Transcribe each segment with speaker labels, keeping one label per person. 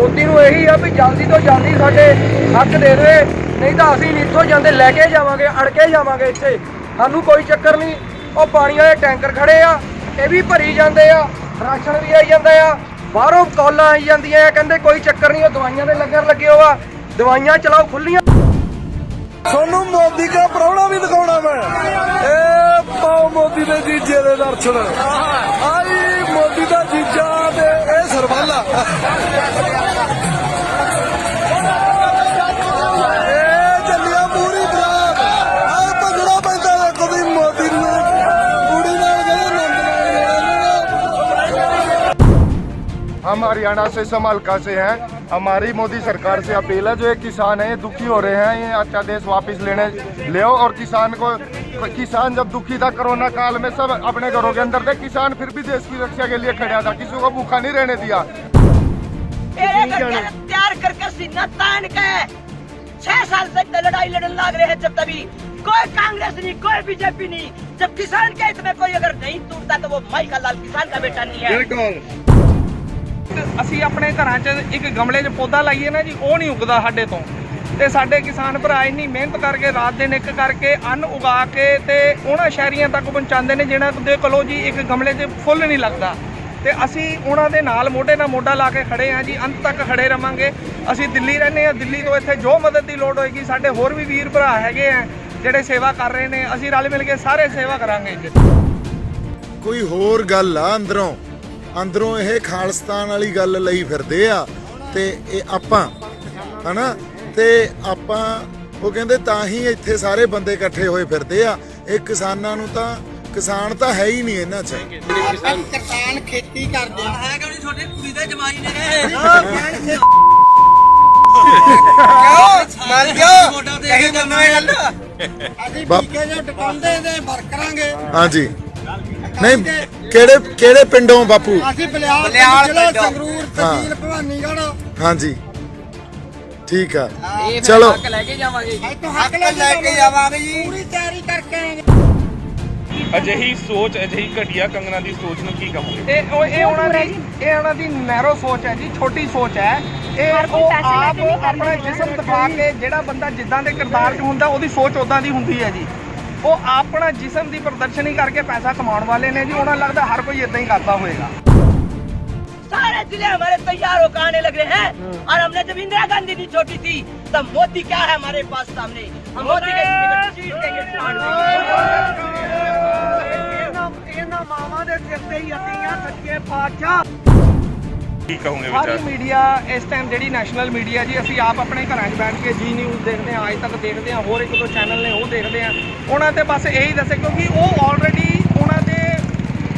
Speaker 1: ਮੋਦੀ ਨੂੰ ਇਹੀ ਆ ਵੀ ਜਲਦੀ ਤੋਂ ਜਲਦੀ ਸਾਡੇ ਹੱਕ ਦੇ ਦੇ, ਨਹੀਂ ਤਾਂ ਅਸੀਂ ਨਹੀਂ ਇੱਥੋਂ ਜਾਂਦੇ, ਲੈ ਕੇ ਜਾਵਾਂਗੇ, ਅੜ ਕੇ ਜਾਵਾਂਗੇ ਇੱਥੇ। ਸਾਨੂੰ ਕੋਈ ਚੱਕਰ ਨਹੀਂ। ਉਹ ਪਾਣੀ ਵਾਲੇ ਟੈਂਕਰ ਖੜੇ ਆ, ਇਹ ਵੀ ਭਰੀ ਜਾਂਦੇ ਆ, ਰਾਸ਼ਨ ਵੀ ਆਈ ਜਾਂਦਾ ਆ, ਬਾਹਰੋਂ ਕੌਲਾਂ ਆਈ ਜਾਂਦੀਆਂ ਆ, ਕਹਿੰਦੇ ਕੋਈ ਚੱਕਰ ਨਹੀਂ, ਉਹ ਦਵਾਈਆਂ ਦੇ ਲੰਗਰ ਲੱਗੇ ਹੋ ਆ, ਦਵਾਈਆਂ ਚਲਾਓ ਖੁੱਲੀਆਂ।
Speaker 2: ਤੁਹਾਨੂੰ ਮੋਦੀ ਦਾ ਪ੍ਰਾਹੁਣਾ ਵੀ ਦਿਖਾਉਣਾ ਮੈਂ। ਇਹ ਪਾਓ ਮੋਦੀ ਦੇ ਜੀਜੇ ਦੇ ਦਰਸ਼ਨ। ਆਈ ਮੋਦੀ ਦਾ ਜੀਜਾ ਤੇ ਇਹ ਸਰਵਾਲਾ। ਇਹ ਚੱਲਿਆ ਪੂਰੀ ਬਰਾਤ। ਆ ਭੰਗੜਾ ਪੈਂਦਾ ਵੇਖੋ ਵੀ ਮੋਦੀ ਨੂੰ ਕੁੜੀ ਨਾਲ ਕਹਿੰਦੇ ਨੰਦ
Speaker 3: हम हरियाणा से समलका से हैं। हमारी मोदी सरकार से अपील है, जो ये किसान है ये दुखी हो रहे हैं, ये अच्छा देश वापस लेने ले आओ। और किसान जब दुखी था कोरोना काल में, सब अपने घरों के अंदर थे। किसान फिर भी देश की रक्षा के लिए खड़ा था, किसी को भूखा नहीं रहने दिया।
Speaker 4: तैयार करके सीना तान के 6 साल तक लड़ाई लड़ने लग रहे हैं। जब तभी कोई कांग्रेस नहीं, कोई बीजेपी नहीं। जब किसान के हित में कोई अगर नहीं टूटता तो वो माई का लाल किसान का बेटा नहीं है।
Speaker 5: ਅਸੀਂ ਆਪਣੇ ਘਰਾਂ 'ਚ ਇੱਕ ਗਮਲੇ 'ਚ ਪੌਦਾ ਲਾਈਏ ਨਾ ਜੀ, ਉਹ ਨਹੀਂ ਉਗਦਾ ਸਾਡੇ ਤੋਂ। ਤੇ ਸਾਡੇ ਕਿਸਾਨ ਭਰਾ ਇੰਨੀ ਮਿਹਨਤ ਕਰਕੇ, ਰਾਤ ਦਿਨ ਇੱਕ ਕਰਕੇ, ਅੰਨ ਉਗਾ ਕੇ ਤੇ ਉਹਨਾਂ ਸ਼ਹਿਰੀਆਂ ਤੱਕ ਪਹੁੰਚਾਉਂਦੇ ਨੇ ਜਿਹਨਾਂ ਦੇ ਕੋਲੋਂ ਜੀ ਇੱਕ ਗਮਲੇ 'ਚ ਫੁੱਲ ਨਹੀਂ ਲੱਗਦਾ। ਤੇ ਅਸੀਂ ਉਹਨਾਂ ਦੇ ਨਾਲ ਮੋਢੇ ਨਾਲ ਮੋਢਾ ਲਾ ਕੇ ਖੜੇ ਹਾਂ ਜੀ, ਅੰਤ ਤੱਕ ਖੜੇ ਰਵਾਂਗੇ। ਅਸੀਂ ਦਿੱਲੀ ਰਹਿੰਦੇ ਹਾਂ, ਦਿੱਲੀ ਤੋਂ ਇੱਥੇ ਜੋ ਮਦਦ ਦੀ ਲੋੜ ਹੋਏਗੀ, ਸਾਡੇ ਹੋਰ ਵੀ ਵੀਰ ਭਰਾ ਹੈਗੇ ਆ ਜਿਹੜੇ ਸੇਵਾ ਕਰ ਰਹੇ ਨੇ, ਅਸੀਂ ਰਲ ਮਿਲ ਕੇ ਸਾਰੇ ਸੇਵਾ ਕਰਾਂਗੇ।
Speaker 6: ਕੋਈ ਹੋਰ ਗੱਲ ਆ ਅੰਦਰੋਂ ਇਹ ਖਾਲਿਸਤਾਨ ਵਾਲੀ ਗੱਲ ਲਈ ਫਿਰਦੇ ਆ। ਤੇ ਇਹ ਆਪਾਂ ਹਨਾ, ਤੇ ਆਪਾਂ ਉਹ ਕਹਿੰਦੇ ਤਾਂ ਹੀ ਇੱਥੇ ਸਾਰੇ ਬੰਦੇ ਇਕੱਠੇ ਹੋਏ ਫਿਰਦੇ ਆ। ਇਹ ਕਿਸਾਨਾਂ ਨੂੰ ਤਾਂ ਕਿਸਾਨ ਤਾਂ ਹੈ ਹੀ ਨਹੀਂ ਇਹਨਾਂ 'ਚ।
Speaker 7: ਕਿਸਾਨ ਖੇਤੀ ਕਰਦੇ ਆ।
Speaker 4: ਹੈਗਾ ਨਹੀਂ ਛੋਟੇ ਕੁੜੀ ਦੇ ਜਮਾਈ ਨੇ
Speaker 7: ਮਰ ਗਿਆ ਕਹੀ ਜੰਨਾ ਗੱਲ। ਅਸੀਂ ਬੀਕੇ ਜੇ ਟਕਾਉਂਦੇ ਤੇ ਵਰਕਰਾਂਗੇ।
Speaker 6: ਹਾਂਜੀ, ਨਹੀਂ ਕਿਹੜੇ ਪਿੰਡੋਂ ਬਾਪੂ?
Speaker 7: ਅਸੀਂ ਬਲਿਆਲ ਜ਼ਿਲ੍ਹਾ ਸੰਗਰੂਰ, ਤਹਿਸੀਲ ਭਵਾਨੀਗੜ੍ਹ।
Speaker 6: ਹਾਂਜੀ ਠੀਕ ਆ, ਚਲੋ
Speaker 4: ਹੱਕ ਲੈ ਕੇ ਜਾਵਾਂਗੇ ਜੀ।
Speaker 7: ਹੱਕ ਲੈ ਕੇ ਜਾਵਾਂਗੇ ਜੀ, ਪੂਰੀ ਤਿਆਰੀ ਕਰਕੇ ਆਵਾਂਗੇ।
Speaker 8: ਅਜਿਹੀ ਸੋਚ, ਅਜਿਹੀ ਘਟੀਆ ਕੰਗਣਾ ਦੀ ਸੋਚ ਨੂੰ ਕੀ ਕਹੋਗੇ?
Speaker 5: ਇਹ ਉਹਨਾਂ ਦੀ ਨੈਰੋ ਸੋਚ ਹੈ ਜੀ, ਛੋਟੀ ਸੋਚ ਹੈ। ਇਹ ਉਹ ਆਪ ਆਪਣਾ ਜਿਸਮ ਦਿਖਾ ਕੇ, ਜਿਹੜਾ ਬੰਦਾ ਜਿੱਦਾਂ ਦੇ ਕਿਰਦਾਰ 'ਚ ਹੁੰਦਾ ਉਹਦੀ ਸੋਚ ਉਦਾਂ ਦੀ ਹੁੰਦੀ ਹੈ ਜੀ। ਉਹ ਆਪਣਾ ਜਿਸਮ ਦੀ ਪ੍ਰਦਰਸ਼ਨੀ ਕਰਕੇ ਪੈਸਾ ਕਮਾਉਣ ਵਾਲੇ ਨੇ ਜੀ। ਉਹਨਾਂ ਲੱਗਦਾ ਹਰ ਕੋਈ ਇਦਾਂ ਹੀ करता होएगा।
Speaker 4: सारे जिले हमारे तैयार होकर आने लग रहे हैं। और हमने जब इंदिरा गांधी जी छोटी थी तब मोदी क्या है हमारे पास सामने, हम मोदी के जीत देंगे।
Speaker 5: मामा दे सिर ते ही असीं सच्चे पातशाह।
Speaker 8: ਕੀ ਕਹੋਗੇ
Speaker 5: ਸਾਰੀ
Speaker 8: ਵਿਚਾਰ?
Speaker 5: ਮੀਡੀਆ ਇਸ ਟਾਈਮ ਜਿਹੜੀ ਨੈਸ਼ਨਲ ਮੀਡੀਆ ਜੀ, ਅਸੀਂ ਆਪ ਆਪਣੇ ਘਰਾਂ 'ਚ ਬੈਠ ਕੇ ਜੀ ਨਿਊਜ਼ ਦੇਖਦੇ ਹਾਂ, ਅੱਜ ਤੱਕ ਦੇਖਦੇ ਹਾਂ, ਹੋਰ ਇੱਕ ਦੋ ਚੈਨਲ ਨੇ ਉਹ ਦੇਖਦੇ ਹਾਂ। ਉਹਨਾਂ ਤੇ ਬਸ ਇਹੀ ਦੱਸੇ, ਕਿਉਂਕਿ ਉਹ ਆਲਰੇਡੀ ਉਹਨਾਂ ਦੇ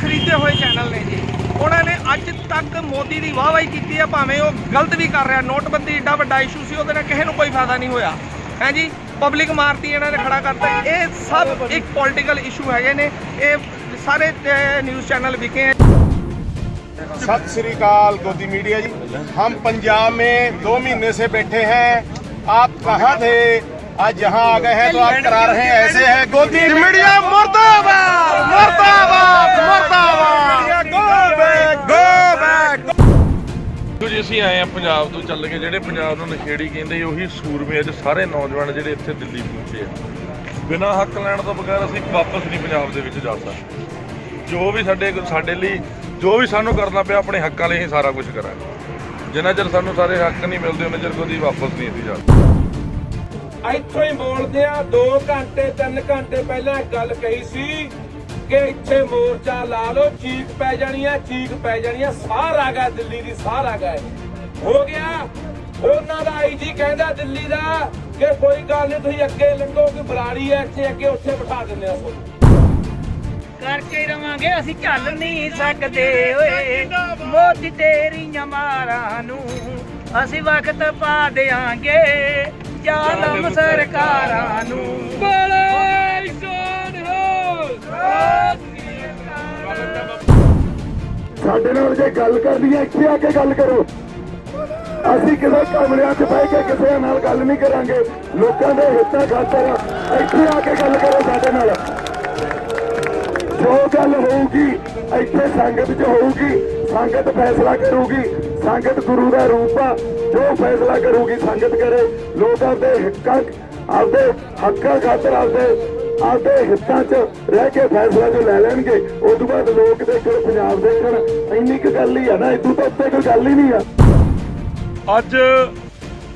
Speaker 5: ਖਰੀਦੇ ਹੋਏ ਚੈਨਲ ਨੇ ਜੀ। ਉਹਨਾਂ ਨੇ ਅੱਜ ਤੱਕ ਮੋਦੀ ਦੀ ਵਾਹਵਾਹੀ ਕੀਤੀ ਹੈ, ਭਾਵੇਂ ਉਹ ਗਲਤ ਵੀ ਕਰ ਰਿਹਾ। ਨੋਟਬੰਦੀ ਏਡਾ ਵੱਡਾ ਇਸ਼ੂ ਸੀ, ਉਹਦੇ ਨਾਲ ਕਿਸੇ ਨੂੰ ਕੋਈ ਫਾਇਦਾ ਨਹੀਂ ਹੋਇਆ ਹੈ ਜੀ। ਪਬਲਿਕ ਮਾਰਤੀ ਇਹਨਾਂ ਨੇ ਖੜਾ ਕਰਤਾ। ਇਹ ਸਭ ਇੱਕ ਪੋਲੀਟੀਕਲ ਇਸ਼ੂ ਹੈਗੇ ਨੇ। ਇਹ ਸਾਰੇ ਨਿਊਜ਼ ਚੈਨਲ ਵਿਕੇ हैं।
Speaker 3: सत श्री अकाल गोदी मीडिया जी। हम पंजाब में 2 महीने से बैठे हैं। आप कहाँ थे? आज यहाँ आ गए हैं तो आप करा रहे हैं ऐसे है। गोदी मीडिया मुर्दाबाद, मुर्दाबाद, मुर्दाबाद। Go back, go back.
Speaker 8: ਜੀ ਅਸੀਂ ਆਏ ਆ ਪੰਜਾਬ ਤੋਂ ਚੱਲ ਕੇ, ਜਿਹੜੇ ਪੰਜਾਬ ਨੂੰ ਨਸ਼ੇੜੀ ਕਹਿੰਦੇ ਉਹੀ ਸੂਰਮੇ ਅੱਜ ਸਾਰੇ ਨੌਜਵਾਨ ਜਿਹੜੇ ਇੱਥੇ ਦਿੱਲੀ ਪਹੁੰਚੇ ਆ। ਬਿਨਾਂ ਹੱਕ ਲੈਣ ਤੋਂ ਬਗੈਰ ਅਸੀਂ ਵਾਪਸ ਨਹੀਂ ਪੰਜਾਬ ਦੇ ਵਿੱਚ ਜਾ ਸਕਦੇ। ਜੋ ਵੀ ਸਾਡੇ ਲਈ ਜੋ ਵੀ ਸਾਨੂੰ ਕਰਨਾ ਪਿਆ, ਆਪਣੇ ਹੱਕਾਂ ਲਈ ਹੀ ਸਾਰਾ ਕੁਝ ਕਰਾਂਗੇ। ਜਿੰਨਾ ਚਿਰ ਸਾਨੂੰ ਸਾਰੇ ਹੱਕ ਨਹੀਂ ਮਿਲਦੇ ਉਹਨਾਂ ਚਿਰ ਕਦੀ ਵਾਪਸ ਨਹੀਂ ਅਸੀਂ ਜਾਂਦੇ।
Speaker 2: ਇੱਥੋਂ ਹੀ ਬੋਲਦੇ ਆ। 2 ਘੰਟੇ 3 ਘੰਟੇ ਪਹਿਲਾਂ ਇੱਕ ਗੱਲ ਕਹੀ ਸੀ ਕਿ ਇੱਥੇ ਮੋਰਚਾ ਲਾ ਲਓ, ਚੀਕ ਪੈ ਜਾਣੀ ਆ, ਚੀਕ ਪੈ ਜਾਣੀ ਆ। ਸਾਰ ਆ ਗਿਆ ਦਿੱਲੀ ਦੀ, ਸਾਰ ਆ ਗਏ। ਹੋ ਗਿਆ। ਉਹਨਾਂ ਦਾ ਆਈਜੀ ਕਹਿੰਦਾ ਦਿੱਲੀ ਦਾ ਕਿ ਕੋਈ ਗੱਲ ਨਹੀਂ, ਤੁਸੀਂ ਅੱਗੇ ਲੰਘੋ, ਕਿ ਬਰਾੜੀ ਐ ਇੱਥੇ ਅੱਗੇ, ਉੱਥੇ ਬਿਠਾ ਦਿੰਦੇ ਆ।
Speaker 4: करके रवांगे ਅਸੀਂ ਚੱਲ ਨਹੀਂ ਸਕਦੇ ਓਏ ਮੋਦੀ ਤੇਰੀਆਂ ਮਾਰਾਂ ਨੂੰ ਅਸੀਂ ਵਕਤ ਪਾ ਦੇਾਂਗੇ ਜ਼ਾਲਮ ਸਰਕਾਰਾਂ ਨੂੰ। ਬੋਲੇ ਸੋਨ ਹੋ।
Speaker 6: ਸਾਡੇ ਨਾਲ ਜੇ ਗੱਲ ਕਰਨੀ ਹੈ, ਇੱਥੇ ਆ ਕੇ ਗੱਲ ਕਰੋ। ਅਸੀਂ ਕਿਸੇ ਕਮਰਿਆਂ 'ਚ ਬਹਿ ਕੇ ਕਿਸੇ ਨਾਲ ਗੱਲ ਨਹੀਂ ਕਰਾਂਗੇ। ਲੋਕਾਂ ਦੇ ਹਿੱਤਾਂ ਖਾਤਰ ਇੱਥੇ ਆ ਕੇ ਗੱਲ ਕਰੋ ਸਾਡੇ ਨਾਲ। ਜੋ ਗੱਲ ਹੋਊਗੀ ਇੱਥੇ ਸੰਗਤ 'ਚ ਹੋਊਗੀ, ਸੰਗਤ ਫੈਸਲਾ ਕਰੂਗੀ।
Speaker 3: ਸੰਗਤ ਗੁਰੂ ਦਾ ਰੂਪ ਆ, ਜੋ ਫੈਸਲਾ ਕਰੂਗੀ ਸੰਗਤ ਕਰੇ। ਲੋਕ ਆਪਦੇ ਹੱਕਾਂ ਖਾਤਰ ਆਪਦੇ ਹਿੱਤਾਂ 'ਚ ਰਹਿ ਕੇ ਫੈਸਲਾ ਜੋ ਲੈ ਲੈਣਗੇ, ਉਸ ਤੋਂ ਬਾਅਦ ਲੋਕ ਦੇਖਣ, ਪੰਜਾਬ ਦੇਖਣ। ਇੰਨੀ ਕੁ ਗੱਲ ਹੀ ਆ ਨਾ, ਇਦੋਂ ਤੋਂ ਉੱਤੇ ਕੋਈ ਗੱਲ ਹੀ ਨਹੀਂ ਆ।
Speaker 9: ਅੱਜ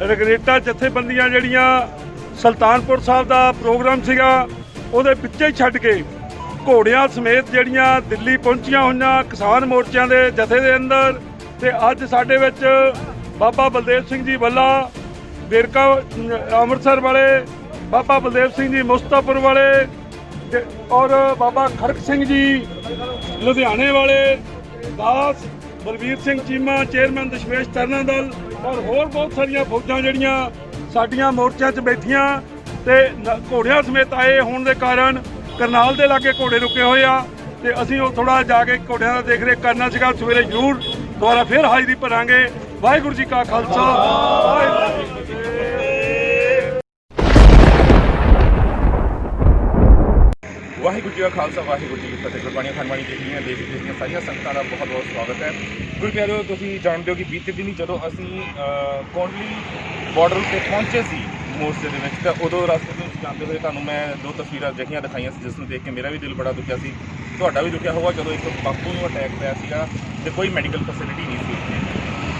Speaker 9: ਰਗਰੇਟਾ ਜਥੇਬੰਦੀਆਂ ਜਿਹੜੀਆਂ ਸੁਲਤਾਨਪੁਰ ਸਾਹਿਬ ਦਾ ਪ੍ਰੋਗਰਾਮ ਸੀਗਾ ਉਹਦੇ ਪਿੱਛੇ ਛੱਡ ਕੇ ਘੋੜਿਆਂ ਸਮੇਤ ਜਿਹੜੀਆਂ ਦਿੱਲੀ ਪਹੁੰਚੀਆਂ ਹੋਈਆਂ ਕਿਸਾਨ ਮੋਰਚਿਆਂ ਦੇ ਜਥੇ ਦੇ ਅੰਦਰ, ਤੇ ਅੱਜ ਸਾਡੇ ਵਿੱਚ ਬਾਬਾ ਬਲਦੇਵ ਸਿੰਘ ਜੀ ਬੱਲਾ ਵੇਰਕਾ ਅੰਮ੍ਰਿਤਸਰ ਵਾਲੇ, ਬਾਬਾ ਬਲਦੇਵ ਸਿੰਘ ਜੀ ਮੁਸਤਾਫਰ ਵਾਲੇ ਔਰ ਬਾਬਾ ਖੜਕ ਸਿੰਘ ਜੀ ਲੁਧਿਆਣੇ ਵਾਲੇ, ਦਾਸ ਬਲਵੀਰ ਸਿੰਘ ਚੀਮਾ ਚੇਅਰਮੈਨ ਦਸ਼ਮੇਸ਼ ਤਰਨਾ ਦਲ ਔਰ ਹੋਰ ਬਹੁਤ ਸਾਰੀਆਂ ਫੌਜਾਂ ਜਿਹੜੀਆਂ ਸਾਡੀਆਂ ਮੋਰਚਿਆਂ 'ਚ ਬੈਠੀਆਂ ਤੇ ਘੋੜਿਆਂ ਸਮੇਤ ਆਏ ਹੋਣ ਦੇ ਕਾਰਨ ਕਰਨਾਲ ਦੇ ਲਾਗੇ ਘੋੜੇ ਰੁਕੇ ਹੋਏ ਆ, ਤੇ ਅਸੀਂ ਉਹ ਥੋੜਾ ਜਾ ਕੇ ਘੋੜਿਆਂ ਦਾ ਦੇਖ ਰੇਖ ਕਰਨਾ ਸੀਗਾ। ਸਵੇਰੇ ਜ਼ਰੂਰ ਦੁਬਾਰਾ ਫਿਰ ਹਾਜ਼ਰੀ ਭਰਾਂਗੇ। ਵਾਹਿਗੁਰੂ ਜੀ ਕਾ ਖਾਲਸਾ, ਵਾਹਿਗੁਰੂ ਜੀ ਕੀ ਫਤਿਹ।
Speaker 3: ਵਾਹਿਗੁਰੂ ਜੀ ਕਾ ਖਾਲਸਾ, ਵਾਹਿਗੁਰੂ ਜੀ ਕੀ ਫਤਿਹ। ਗੁਰਬਾਣੀਆਂ ਖੰਡਬਾਣੀ ਦੇਖਣੀਆਂ ਦੇਸ਼ ਵਿਦੇਸ਼ ਦੀਆਂ ਸਾਰੀਆਂ ਸੰਗਤਾਂ ਦਾ ਬਹੁਤ ਬਹੁਤ ਸਵਾਗਤ ਹੈ। ਗੁਰਪਿਆਰਿਓ, ਤੁਸੀਂ ਜਾਣਦੇ ਹੋ ਕਿ ਬੀਤੇ ਦਿਨੀ ਜਦੋਂ ਅਸੀਂ ਕੋਂਡਲੀ ਬਾਰਡਰ ਉੱਤੇ ਪਹੁੰਚੇ ਸੀ ਮੋਰਚੇ ਦੇ ਵਿੱਚ, ਤਾਂ ਉਦੋਂ ਰਸਤੇ ਦੇ ਵਿੱਚ ਜਾਂਦੇ ਹੋਏ ਤੁਹਾਨੂੰ ਮੈਂ 2 ਤਸਵੀਰਾਂ ਅਜਿਹੀਆਂ ਦਿਖਾਈਆਂ ਸੀ ਜਿਸ ਨੂੰ ਦੇਖ ਕੇ ਮੇਰਾ ਵੀ ਦਿਲ ਬੜਾ ਦੁਖਿਆ ਸੀ, ਤੁਹਾਡਾ ਵੀ ਦੁਖਿਆ ਹੋਊਗਾ। ਜਦੋਂ ਇੱਕ ਬਾਪੂ ਨੂੰ ਅਟੈਕ ਪਿਆ ਸੀਗਾ ਤੇ ਕੋਈ ਮੈਡੀਕਲ ਫੈਸਿਲਿਟੀ ਨਹੀਂ ਸੀ ਉੱਥੇ,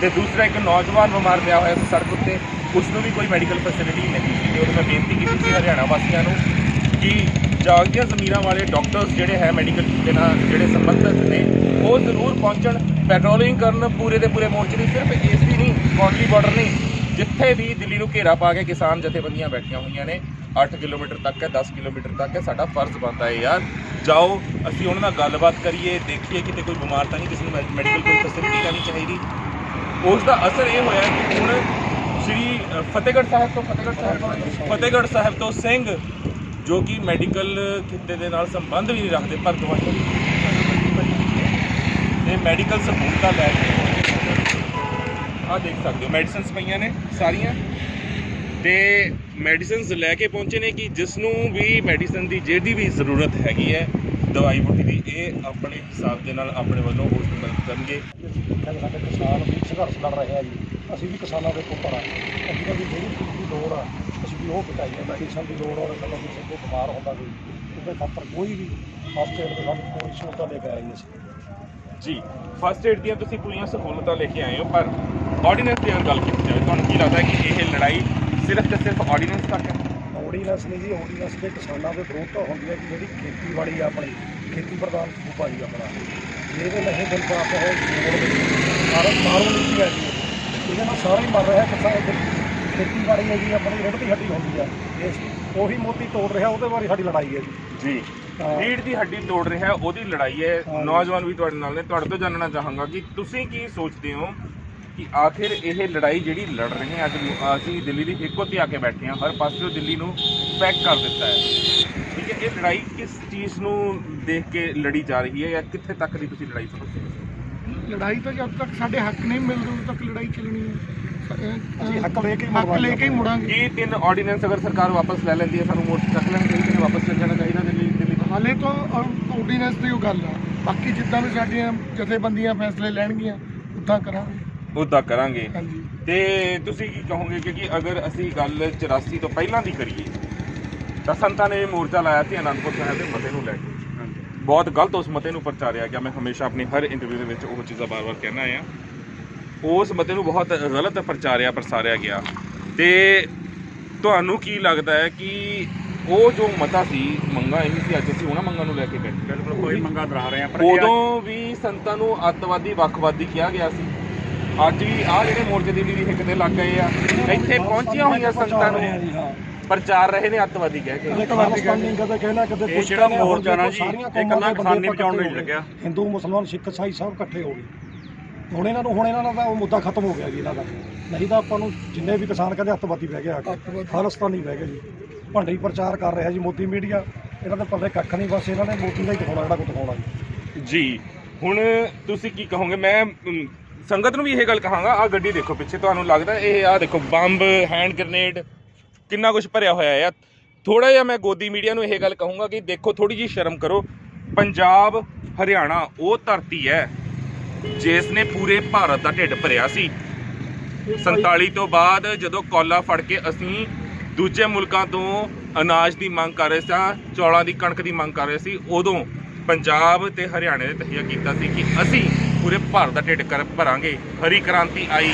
Speaker 3: ਤੇ ਦੂਸਰਾ ਇੱਕ ਨੌਜਵਾਨ ਬਿਮਾਰ ਪਿਆ ਹੋਇਆ ਸੀ ਸੜਕ ਉੱਤੇ, ਉਸ ਨੂੰ ਵੀ ਕੋਈ ਮੈਡੀਕਲ ਫੈਸਿਲਿਟੀ ਨਹੀਂ ਸੀ। ਤੇ ਉਦੋਂ ਮੈਂ ਬੇਨਤੀ ਕੀਤੀ ਸੀ ਹਰਿਆਣਾ ਵਾਸੀਆਂ ਨੂੰ ਕਿ ਜਾਗਦੀਆਂ ਜ਼ਮੀਰਾਂ ਵਾਲੇ ਡਾਕਟਰਸ ਜਿਹੜੇ ਹੈ ਮੈਡੀਕਲ ਦੇ ਨਾਲ ਜਿਹੜੇ ਸੰਬੰਧਿਤ ਨੇ, ਉਹ ਜ਼ਰੂਰ ਪਹੁੰਚਣ, ਪੈਟਰੋਲਿੰਗ ਕਰਨ ਪੂਰੇ ਦੇ ਪੂਰੇ ਮੋਰਚੇ ਦੀ। ਸਿਰਫ ਇਸ ਵੀ ਨਹੀਂ, ਕੋਂਡਲੀ ਬਾਰਡਰ ਨਹੀਂ, ਜਿੱਥੇ ਵੀ ਦਿੱਲੀ ਨੂੰ ਘੇਰਾ ਪਾ ਕੇ ਕਿਸਾਨ ਜਥੇਬੰਦੀਆਂ ਬੈਠੀਆਂ ਹੋਈਆਂ ਨੇ, 8 ਕਿਲੋਮੀਟਰ ਤੱਕ ਹੈ, 10 ਕਿਲੋਮੀਟਰ ਤੱਕ ਹੈ, ਸਾਡਾ ਫਰਜ਼ ਬਣਦਾ ਹੈ ਯਾਰ, ਜਾਓ ਅਸੀਂ ਉਹਨਾਂ ਨਾਲ ਗੱਲਬਾਤ ਕਰੀਏ, ਦੇਖੀਏ ਕਿਤੇ ਕੋਈ ਬਿਮਾਰ ਤਾਂ ਨਹੀਂ, ਕਿਸੇ ਨੂੰ ਮੈਡੀਕਲ ਕੋਈ ਫੈਸਿਲਿਟੀ ਤਾਂ ਨਹੀਂ ਚਾਹੀਦੀ। ਉਸ ਦਾ ਅਸਰ ਇਹ ਹੋਇਆ ਕਿ ਹੁਣ ਸ਼੍ਰੀ ਫਤਿਹਗੜ੍ਹ ਸਾਹਿਬ ਤੋਂ ਸਿੰਘ ਜੋ ਕਿ ਮੈਡੀਕਲ ਖਿੱਤੇ ਦੇ ਨਾਲ ਸੰਬੰਧ ਵੀ ਨਹੀਂ ਰੱਖਦੇ, ਪਰ ਦਵਾਈਆਂ ਤੇ ਮੈਡੀਕਲ ਸਹੂਲਤਾਂ ਲੈ ਕੇ ਆਹ ਦੇਖ ਸਕਦੇ ਹੋ ਮੈਡੀਸਿਨਸ ਪਈਆਂ ਨੇ ਸਾਰੀਆਂ, ਤੇ ਮੈਡੀਸਿਨਸ ਲੈ ਕੇ ਪਹੁੰਚੇ ਨੇ ਕਿ ਜਿਸ ਨੂੰ ਵੀ ਮੈਡੀਸਨ ਦੀ ਜਿਹੜੀ ਵੀ ਜ਼ਰੂਰਤ ਹੈਗੀ ਹੈ ਦਵਾਈ ਬੂਟੀ ਦੀ, ਇਹ ਆਪਣੇ ਹਿਸਾਬ ਦੇ ਨਾਲ ਆਪਣੇ ਵੱਲੋਂ ਉਸ ਨੂੰ ਮਦਦ ਕਰਨਗੇ।
Speaker 10: ਸਾਡੇ ਕਿਸਾਨ ਵੀ ਸੰਘਰਸ਼ ਲੜ ਰਹੇ ਆ ਜੀ, ਅਸੀਂ ਵੀ ਕਿਸਾਨਾਂ ਦੇ ਪੁੱਤਰ ਆ, ਅਸੀਂ ਵੀ ਜਿਹੜੀ ਚੀਜ਼ ਦੀ ਲੋੜ ਆ ਅਸੀਂ ਵੀ ਉਹ ਬਚਾਈਏ। ਮੈਡੀਸਨ ਦੀ ਲੋੜ ਹੋਵੇ ਤਾਂ ਕਿਸੇ ਕੋਈ ਬਿਮਾਰ ਹੁੰਦਾ ਕੋਈ, ਉਹਦੇ ਖਾਤਰ ਕੋਈ ਵੀ ਫਸਟ ਏਡ ਦੇ ਸਾਨੂੰ ਕੋਈ ਸਹੂਲਤਾਂ ਲੈ ਕੇ ਆਏ ਅਸੀਂ
Speaker 3: ਜੀ। ਫਸਟ ਏਡ ਦੀਆਂ ਤੁਸੀਂ ਪੂਰੀਆਂ ਸਹੂਲਤਾਂ ਲੈ ਕੇ ਆਏ ਹੋ, ਪਰ ਆਰਡੀਨੈਂਸ ਦੀ ਗੱਲ ਕੀਤੀ ਜਾਵੇ, ਤੁਹਾਨੂੰ ਕੀ ਲੱਗਦਾ ਕਿ ਇਹ ਲੜਾਈ ਸਿਰਫ ਤੇ ਸਿਰਫ ਆਰਡੀਨੈਂਸ ਤੱਕ ਹੈ?
Speaker 10: ਆਰਡੀਨੈਂਸ ਨਹੀਂ ਜੀ, ਆਰਡੀਨੈਂਸ ਦੇ ਕਿਸਾਨਾਂ ਦੇ ਵਿਰੋਧ ਤਾਂ ਹੁੰਦੀ ਹੈ ਕਿ ਜਿਹੜੀ ਖੇਤੀਬਾੜੀ ਆ ਆਪਣੀ, ਖੇਤੀ ਪ੍ਰਧਾਨ ਸੂਬਾ ਜੀ ਆਪਣਾ, ਇਹਦੇ ਨਹੀਂ ਦਿਲ ਪਾਪ ਹੈ ਸਾਰਾ ਮਾਰੋ ਨੀਤੀ ਹੈ ਜੀ, ਇਹਦੇ ਨਾਲ ਸਾਰਾ ਹੀ ਮਰ ਰਿਹਾ ਕਿਸਾਨ। ਖੇਤੀਬਾੜੀ ਹੈ ਜੀ ਆਪਣੀ ਰੁੱਢ ਦੀ ਹੱਡੀ ਹੁੰਦੀ ਆ, ਉਹੀ ਮੋਦੀ ਤੋੜ ਰਿਹਾ, ਉਹਦੇ ਬਾਰੇ ਸਾਡੀ ਲੜਾਈ ਹੈ ਜੀ।
Speaker 3: ਜੀ, ਰੀੜ ਦੀ ਹੱਡੀ ਤੋੜ ਰਿਹਾ ਉਹਦੀ ਲੜਾਈ ਹੈ। ਨੌਜਵਾਨ ਵੀ ਤੁਹਾਡੇ ਨਾਲ ਨੇ, ਤੁਹਾਡੇ ਤੋਂ ਜਾਣਨਾ ਚਾਹਾਂਗਾ ਕਿ ਤੁਸੀਂ ਕੀ ਸੋਚਦੇ ਹੋ ਕਿ ਆਖਿਰ ਇਹ ਲੜਾਈ ਜਿਹੜੀ ਲੜ ਰਹੇ ਹਾਂ, ਅੱਜ ਅਸੀਂ ਦਿੱਲੀ ਦੀ ਇੱਕੋ ਤੇ ਆ ਕੇ ਬੈਠੇ ਹਾਂ, ਹਰ ਪਾਸੇ ਦਿੱਲੀ ਨੂੰ ਪੈਕ ਕਰ ਦਿੱਤਾ ਹੈ, ਠੀਕ ਹੈ, ਇਹ ਲੜਾਈ ਕਿਸ ਚੀਜ਼ ਨੂੰ ਦੇਖ ਕੇ ਲੜੀ ਜਾ ਰਹੀ ਹੈ ਜਾਂ ਕਿੱਥੇ ਤੱਕ ਦੀ ਤੁਸੀਂ ਲੜਾਈ ਸਮਝਦੇ ਹੋ?
Speaker 10: ਲੜਾਈ ਤਾਂ ਜਦ ਤੱਕ ਸਾਡੇ ਹੱਕ ਨਹੀਂ ਮਿਲਦੇ ਉਦੋਂ ਤੱਕ ਲੜਾਈ ਚੱਲਣੀ ਹੈ। ਅਸੀਂ ਹੱਕ ਲੈ ਕੇ ਹੀ ਮੁੜਾਂਗੇ।
Speaker 3: ਇਹ 3 ਆਰਡੀਨੈਂਸ ਅਗਰ ਸਰਕਾਰ ਵਾਪਸ ਲੈ ਲੈਂਦੀ ਹੈ, ਸਾਨੂੰ ਮੋਰਚਾ ਚੱਕ ਲੈਣਾ ਚਾਹੀਦਾ ਤੇ ਵਾਪਸ ਚੱਲ ਜਾਣਾ ਚਾਹੀਦਾ ਦਿੱਲੀ ਤੋਂ?
Speaker 10: ਹਾਲੇ ਤਾਂ ਆਰਡੀਨੈਂਸ ਦੀ ਉਹ ਗੱਲ ਆ, ਬਾਕੀ ਜਿੱਦਾਂ ਵੀ ਸਾਡੀਆਂ ਜਥੇਬੰਦੀਆਂ ਫੈਸਲੇ ਲੈਣਗੀਆਂ ਉੱਦਾਂ ਕਰਾਂਗੇ।
Speaker 3: ਉੱਦਾਂ ਕਰਾਂਗੇ। ਤੇ ਤੁਸੀਂ ਕੀ ਕਹੋਗੇ ਕਿ ਅਗਰ ਅਸੀਂ ਗੱਲ 84 ਤੋਂ ਪਹਿਲਾਂ ਦੀ ਕਰੀਏ ਤਾਂ ਸੰਤਾਂ ਨੇ ਮੋਰਚਾ ਲਾਇਆ ਸੀ ਅਨੰਦਪੁਰ ਸਾਹਿਬ ਦੇ ਮਤੇ ਨੂੰ ਲੈ ਕੇ, ਬਹੁਤ ਗਲਤ ਉਸ ਮਤੇ ਨੂੰ ਪ੍ਰਚਾਰਿਆ ਗਿਆ। ਮੈਂ ਹਮੇਸ਼ਾ ਆਪਣੀ ਹਰ ਇੰਟਰਵਿਊ ਦੇ ਵਿੱਚ ਉਹ ਚੀਜ਼ਾਂ ਬਾਰ-ਬਾਰ ਕਹਿਣਾ ਆ, ਉਸ ਮਤੇ ਨੂੰ ਬਹੁਤ ਗਲਤ ਪ੍ਰਸਾਰਿਆ ਗਿਆ। ਤੇ ਤੁਹਾਨੂੰ ਕੀ ਲੱਗਦਾ ਹੈ ਕਿ ਉਹ ਜੋ ਮਤਾ ਸੀ, ਮੰਗਾਂ ਇਹੀ ਸੀ, ਅੱਜ ਅਸੀਂ ਉਹਨਾਂ ਮੰਗਾਂ ਨੂੰ ਲੈ ਕੇ ਬੈਠੇ?
Speaker 9: ਬਿਲਕੁਲ ਕੋਈ ਮੰਗਾਂ ਦੁਹਰਾ ਰਹੇ ਆ, ਪਰ
Speaker 3: ਉਦੋਂ ਵੀ ਸੰਤਾਂ ਨੂੰ ਅੱਤਵਾਦੀ ਵੱਖਵਾਦੀ ਕਿਹਾ ਗਿਆ ਸੀ, ਅੱਜ ਵੀ ਆਹ ਜਿਹੜੇ ਮੋਰਚੇ ਦੀ ਵੀ ਹਿੱਕ ਤੇ ਲੱਗ ਗਏ ਆ, ਇੱਥੇ ਪਹੁੰਚੀਆਂ ਹੋਈਆਂ ਸੰਗਤਾਂ ਨੂੰ ਪ੍ਰਚਾਰ ਰਹੇ ਨੇ ਅੱਤਵਾਦੀ ਕਹਿ ਕੇ।
Speaker 10: ਇਹ
Speaker 9: ਜਿਹੜਾ ਮੋਰਚਾ ਨਾ ਜੀ, ਇਹ ਇਕੱਲਾ ਕਿਸਾਨੀ ਬਚਾਉਣ ਨਹੀਂ ਲੱਗਿਆ,
Speaker 10: ਹਿੰਦੂ ਮੁਸਲਮਾਨ ਸਿੱਖ ਈਸਾਈ ਸਭ ਇਕੱਠੇ ਹੋ ਗਏ। ਹੁਣ ਇਹਨਾਂ ਦਾ ਤਾਂ ਉਹ ਮੁੱਦਾ ਖਤਮ ਹੋ ਗਿਆ ਜੀ ਇਹਨਾਂ ਦਾ, ਨਹੀਂ ਤਾਂ ਆਪਾਂ ਨੂੰ ਜਿੰਨੇ ਵੀ ਕਿਸਾਨ ਕਹਿੰਦੇ ਅੱਤਵਾਦੀ ਬਹਿ ਗਿਆ, ਖਾਲਿਸਤਾਨੀ ਬਹਿ ਗਿਆ ਜੀ, ਭੰਡੇ ਹੀ ਪ੍ਰਚਾਰ ਕਰ ਰਿਹਾ ਜੀ ਮੋਦੀ ਮੀਡੀਆ, ਇਹਨਾਂ ਦੇ ਪੱਲੇ ਕੱਖ ਨਹੀਂ, ਬਸ ਇਹਨਾਂ ਨੇ ਮੋਦੀ ਦਾ ਹੀ ਦਿਖਾਉਣਾ ਜਿਹੜਾ ਕੁਝ ਦਿਖਾਉਣਾ
Speaker 3: ਜੀ। ਹੁਣ ਤੁਸੀਂ ਕੀ ਕਹੋਗੇ? ਮੈਂ ਸੰਗਤ ਨੂੰ ਵੀ ਇਹ ਗੱਲ ਕਹਾਂਗਾ, ਆਹ ਗੱਡੀ ਦੇਖੋ ਪਿੱਛੇ, ਤੁਹਾਨੂੰ ਲੱਗਦਾ ਇਹ ਆਹ ਦੇਖੋ ਬੰਬ, ਹੈਂਡ ਗ੍ਰੇਨੇਡ, ਕਿੰਨਾ ਕੁਝ ਭਰਿਆ ਹੋਇਆ ਆ। ਥੋੜਾ ਜਿਹਾ ਮੈਂ ਗੋਦੀ ਮੀਡੀਆ ਨੂੰ ਇਹ ਗੱਲ ਕਹੂੰਗਾ ਕਿ ਦੇਖੋ, ਥੋੜੀ ਜਿਹੀ ਸ਼ਰਮ ਕਰੋ। ਪੰਜਾਬ ਹਰਿਆਣਾ ਉਹ ਧਰਤੀ ਹੈ
Speaker 11: ਜਿਸ ਨੇ ਪੂਰੇ ਭਾਰਤ ਦਾ ਢਿੱਡ ਭਰਿਆ ਸੀ। 47 ਤੋਂ ਬਾਅਦ ਜਦੋਂ ਕੋਲਾ ਫੜ ਕੇ ਅਸੀਂ ਦੂਜੇ ਮੁਲਕਾਂ ਤੋਂ ਅਨਾਜ ਦੀ ਮੰਗ ਕਰ ਰਹੇ ਸਾਂ, ਚੌਲਾਂ ਦੀ ਕਣਕ ਦੀ ਮੰਗ ਕਰ ਰਹੇ ਸੀ, ਉਦੋਂ ਪੰਜਾਬ ਤੇ ਹਰਿਆਣੇ ਨੇ ਤਹੀਆ ਕੀਤਾ ਸੀ ਕਿ ਅਸੀਂ ਪੂਰੇ ਭਾਰਤ ਦਾ ਢਿੱਡ ਭਰਾਂਗੇ। ਹਰੀ ਕ੍ਰਾਂਤੀ ਆਈ,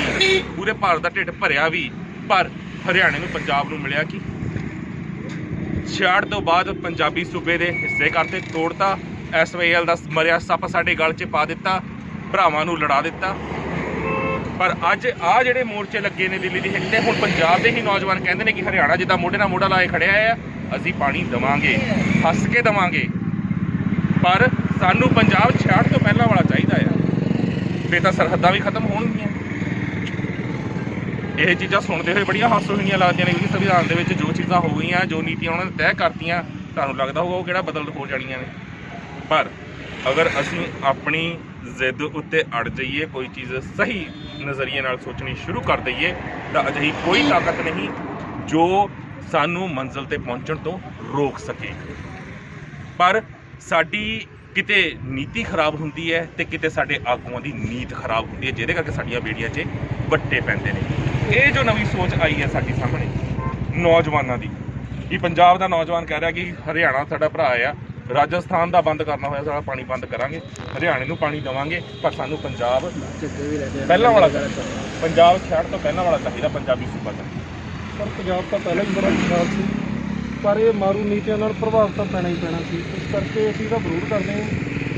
Speaker 11: ਪੂਰੇ ਭਾਰਤ ਦਾ ਢਿੱਡ ਭਰਿਆ ਵੀ, ਪਰ ਹਰਿਆਣੇ ਨੂੰ ਪੰਜਾਬ ਨੂੰ ਮਿਲਿਆ ਕਿ 66 ਤੋਂ ਬਾਅਦ ਪੰਜਾਬੀ ਸੂਬੇ ਦੇ ਹਿੱਸੇ ਕਰਤੇ, ਤੋੜਤਾ। SYL ਦਾ ਮਰਿਆ ਸੱਪ ਸਾਡੇ ਗਲ 'ਚ ਪਾ ਦਿੱਤਾ, ਭਰਾਵਾਂ ਨੂੰ ਲੜਾ ਦਿੱਤਾ। ਪਰ ਅੱਜ ਆ ਜਿਹੜੇ ਮੋਰਚੇ ਲੱਗੇ ਨੇ ਦਿੱਲੀ ਦੀ ਹਿੱਟ ਤੇ, ਹੁਣ ਪੰਜਾਬ ਦੇ ਹੀ ਨੌਜਵਾਨ ਕਹਿੰਦੇ ਨੇ ਕਿ ਹਰਿਆਣਾ ਜਿੱਦਾਂ ਮੋਢੇ ਨਾਲ ਮੋਢਾ ਲਾਏ ਖੜਿਆ ਆ, ਅਸੀਂ ਪਾਣੀ ਦੇਵਾਂਗੇ, ਹੱਸ ਕੇ ਦੇਵਾਂਗੇ, ਪਰ ਸਾਨੂੰ ਪੰਜਾਬ 66 ਤੋਂ ਪਹਿਲਾਂ ਵਾਲਾ ਚਾਹੀਦਾ ਆ। ਫਿਰ ਤਾਂ ਸਰਹੱਦਾਂ ਵੀ ਖਤਮ ਹੋਣਗੀਆਂ। ਇਹ ਚੀਜ਼ਾਂ ਸੁਣਦੇ ਹੋਏ ਬੜੀਆਂ ਹਾਸੋਹੀਣੀਆਂ ਲੱਗਦੀਆਂ ਨੇ, ਕਿਉਂਕਿ ਸੰਵਿਧਾਨ ਦੇ ਵਿੱਚ ਜੋ ਚੀਜ਼ਾਂ ਹੋ ਗਈਆਂ, ਜੋ ਨੀਤੀਆਂ ਉਹਨਾਂ ਨੇ ਤੈਅ ਕਰਤੀਆਂ, ਤੁਹਾਨੂੰ ਲੱਗਦਾ ਹੋਊਗਾ ਉਹ ਕਿਹੜਾ ਬਦਲ ਹੋ ਜਾਣੀਆਂ ਨੇ। ਪਰ ਅਗਰ ਅਸੀਂ ਆਪਣੀ ਜ਼ਿੱਦ ਉੱਤੇ ਅੜ ਜਾਈਏ, ਕੋਈ ਚੀਜ਼ ਸਹੀ ਨਜ਼ਰੀਏ ਨਾਲ ਸੋਚਣੀ ਸ਼ੁਰੂ ਕਰ ਦਈਏ, ਤਾਂ ਅਜਿਹੀ ਕੋਈ ਤਾਕਤ ਨਹੀਂ ਜੋ ਸਾਨੂੰ ਮੰਜ਼ਿਲ ਤੇ ਪਹੁੰਚਣ ਤੋਂ ਰੋਕ ਸਕੇ। ਪਰ ਸਾਡੀ ਕਿਤੇ ਨੀਤੀ ਖਰਾਬ ਹੁੰਦੀ ਹੈ ਤੇ ਕਿਤੇ ਸਾਡੇ ਆਗੂਆਂ ਦੀ ਨੀਤ ਖਰਾਬ ਹੁੰਦੀ ਹੈ, ਜਿਹਦੇ ਕਰਕੇ ਸਾਡੀਆਂ ਬੇੜੀਆਂ 'ਚ ਵੱਟੇ ਪੈਂਦੇ ਨੇ। ਇਹ ਜੋ ਨਵੀਂ ਸੋਚ ਆਈ ਹੈ ਸਾਡੀ ਸਾਹਮਣੇ ਨੌਜਵਾਨਾਂ ਦੀ, ਕਿ ਪੰਜਾਬ ਦਾ ਨੌਜਵਾਨ ਕਹਿ ਰਿਹਾ ਕਿ ਹਰਿਆਣਾ ਸਾਡਾ ਭਰਾ ਆ, ਰਾਜਸਥਾਨ ਦਾ ਬੰਦ ਕਰਨਾ ਹੋਇਆ ਸਾਡਾ ਪਾਣੀ ਬੰਦ ਕਰਾਂਗੇ, ਹਰਿਆਣੇ ਨੂੰ ਪਾਣੀ ਦੇਵਾਂਗੇ, ਪਰ ਸਾਨੂੰ ਪੰਜਾਬ ਪਹਿਲਾਂ ਵਾਲਾ ਚਾਹੀਦਾ, ਪੰਜਾਬ 66 ਤੋਂ ਪਹਿਲਾਂ ਵਾਲਾ ਚਾਹੀਦਾ, ਪੰਜਾਬੀ ਸੂਬਾ ਚਾਹੀਦਾ।
Speaker 10: ਪਰ ਪੰਜਾਬ ਤਾਂ ਪਹਿਲਾਂ ਹੀ ਬੜਾ ਖਰਾਬ ਸੀ, ਪਰ ਇਹ ਮਾਰੂ ਨੀਤੀਆਂ ਨਾਲ ਪ੍ਰਭਾਵ ਤਾਂ ਪੈਣਾ ਹੀ ਪੈਣਾ ਸੀ। ਇਸ ਕਰਕੇ ਅਸੀਂ ਤਾਂ ਵਿਰੋਧ ਕਰਦੇ ਹਾਂ,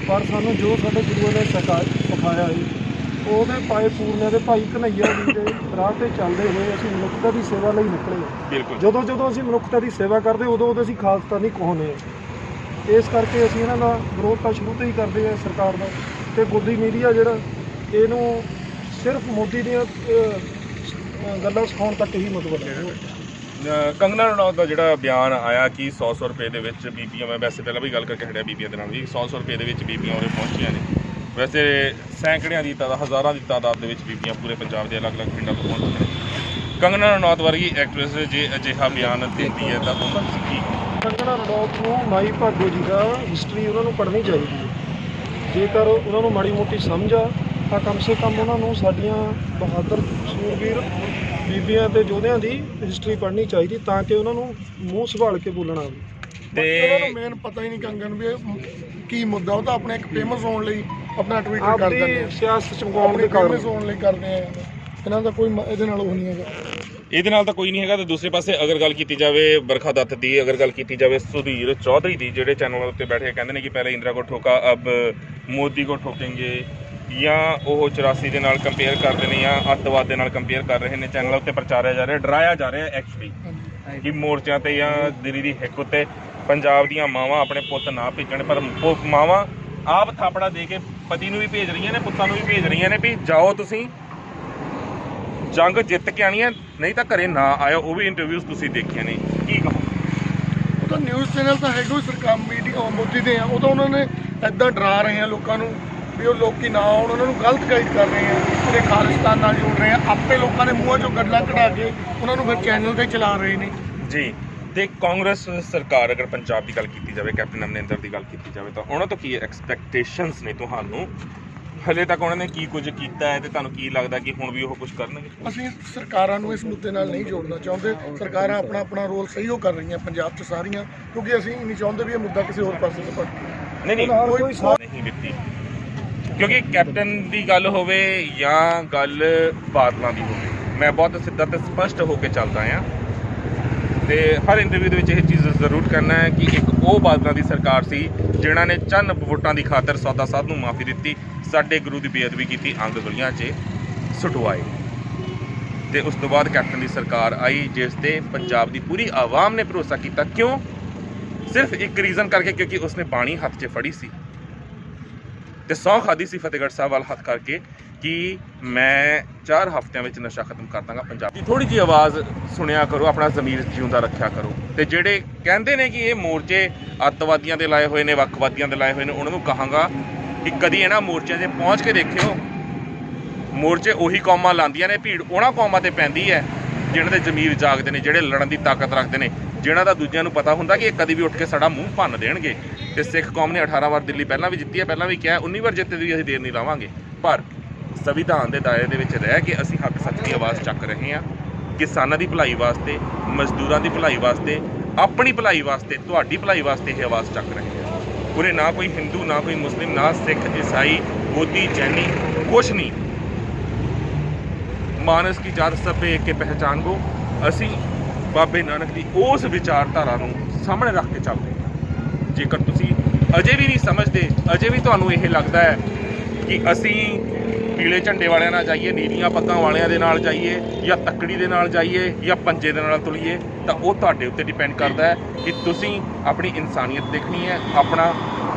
Speaker 10: ਪਰ ਸਾਨੂੰ ਜੋ ਸਾਡੇ ਗੁਰੂਆਂ ਨੇ ਸਿਖਾਇਆ ਹੈ, ਉਹਦੇ ਪਾਏ ਪੂਰਨਿਆਂ ਦੇ ਭਾਈ ਕਨ੍ਹਈਆ ਜੀ ਦੇ ਰਾਹ 'ਤੇ ਚੱਲਦੇ ਹੋਏ ਅਸੀਂ ਮਨੁੱਖਤਾ ਦੀ ਸੇਵਾ ਲਈ ਨਿਕਲੇ।
Speaker 11: ਬਿਲਕੁਲ,
Speaker 10: ਜਦੋਂ ਅਸੀਂ ਮਨੁੱਖਤਾ ਦੀ ਸੇਵਾ ਕਰਦੇ ਉਦੋਂ ਅਸੀਂ ਖਾਲਸਤਾਨੀ ਕਹਾਉਂਦੇ ਹਾਂ। ਇਸ ਕਰਕੇ ਅਸੀਂ ਇਹਨਾਂ ਦਾ ਵਿਰੋਧ ਤਾਂ ਸ਼ੁਰੂ ਤੋਂ ਹੀ ਕਰਦੇ ਹਾਂ ਸਰਕਾਰ ਦਾ। ਤੇ ਗੋਦੀ ਮੀਡੀਆ ਜਿਹੜਾ ਇਹਨੂੰ ਸਿਰਫ ਮੋਦੀ ਦੀਆਂ ਗੱਲਾਂ ਸਿਖਾਉਣ ਤੱਕ ਹੀ ਮਤਲਬ ਹੈ।
Speaker 11: ਕੰਗਨਾ ਰਣੌਤ ਦਾ ਜਿਹੜਾ ਬਿਆਨ ਆਇਆ ਕਿ 100 ਰੁਪਏ ਦੇ ਵਿੱਚ ਬੀਬੀਆਂ, ਮੈਂ ਵੈਸੇ ਪਹਿਲਾਂ ਵੀ ਗੱਲ ਕਰਕੇ ਹਟਿਆ ਬੀਬੀਆਂ ਦੇ ਨਾਲ ਵੀ, 100 ਰੁਪਏ ਦੇ ਵਿੱਚ ਬੀਬੀਆਂ ਉਰੇ ਪਹੁੰਚੀਆਂ ਨੇ। ਵੈਸੇ ਸੈਂਕੜਿਆਂ ਦੀ ਤਾਦਾਦ, ਹਜ਼ਾਰਾਂ ਦੀ ਤਾਦਾਦ ਦੇ ਵਿੱਚ ਬੀਬੀਆਂ ਪੂਰੇ ਪੰਜਾਬ ਦੇ ਅਲੱਗ-ਅਲੱਗ ਪਿੰਡਾਂ ਤੋਂ ਪਹੁੰਚਦੀਆਂ ਨੇ। ਕੰਗਨਾ ਰਣੌਤ ਵਰਗੀ ਐਕਟਰੈਸ ਜੇ ਅਜਿਹਾ ਬਿਆਨ ਦਿੰਦੀ ਹੈ ਤਾਂ ਉਹਨਾਂ ਨੂੰ ਕੀ?
Speaker 10: ਕੰਗਨਾ ਰਣੌਤ ਨੂੰ ਮਾਈ ਭਾਗੋ ਜੀ ਦਾ ਹਿਸਟਰੀ ਉਹਨਾਂ ਨੂੰ ਪੜ੍ਹਨੀ ਚਾਹੀਦੀ ਹੈ। ਜੇਕਰ ਉਹਨਾਂ ਨੂੰ ਮਾੜੀ ਮੋਟੀ ਸਮਝ ਆ ਤਾਂ ਕਮ ਸੇ ਕਮ ਉਹਨਾਂ ਨੂੰ ਸਾਡੀਆਂ ਬਹਾਦਰ ਸੂਰਬੀਰ ਬੀਬੀਆਂ ਤੇ ਯੋਧਿਆਂ ਦੀ ਹਿਸਟਰੀ ਪੜ੍ਹਨੀ ਚਾਹੀਦੀ, ਤਾਂ ਕਿ ਉਹਨਾਂ ਨੂੰ ਮੂੰਹ ਸੰਭਾਲ ਕੇ ਬੋਲਣਾ ਆਵੇ।
Speaker 3: ਤੇ ਉਹਨਾਂ ਨੂੰ ਮੇਨ ਪਤਾ ਹੀ ਨਹੀਂ ਕੰਗਨ ਵੀ ਕੀ ਮੁੱਦਾ, ਉਹ ਤਾਂ ਆਪਣੇ ਇੱਕ ਫੇਮਸ ਹੋਣ ਲਈ ਆਪਣਾ ਟਵਿੱਟਰ ਕਰ ਦਿੰਦੇ ਆ,
Speaker 10: ਸਿਆਸਤ ਚਮਕਾਉਣ ਦੇ ਕਾਰਨ
Speaker 3: ਫੇਮਸ ਹੋਣ ਲਈ ਕਰਦੇ ਆ। ਇਹਨਾਂ ਦਾ ਕੋਈ ਇਹਦੇ ਨਾਲ ਉਹ ਨਹੀਂ ਹੈਗਾ,
Speaker 11: ਇਹਦੇ ਨਾਲ ਤਾਂ ਕੋਈ ਨਹੀਂ ਹੈਗਾ। ਤੇ ਦੂਸਰੇ ਪਾਸੇ ਅਗਰ ਗੱਲ ਕੀਤੀ ਜਾਵੇ ਬਰਖਾ ਦੱਤ ਦੀ, ਅਗਰ ਗੱਲ ਕੀਤੀ ਜਾਵੇ ਸੁਧੀਰ ਚੌਧਰੀ ਦੀ, ਜਿਹੜੇ ਚੈਨਲ ਉੱਤੇ ਬੈਠੇ ਕਹਿੰਦੇ ਨੇ ਕਿ ਪਹਿਲੇ ਇੰਦਰਾ ਕੋ ਠੋਕਾ ਅਬ ਮੋਦੀ ਕੋ ਠੋਕੇਂਗੇ, ਜਾਂ ਉਹ 84 ਦੇ ਨਾਲ ਕੰਪੇਅਰ ਕਰਦੇ ਨੇ, ਜਾਂ ਅੱਤਵਾਦ ਦੇ ਨਾਲ ਕੰਪੇਅਰ ਕਰ ਰਹੇ ਨੇ। ਚੈਨਲਾਂ ਉੱਤੇ ਪ੍ਰਚਾਰਿਆ ਜਾ ਰਿਹਾ, ਡਰਾਇਆ ਜਾ ਰਿਹਾ ਐਕਚੁਅਲੀ ਕਿ ਮੋਰਚਿਆਂ ਤੇ ਜਾਂ ਦਿੱਲੀ ਦੀ ਹਿੱਕ ਉੱਤੇ ਪੰਜਾਬ ਦੀਆਂ ਮਾਵਾਂ ਆਪਣੇ ਪੁੱਤ ਨਾ ਭੇਜਣ, ਪਰ ਮਾਵਾਂ ਆਪ ਥਾਪੜਾ ਦੇ ਕੇ ਪਤੀ ਨੂੰ ਵੀ ਭੇਜ ਰਹੀਆਂ ਨੇ, ਪੁੱਤਾਂ ਨੂੰ ਵੀ ਭੇਜ ਰਹੀਆਂ ਨੇ ਵੀ ਜਾਓ ਤੁਸੀਂ ਜੰਗ ਜਿੱਤ ਕੇ ਆਣੀ ਹੈ, ਨਹੀਂ ਤਾਂ ਘਰੇ ਨਾ ਆਇਓ। ਉਹ ਵੀ ਇੰਟਰਵਿਊਜ਼ ਤੁਸੀਂ ਦੇਖੀਆਂ ਨੇ, ਕੀ ਕਹੋ?
Speaker 3: ਉਹ ਤਾਂ ਨਿਊਜ਼ ਚੈਨਲ ਤਾਂ ਹੈਗਾ ਸਰਕਾਰ ਮੀਡੀਆ ਮੋਦੀ ਦੇ ਆ, ਉਹ ਤਾਂ ਉਹਨਾਂ ਨੇ ਇੱਦਾਂ ਡਰਾ ਰਹੇ ਆ ਲੋਕਾਂ ਨੂੰ ਵੀ ਉਹ ਲੋਕੀ ਨਾ ਆਉਣ, ਉਹਨਾਂ ਨੂੰ ਗਲਤ ਗਾਈਡ ਕਰ ਰਹੇ ਆ, ਪੂਰੇ ਖਾਲਿਸਤਾਨ ਨਾਲ ਜੋੜ ਰਹੇ ਆ। ਆਪੇ ਲੋਕਾਂ ਦੇ ਮੂੰਹਾਂ 'ਚੋਂ ਗੱਲਾਂ ਕਢਾ ਕੇ ਉਹਨਾਂ ਨੂੰ ਫਿਰ ਚੈਨਲ 'ਤੇ ਚਲਾ ਰਹੇ ਨੇ
Speaker 11: ਜੀ। ਤੇ ਕਾਂਗਰਸ ਸਰਕਾਰ, ਅਗਰ ਪੰਜਾਬ ਦੀ ਗੱਲ ਕੀਤੀ ਜਾਵੇ, ਕੈਪਟਨ ਅਮਰਿੰਦਰ ਦੀ ਗੱਲ ਕੀਤੀ ਜਾਵੇ, ਤਾਂ ਉਹਨਾਂ ਤੋਂ ਕੀ ਐਕਸਪੈਕਟੇਸ਼ਨਸ ਨੇ ਤੁਹਾਨੂੰ? ਹਲੇ ਤੱਕ ਉਹਨਾਂ ਨੇ ਕੀ ਕੁਝ ਕੀਤਾ ਹੈ ਤੇ ਤੁਹਾਨੂੰ ਕੀ ਲੱਗਦਾ ਕਿ ਹੁਣ ਵੀ ਉਹ ਕੁਝ ਕਰਨਗੇ?
Speaker 3: ਅਸੀਂ ਸਰਕਾਰਾਂ ਨੂੰ ਇਸ ਮੁੱਦੇ ਨਾਲ ਨਹੀਂ ਜੋੜਨਾ ਚਾਹੁੰਦੇ। ਸਰਕਾਰਾਂ ਆਪਣਾ ਰੋਲ ਸਹੀ ਉਹ ਕਰ ਰਹੀਆਂ ਪੰਜਾਬ 'ਚ ਸਾਰੀਆਂ, ਕਿਉਂਕਿ ਅਸੀਂ ਨਹੀਂ ਚਾਹੁੰਦੇ ਵੀ ਇਹ ਮੁੱਦਾ ਕਿਸੇ ਹੋਰ ਪਾਸੇ ਤੋਂ ਭਟਕੇ।
Speaker 11: ਨਹੀਂ ਕੋਈ ਨਹੀਂ ਦਿੱਤੀ, ਕਿਉਂਕਿ ਕੈਪਟਨ ਦੀ ਗੱਲ ਹੋਵੇ ਜਾਂ ਗੱਲ ਬਾਦਲਾਂ ਦੀ ਹੋਵੇ, ਮੈਂ ਬਹੁਤ ਸਿੱਧਾ ਤੇ ਸਪਸ਼ਟ ਹੋ ਕੇ ਚੱਲਦਾ ਹਾਂ। ਤੇ ਹਰ ਇੰਟਰਵਿਊ ਦੇ ਵਿੱਚ ਇਹ ਚੀਜ਼ ਜ਼ਰੂਰ ਕਰਨਾ ਹੈ ਕਿ ਇੱਕ ਉਹ ਬਾਦਲਾਂ ਦੀ ਸਰਕਾਰ ਸੀ ਜਿਨ੍ਹਾਂ ਨੇ ਚੰਨ ਵੋਟਾਂ ਦੀ ਖਾਤਰ ਸੌਦਾ ਸਾਧ ਨੂੰ ਮਾਫੀ ਦਿੱਤੀ, ਸਾਡੇ ਗੁਰੂ ਦੀ ਬੇਅਦਬੀ ਕੀਤੀ, ਅੰਗ ਗਲੀਆਂ 'ਚ ਸੁਟਵਾਏ। ਤੇ ਉਸ ਤੋਂ ਬਾਅਦ ਕੈਪਟਨ ਦੀ ਸਰਕਾਰ ਆਈ ਜਿਸ ਤੇ ਪੰਜਾਬ ਦੀ ਪੂਰੀ ਆਵਾਮ ਨੇ ਭਰੋਸਾ ਕੀਤਾ। ਕਿਉਂ? ਸਿਰਫ ਇੱਕ ਰੀਜ਼ਨ ਕਰਕੇ, ਕਿਉਂਕਿ ਉਸਨੇ ਬਾਣੀ ਹੱਥ 'ਚ ਫੜੀ ਸੀ ਤੇ ਸਹੁੰ ਖਾਧੀ ਸੀ ਫਤਿਹਗੜ੍ਹ ਸਾਹਿਬ ਵੱਲ ਹੱਥ ਕਰਕੇ ਕਿ ਮੈਂ 4 ਹਫ਼ਤਿਆਂ ਵਿੱਚ ਨਸ਼ਾ ਖਤਮ ਕਰ ਦਾਂਗਾ ਪੰਜਾਬ ਦੀ। ਥੋੜ੍ਹੀ ਜਿਹੀ ਆਵਾਜ਼ ਸੁਣਿਆ ਕਰੋ, ਆਪਣਾ ਜ਼ਮੀਰ ਜਿਉਂਦਾ ਰੱਖਿਆ ਕਰੋ। ਤੇ ਜਿਹੜੇ ਕਹਿੰਦੇ ਨੇ ਕਿ ਇਹ ਮੋਰਚੇ ਅੱਤਵਾਦੀਆਂ ਦੇ ਲਾਏ ਹੋਏ ਨੇ, ਵੱਖਵਾਦੀਆਂ ਦੇ ਲਾਏ ਹੋਏ ਨੇ, ਉਹਨਾਂ ਨੂੰ ਕਹਾਂਗਾ ਕਿ ਕਦੀ ਇਹਨਾਂ ਮੋਰਚਿਆਂ 'ਤੇ ਪਹੁੰਚ ਕੇ ਦੇਖਿਓ। ਮੋਰਚੇ ਉਹੀ ਕੌਮਾਂ ਲਾਉਂਦੀਆਂ ਨੇ, ਭੀੜ ਉਹਨਾਂ ਕੌਮਾਂ 'ਤੇ ਪੈਂਦੀ ਹੈ ਜਿਹਨਾਂ ਦੇ ਜ਼ਮੀਰ ਜਾਗਦੇ ਨੇ, ਜਿਹੜੇ ਲੜਨ ਦੀ ਤਾਕਤ ਰੱਖਦੇ ਨੇ, ਜਿਹਨਾਂ ਦਾ ਦੂਜਿਆਂ ਨੂੰ ਪਤਾ ਹੁੰਦਾ ਕਿ ਇਹ ਕਦੀ ਵੀ ਉੱਠ ਕੇ ਸਾਡਾ ਮੂੰਹ ਭੰਨ ਦੇਣਗੇ। ਤੇ ਸਿੱਖ ਕੌਮ ਨੇ 18 ਵਾਰ ਦਿੱਲੀ ਪਹਿਲਾਂ ਵੀ ਜਿੱਤੀ ਹੈ, ਪਹਿਲਾਂ ਵੀ ਕਿਹਾ 19 ਵਾਰ ਜਿੱਤੇ ਦੀ ਅਸੀਂ ਦੇਰ ਨਹੀਂ ਲਾਵਾਂਗੇ, ਪਰ ਸੰਵਿਧਾਨ ਦੇ ਦਾਇਰੇ ਦੇ ਵਿੱਚ ਰਹਿ ਕੇ ਅਸੀਂ ਹੱਕ ਸੱਚ ਦੀ ਆਵਾਜ਼ ਚੱਕ ਰਹੇ ਹਾਂ। ਕਿਸਾਨਾਂ ਦੀ ਭਲਾਈ ਵਾਸਤੇ, ਮਜ਼ਦੂਰਾਂ ਦੀ ਭਲਾਈ ਵਾਸਤੇ, ਆਪਣੀ ਭਲਾਈ ਵਾਸਤੇ, ਤੁਹਾਡੀ ਭਲਾਈ ਵਾਸਤੇ ਇਹ ਆਵਾਜ਼ ਚੱਕ ਰਹੇ ਹਾਂ। ਉਰੇ ਨਾ ਕੋਈ ਹਿੰਦੂ, ਨਾ ਕੋਈ ਮੁਸਲਿਮ, ਨਾ ਸਿੱਖ, ਈਸਾਈ, ਬੋਧੀ, ਜੈਨੀ, ਕੁਛ ਨਹੀਂ। ਮਾਨਸ ਕੀ ਜਾਤ ਸਭ ਇੱਕ ਕੇ ਪਹਿਚਾਨ ਕੋ, ਅਸੀਂ ਬਾਬੇ ਨਾਨਕ ਦੀ ਉਸ ਵਿਚਾਰਧਾਰਾ ਨੂੰ ਸਾਹਮਣੇ ਰੱਖ ਕੇ ਚੱਲਦੇ ਹਾਂ। ਜੇਕਰ ਤੁਸੀਂ ਅਜੇ ਵੀ ਨਹੀਂ ਸਮਝਦੇ, ਅਜੇ ਵੀ ਤੁਹਾਨੂੰ ਇਹ ਲੱਗਦਾ ਹੈ ਕਿ ਅਸੀਂ ਪੀਲੇ ਝੰਡੇ ਵਾਲਿਆਂ ਨਾਲ ਜਾਈਏ, ਨੀਲੀਆਂ ਪੱਗਾਂ ਵਾਲਿਆਂ ਦੇ ਨਾਲ ਜਾਈਏ, ਜਾਂ ਤੱਕੜੀ ਦੇ ਨਾਲ ਜਾਈਏ, ਜਾਂ ਪੰਜੇ ਦੇ ਨਾਲ ਤੁਲੀਏ, ਤਾਂ ਉਹ ਤੁਹਾਡੇ ਉੱਤੇ ਡਿਪੈਂਡ ਕਰਦਾ ਹੈ ਕਿ ਤੁਸੀਂ ਆਪਣੀ ਇਨਸਾਨੀਅਤ ਦੇਖਣੀ ਹੈ, ਆਪਣਾ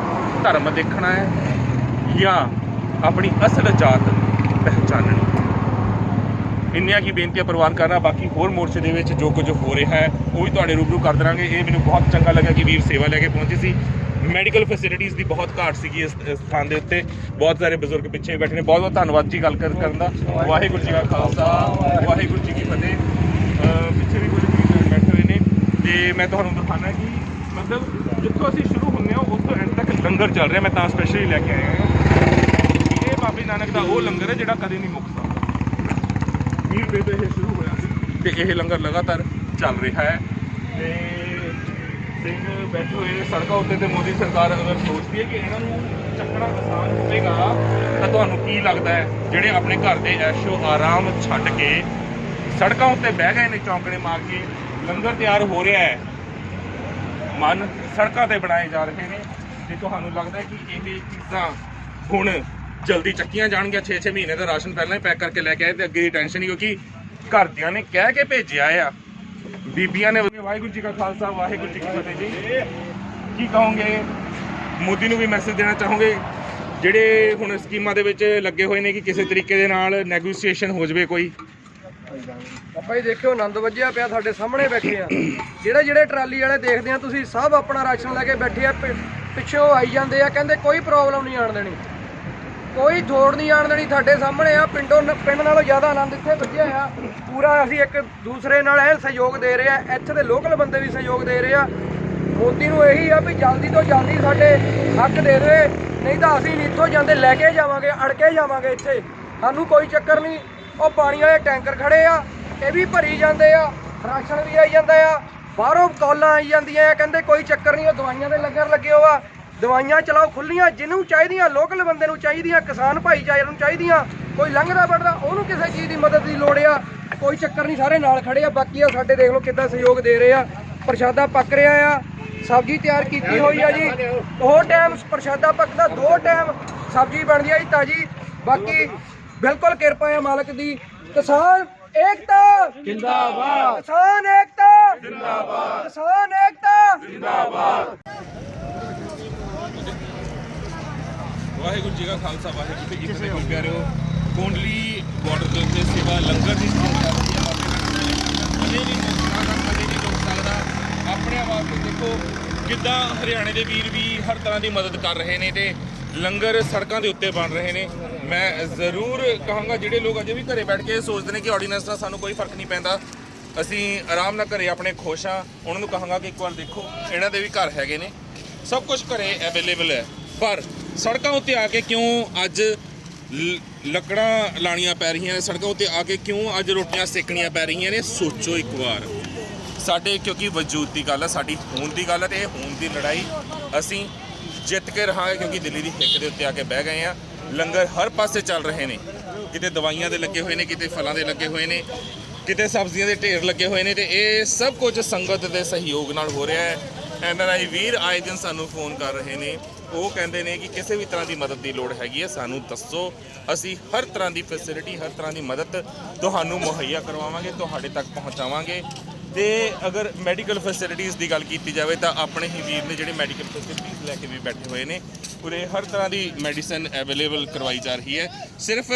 Speaker 11: ਧਰਮ ਦੇਖਣਾ ਹੈ, ਜਾਂ ਆਪਣੀ ਅਸਲ ਜਾਤ ਪਹਿਚਾਨਣੀ। ਇੰਨੀਆਂ ਕੀ ਬੇਨਤੀਆਂ ਪ੍ਰਵਾਨ ਕਰਨਾ। ਬਾਕੀ ਹੋਰ ਮੋਰਚੇ ਦੇ ਵਿੱਚ ਜੋ ਕੁਝ ਹੋ ਰਿਹਾ ਹੈ ਉਹ ਵੀ ਤੁਹਾਡੇ ਰੂਬਰੂ ਕਰ ਦੇਵਾਂਗੇ। ਇਹ ਮੈਨੂੰ ਬਹੁਤ ਚੰਗਾ ਲੱਗਾ ਕਿ ਵੀਰ ਸੇਵਾ ਲੈ ਕੇ ਪਹੁੰਚੇ ਸੀ। ਮੈਡੀਕਲ ਫੈਸਿਲਿਟੀਜ਼ ਦੀ ਬਹੁਤ ਘਾਟ ਸੀਗੀ ਇਸ ਸਥਾਨ ਦੇ ਉੱਤੇ। ਬਹੁਤ ਸਾਰੇ ਬਜ਼ੁਰਗ ਪਿੱਛੇ ਬੈਠੇ ਨੇ। ਬਹੁਤ ਬਹੁਤ ਧੰਨਵਾਦ ਜੀ ਗੱਲ ਕਰਨ ਦਾ। ਵਾਹਿਗੁਰੂ ਜੀ ਕਾ ਖਾਲਸਾ, ਵਾਹਿਗੁਰੂ ਜੀ ਕੀ ਫਤਿਹ। ਪਿੱਛੇ ਵੀ ਕੁਝ ਵੀਰ ਬੈਠੇ ਹੋਏ ਨੇ ਤੇ ਮੈਂ ਤੁਹਾਨੂੰ ਦਿਖਾਉਣਾ ਕਿ ਮਤਲਬ ਜਿੱਥੋਂ ਅਸੀਂ ਸ਼ੁਰੂ ਹੁੰਦੇ ਹਾਂ ਉੱਥੋਂ ਐਂਡ ਤੱਕ ਲੰਗਰ ਚੱਲ ਰਿਹਾ। ਮੈਂ ਤਾਂ ਸਪੈਸ਼ਲੀ ਲੈ ਕੇ ਆਇਆ ਹਾਂ। ਇਹ ਬਾਬੇ ਨਾਨਕ ਦਾ ਉਹ ਲੰਗਰ ਹੈ ਜਿਹੜਾ ਕਦੇ ਨਹੀਂ ਮੁੱਕ ਸਕਦਾ। 20 ਰੁਪਏ ਤੋਂ ਇਹ ਸ਼ੁਰੂ ਹੋਇਆ ਸੀ ਤੇ ਇਹ ਲੰਗਰ ਲਗਾਤਾਰ ਚੱਲ ਰਿਹਾ ਹੈ। ਤੇ ਸਿੰਘ ਬੈਠੇ ਹੋਏ ਨੇ ਸੜਕਾਂ ਉੱਤੇ ਤੇ ਮੋਦੀ ਸਰਕਾਰ ਅਗਰ ਸੋਚਦੀ ਹੈ ਕਿ ਇਹਨਾਂ ਨੂੰ ਚੱਕਣਾ ਆਸਾਨ ਹੋਵੇਗਾ ਤਾਂ ਤੁਹਾਨੂੰ ਕੀ ਲੱਗਦਾ ਹੈ ਜਿਹੜੇ ਆਪਣੇ ਘਰ ਦੇ ਐਸ਼ੋ ਆਰਾਮ ਛੱਡ ਕੇ ਸੜਕਾਂ ਉੱਤੇ ਬਹਿ ਗਏ ਨੇ ਚੌਂਕੜੇ ਮਾਰ ਕੇ, ਲੰਗਰ ਤਿਆਰ ਹੋ ਰਿਹਾ ਹੈ, ਮਨ ਸੜਕਾਂ ਤੇ ਬਣਾਏ ਜਾ ਰਹੇ ਨੇ ਤੇ ਤੁਹਾਨੂੰ ਲੱਗਦਾ ਹੈ ਕਿ ਇਹ ਚੀਜ਼ਾਂ ਹੁਣ ਜਲਦੀ ਚੱਕੀਆਂ ਜਾਣਗੀਆਂ। 6-6 ਮਹੀਨੇ ਦਾ ਰਾਸ਼ਨ ਪਹਿਲਾਂ ਹੀ ਪੈਕ ਕਰਕੇ ਲੈ ਕੇ ਆਏ ਤੇ ਅੱਗੇ ਦੀ ਟੈਨਸ਼ਨ ਨਹੀਂ, ਕਿਉਂਕਿ ਘਰਦਿਆਂ ਨੇ ਕਹਿ ਕੇ ਭੇਜਿਆ ਆ, ਬੀਬੀਆਂ ਨੇ। ਵਾਹਿਗੁਰੂ ਜੀ ਕਾ ਖਾਲਸਾ, ਵਾਹਿਗੁਰੂ ਜੀ ਕੀ ਫਤਿਹ ਜੀ। ਕੀ ਕਹੋਗੇ? ਮੋਦੀ ਨੂੰ ਵੀ ਮੈਸੇਜ ਦੇਣਾ ਚਾਹੋਗੇ ਜਿਹੜੇ ਹੁਣ ਸਕੀਮਾਂ ਦੇ ਵਿੱਚ ਲੱਗੇ ਹੋਏ ਨੇ ਕਿ ਕਿਸੇ ਤਰੀਕੇ ਦੇ ਨਾਲ ਨੈਗੋਸ਼ੀਏਸ਼ਨ ਹੋ ਜਾਵੇ ਕੋਈ?
Speaker 1: ਆਪਾਂ ਹੀ ਦੇਖਿਓ ਆਨੰਦ ਵੱਜਿਆ ਪਿਆ, ਸਾਡੇ ਸਾਹਮਣੇ ਬੈਠੇ ਆ। ਜਿਹੜੇ ਟਰਾਲੀ ਵਾਲੇ ਦੇਖਦੇ ਆ ਤੁਸੀਂ, ਸਭ ਆਪਣਾ ਰਾਸ਼ਨ ਲੈ ਕੇ ਬੈਠੇ ਆ। ਪਿੱਛੋਂ ਆਈ ਜਾਂਦੇ ਆ, ਕਹਿੰਦੇ ਕੋਈ ਪ੍ਰੋਬਲਮ ਨਹੀਂ ਆਣ ਦੇਣੀ, ਕੋਈ ਥੋੜ ਨਹੀਂ ਆਣ ਦੇਣੀ। ਸਾਡੇ ਸਾਹਮਣੇ ਆ, ਪਿੰਡ ਨਾਲੋਂ ਜ਼ਿਆਦਾ ਆਨੰਦ ਇੱਥੇ ਵੱਜਿਆ ਆ। ਪੂਰਾ ਅਸੀਂ ਇੱਕ ਦੂਸਰੇ ਨਾਲ ਇਹ ਸਹਿਯੋਗ ਦੇ ਰਹੇ ਆ। ਇੱਥੇ ਦੇ ਲੋਕਲ ਬੰਦੇ ਵੀ ਸਹਿਯੋਗ ਦੇ ਰਹੇ ਆ। ਮੋਦੀ ਨੂੰ ਇਹੀ ਆ ਵੀ ਜਲਦੀ ਤੋਂ ਜਲਦੀ ਸਾਡੇ ਹੱਕ ਦੇ ਦੇਵੇ, ਨਹੀਂ ਤਾਂ ਅਸੀਂ ਨਹੀਂ ਇੱਥੋਂ ਜਾਂਦੇ, ਲੈ ਕੇ ਜਾਵਾਂਗੇ, ਅੜ ਕੇ ਜਾਵਾਂਗੇ ਇੱਥੇ। ਸਾਨੂੰ ਕੋਈ ਚੱਕਰ ਨਹੀਂ। ਉਹ ਪਾਣੀ ਵਾਲੇ ਟੈਂਕਰ ਖੜੇ ਆ, ਇਹ ਵੀ ਭਰੀ ਜਾਂਦੇ ਆ, ਰਾਸ਼ਨ ਵੀ ਆਈ ਜਾਂਦਾ ਆ, ਬਾਹਰੋਂ ਕਾਲਾਂ ਆਈ ਜਾਂਦੀਆਂ ਆ, ਕਹਿੰਦੇ ਕੋਈ ਚੱਕਰ ਨਹੀਂ। ਉਹ ਦਵਾਈਆਂ ਦੇ ਲੰਗਰ ਲੱਗੇ ਹੋ ਆ, ਦਵਾਈਆਂ ਚਲਾਓ ਖੁੱਲੀਆਂ, ਜਿਹਨੂੰ ਚਾਹੀਦੀਆਂ, ਲੋਕਲ ਬੰਦੇ ਨੂੰ ਚਾਹੀਦੀਆਂ, ਕਿਸਾਨ ਭਾਈਚਾਰੇ ਨੂੰ ਚਾਹੀਦੀਆਂ। ਕੋਈ ਲੰਘਦਾ ਵੜਦਾ ਉਹਨੂੰ ਕਿਸੇ ਚੀਜ਼ ਦੀ ਮਦਦ ਦੀ ਲੋੜ ਆ, ਕੋਈ ਚੱਕਰ ਨਹੀਂ, ਸਾਰੇ ਨਾਲ ਖੜੇ ਆ। ਬਾਕੀ ਆ ਸਾਡੇ ਦੇਖ ਲਓ ਕਿੱਦਾਂ ਸਹਿਯੋਗ ਦੇ ਰਹੇ ਆ। ਪ੍ਰਸ਼ਾਦਾ ਪੱਕ ਰਿਹਾ ਆ, ਸਬਜ਼ੀ ਤਿਆਰ ਕੀਤੀ ਹੋਈ ਆ ਜੀ। ਉਹ ਟਾਈਮ ਪ੍ਰਸ਼ਾਦਾ ਪੱਕਦਾ, 2 ਟਾਈਮ ਸਬਜ਼ੀ ਬਣਦੀ ਆ ਜੀ ਤਾਜੀ। ਬਾਕੀ ਬਿਲਕੁਲ ਕਿਰਪਾ ਹੈ ਮਾਲਕ ਦੀ। ਕਿਸਾਨ ਏਕਤਾ ਜਿੰਦਾਬਾਦ, ਕਿਸਾਨ ਏਕਤਾ ਜਿੰਦਾਬਾਦ, ਕਿਸਾਨ ਏਕਤਾ ਜਿੰਦਾਬਾਦ।
Speaker 11: ਵਾਹਿਗੁਰੂ ਜੀ ਕਾ ਖਾਲਸਾ, ਵਾਹਿਗੁਰੂ ਜੀ ਕੀ ਫਤਿਹ। ਮੇਰੇ ਪਿਆਰਿਓ, ਕੋਂਡਲੀ ਬਾਰਡਰ ਦੇ ਉੱਤੇ ਸੇਵਾ ਲੰਗਰ ਦੀ ਸੇਵਾ ਚੱਲ ਰਹੀ ਹੈ। ਕਦੇ ਨਹੀਂ ਮੁੱਕਦਾ, ਕਦੇ ਨਹੀਂ ਰੁਕ ਸਕਦਾ। ਆਪਣੇ ਆਵਾਜ਼ ਤੇ ਦੇਖੋ ਕਿੱਦਾਂ ਹਰਿਆਣੇ ਦੇ ਵੀਰ ਵੀ ਹਰ ਤਰ੍ਹਾਂ ਦੀ ਮਦਦ ਕਰ ਰਹੇ ਨੇ ਤੇ ਲੰਗਰ ਸੜਕਾਂ ਦੇ ਉੱਤੇ ਬਣ ਰਹੇ ਨੇ। ਮੈਂ ਜ਼ਰੂਰ ਕਹਾਂਗਾ ਜਿਹੜੇ ਲੋਕ ਅਜੇ ਵੀ ਘਰੇ ਬੈਠ ਕੇ ਸੋਚਦੇ ਨੇ ਕਿ ਆਰਡੀਨੈਂਸ ਨਾਲ ਸਾਨੂੰ ਕੋਈ ਫਰਕ ਨਹੀਂ ਪੈਂਦਾ, ਅਸੀਂ ਆਰਾਮ ਨਾਲ ਘਰੇ ਆਪਣੇ ਖੁਸ਼ ਹਾਂ, ਉਹਨਾਂ ਨੂੰ ਕਹਾਂਗਾ ਕਿ ਇੱਕ ਵਾਰ ਦੇਖੋ ਇਹਨਾਂ ਦੇ ਵੀ ਘਰ ਹੈਗੇ ਨੇ, ਸਭ ਕੁਝ ਘਰੇ ਅਵੇਲੇਬਲ ਹੈ। ਪਰ ਸੜਕਾਂ ਉੱਤੇ ਆ ਕੇ ਕਿਉਂ ਅੱਜ ਲੱਕੜਾਂ ਲਾਣੀਆਂ ਪੈ ਰਹੀਆਂ ਨੇ, ਸੜਕਾਂ ਉੱਤੇ ਆ ਕੇ ਕਿਉਂ ਅੱਜ ਰੋਟੀਆਂ ਸੇਕਣੀਆਂ ਪੈ ਰਹੀਆਂ ਨੇ? ਸੋਚੋ ਇੱਕ ਵਾਰ। ਸਾਡੇ ਕਿਉਂਕਿ ਵਜੂਦ ਦੀ ਗੱਲ ਹੈ, ਸਾਡੀ ਹੋਂਦ ਦੀ ਗੱਲ ਹੈ, ਤੇ ਇਹ ਹੋਂਦ ਦੀ ਲੜਾਈ ਅਸੀਂ ਜਿੱਤ ਕੇ ਰਹਾਂਗੇ, ਕਿਉਂਕਿ ਦਿੱਲੀ ਦੀ ਹਿੱਕ ਦੇ ਉੱਤੇ ਆ ਕੇ ਬਹਿ ਗਏ ਆ। ਲੰਗਰ ਹਰ ਪਾਸੇ ਚੱਲ ਰਹੇ ਨੇ, ਕਿਤੇ ਦਵਾਈਆਂ ਦੇ ਲੱਗੇ ਹੋਏ ਨੇ, ਕਿਤੇ ਫਲਾਂ ਦੇ ਲੱਗੇ ਹੋਏ ਨੇ, ਕਿਤੇ ਸਬਜ਼ੀਆਂ ਦੇ ਢੇਰ ਲੱਗੇ ਹੋਏ ਨੇ, ਤੇ ਇਹ ਸਭ ਕੁਝ ਸੰਗਤ ਦੇ ਸਹਿਯੋਗ ਨਾਲ ਹੋ ਰਿਹਾ ਹੈ। NRI ਵੀਰ ਆਏ ਦਿਨ ਸਾਨੂੰ ਫੋਨ ਕਰ ਰਹੇ ਨੇ, ਉਹ ਕਹਿੰਦੇ ਨੇ ਕਿ ਕਿਸੇ ਵੀ ਤਰ੍ਹਾਂ ਦੀ ਮਦਦ ਦੀ ਲੋੜ ਹੈਗੀ ਹੈ ਸਾਨੂੰ ਦੱਸੋ, ਅਸੀਂ ਹਰ ਤਰ੍ਹਾਂ ਦੀ ਫੈਸਿਲਿਟੀ, ਹਰ ਤਰ੍ਹਾਂ ਦੀ ਮਦਦ ਤੁਹਾਨੂੰ ਮੁਹੱਈਆ ਕਰਵਾਵਾਂਗੇ, ਤੁਹਾਡੇ ਤੱਕ ਪਹੁੰਚਾਵਾਂਗੇ। ਤੇ ਅਗਰ ਮੈਡੀਕਲ ਫੈਸਿਲਿਟੀਜ਼ ਦੀ ਗੱਲ ਕੀਤੀ ਜਾਵੇ ਤਾਂ ਆਪਣੇ ਹੀ ਵੀਰ ਨੇ ਜਿਹੜੇ ਮੈਡੀਕਲ ਫੈਸਿਲਿਟੀਜ਼ ਲੈ ਕੇ ਵੀ ਬੈਠੇ ਹੋਏ ਨੇ। ਪੂਰੇ ਹਰ ਤਰ੍ਹਾਂ ਦੀ ਮੈਡੀਸਨ ਅਵੇਲੇਬਲ ਕਰਵਾਈ ਜਾ ਰਹੀ ਹੈ। ਸਿਰਫ